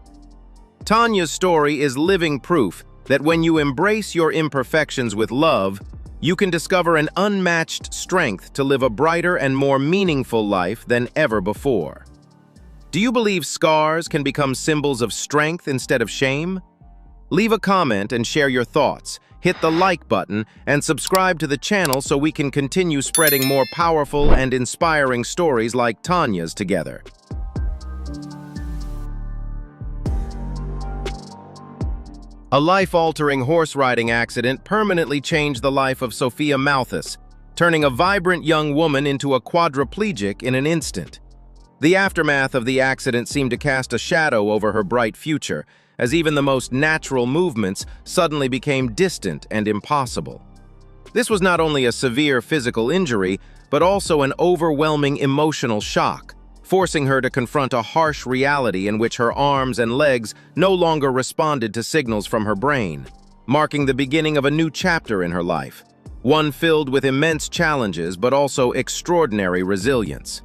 Tanya's story is living proof that when you embrace your imperfections with love, you can discover an unmatched strength to live a brighter and more meaningful life than ever before. Do you believe scars can become symbols of strength instead of shame? Leave a comment and share your thoughts. Hit the like button and subscribe to the channel so we can continue spreading more powerful and inspiring stories like Tanya's together. A life-altering horse riding accident permanently changed the life of Sophia Malthus, turning a vibrant young woman into a quadriplegic in an instant. The aftermath of the accident seemed to cast a shadow over her bright future, as even the most natural movements suddenly became distant and impossible. This was not only a severe physical injury, but also an overwhelming emotional shock, forcing her to confront a harsh reality in which her arms and legs no longer responded to signals from her brain, marking the beginning of a new chapter in her life, one filled with immense challenges but also extraordinary resilience.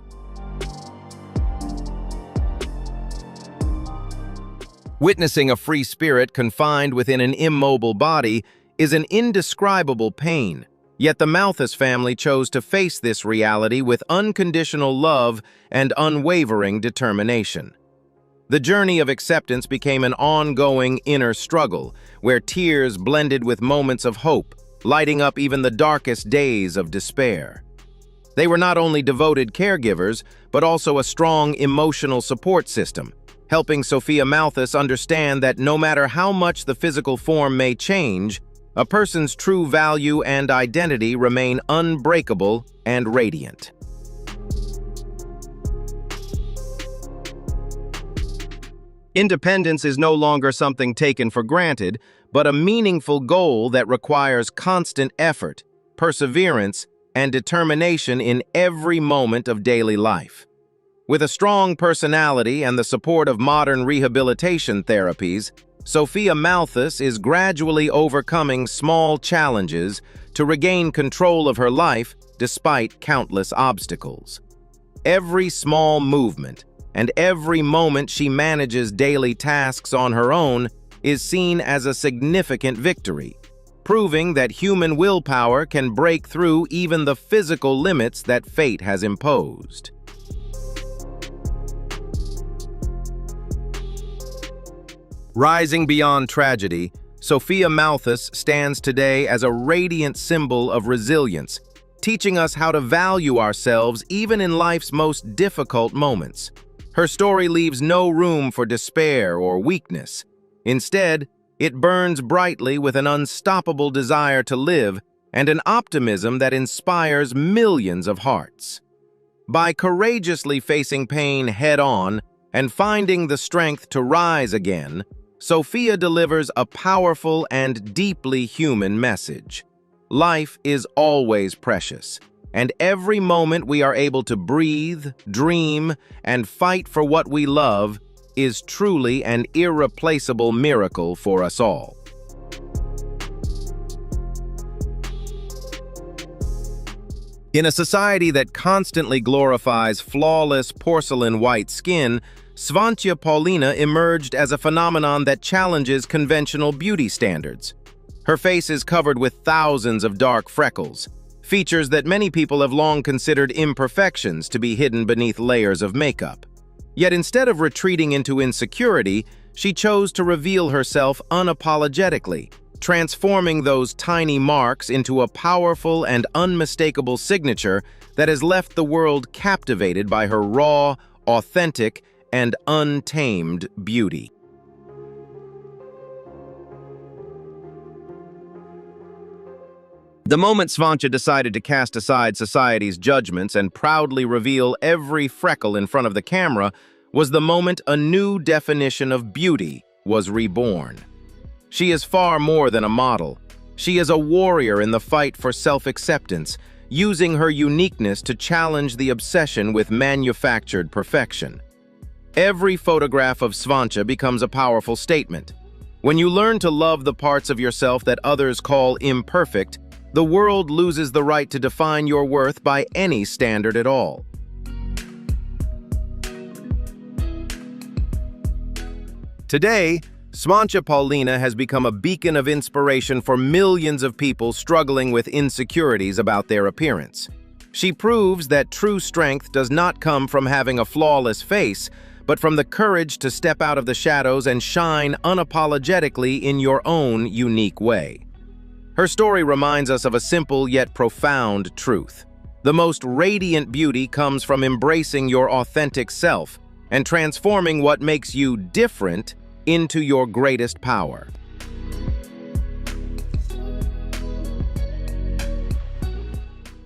Witnessing a free spirit confined within an immobile body is an indescribable pain, yet the Malthus family chose to face this reality with unconditional love and unwavering determination. The journey of acceptance became an ongoing inner struggle, where tears blended with moments of hope, lighting up even the darkest days of despair. They were not only devoted caregivers, but also a strong emotional support system, helping Sophia Malthus understand that no matter how much the physical form may change, a person's true value and identity remain unbreakable and radiant. Independence is no longer something taken for granted, but a meaningful goal that requires constant effort, perseverance, and determination in every moment of daily life. With a strong personality and the support of modern rehabilitation therapies, Sophia Malthus is gradually overcoming small challenges to regain control of her life despite countless obstacles. Every small movement and every moment she manages daily tasks on her own is seen as a significant victory, proving that human willpower can break through even the physical limits that fate has imposed. Rising beyond tragedy, Sophia Malthus stands today as a radiant symbol of resilience, teaching us how to value ourselves even in life's most difficult moments. Her story leaves no room for despair or weakness. Instead, it burns brightly with an unstoppable desire to live and an optimism that inspires millions of hearts. By courageously facing pain head-on and finding the strength to rise again, Sophia delivers a powerful and deeply human message. Life is always precious, and every moment we are able to breathe, dream, and fight for what we love is truly an irreplaceable miracle for us all. In a society that constantly glorifies flawless porcelain white skin, Svantia Paulina emerged as a phenomenon that challenges conventional beauty standards. Her face is covered with thousands of dark freckles, features that many people have long considered imperfections to be hidden beneath layers of makeup. Yet instead of retreating into insecurity, she chose to reveal herself unapologetically, transforming those tiny marks into a powerful and unmistakable signature that has left the world captivated by her raw, authentic, and untamed beauty. The moment Svantia decided to cast aside society's judgments and proudly reveal every freckle in front of the camera was the moment a new definition of beauty was reborn. She is far more than a model. She is a warrior in the fight for self-acceptance, using her uniqueness to challenge the obsession with manufactured perfection. Every photograph of Svantia becomes a powerful statement. When you learn to love the parts of yourself that others call imperfect, the world loses the right to define your worth by any standard at all. Today, Svantia Paulina has become a beacon of inspiration for millions of people struggling with insecurities about their appearance. She proves that true strength does not come from having a flawless face, but from the courage to step out of the shadows and shine unapologetically in your own unique way. Her story reminds us of a simple yet profound truth. The most radiant beauty comes from embracing your authentic self and transforming what makes you different into your greatest power.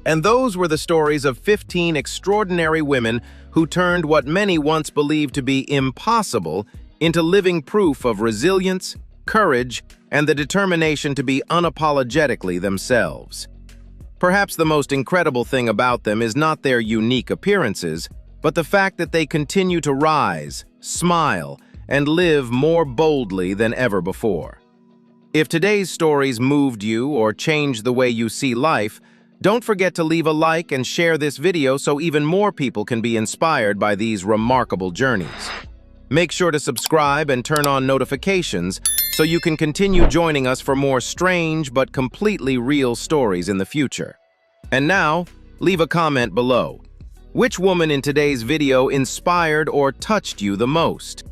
And those were the stories of 15 extraordinary women who turned what many once believed to be impossible into living proof of resilience, courage, and the determination to be unapologetically themselves. Perhaps the most incredible thing about them is not their unique appearances, but the fact that they continue to rise, smile, and live more boldly than ever before. If today's stories moved you or changed the way you see life, don't forget to leave a like and share this video so even more people can be inspired by these remarkable journeys. Make sure to subscribe and turn on notifications so you can continue joining us for more strange but completely real stories in the future. And now, leave a comment below. Which woman in today's video inspired or touched you the most?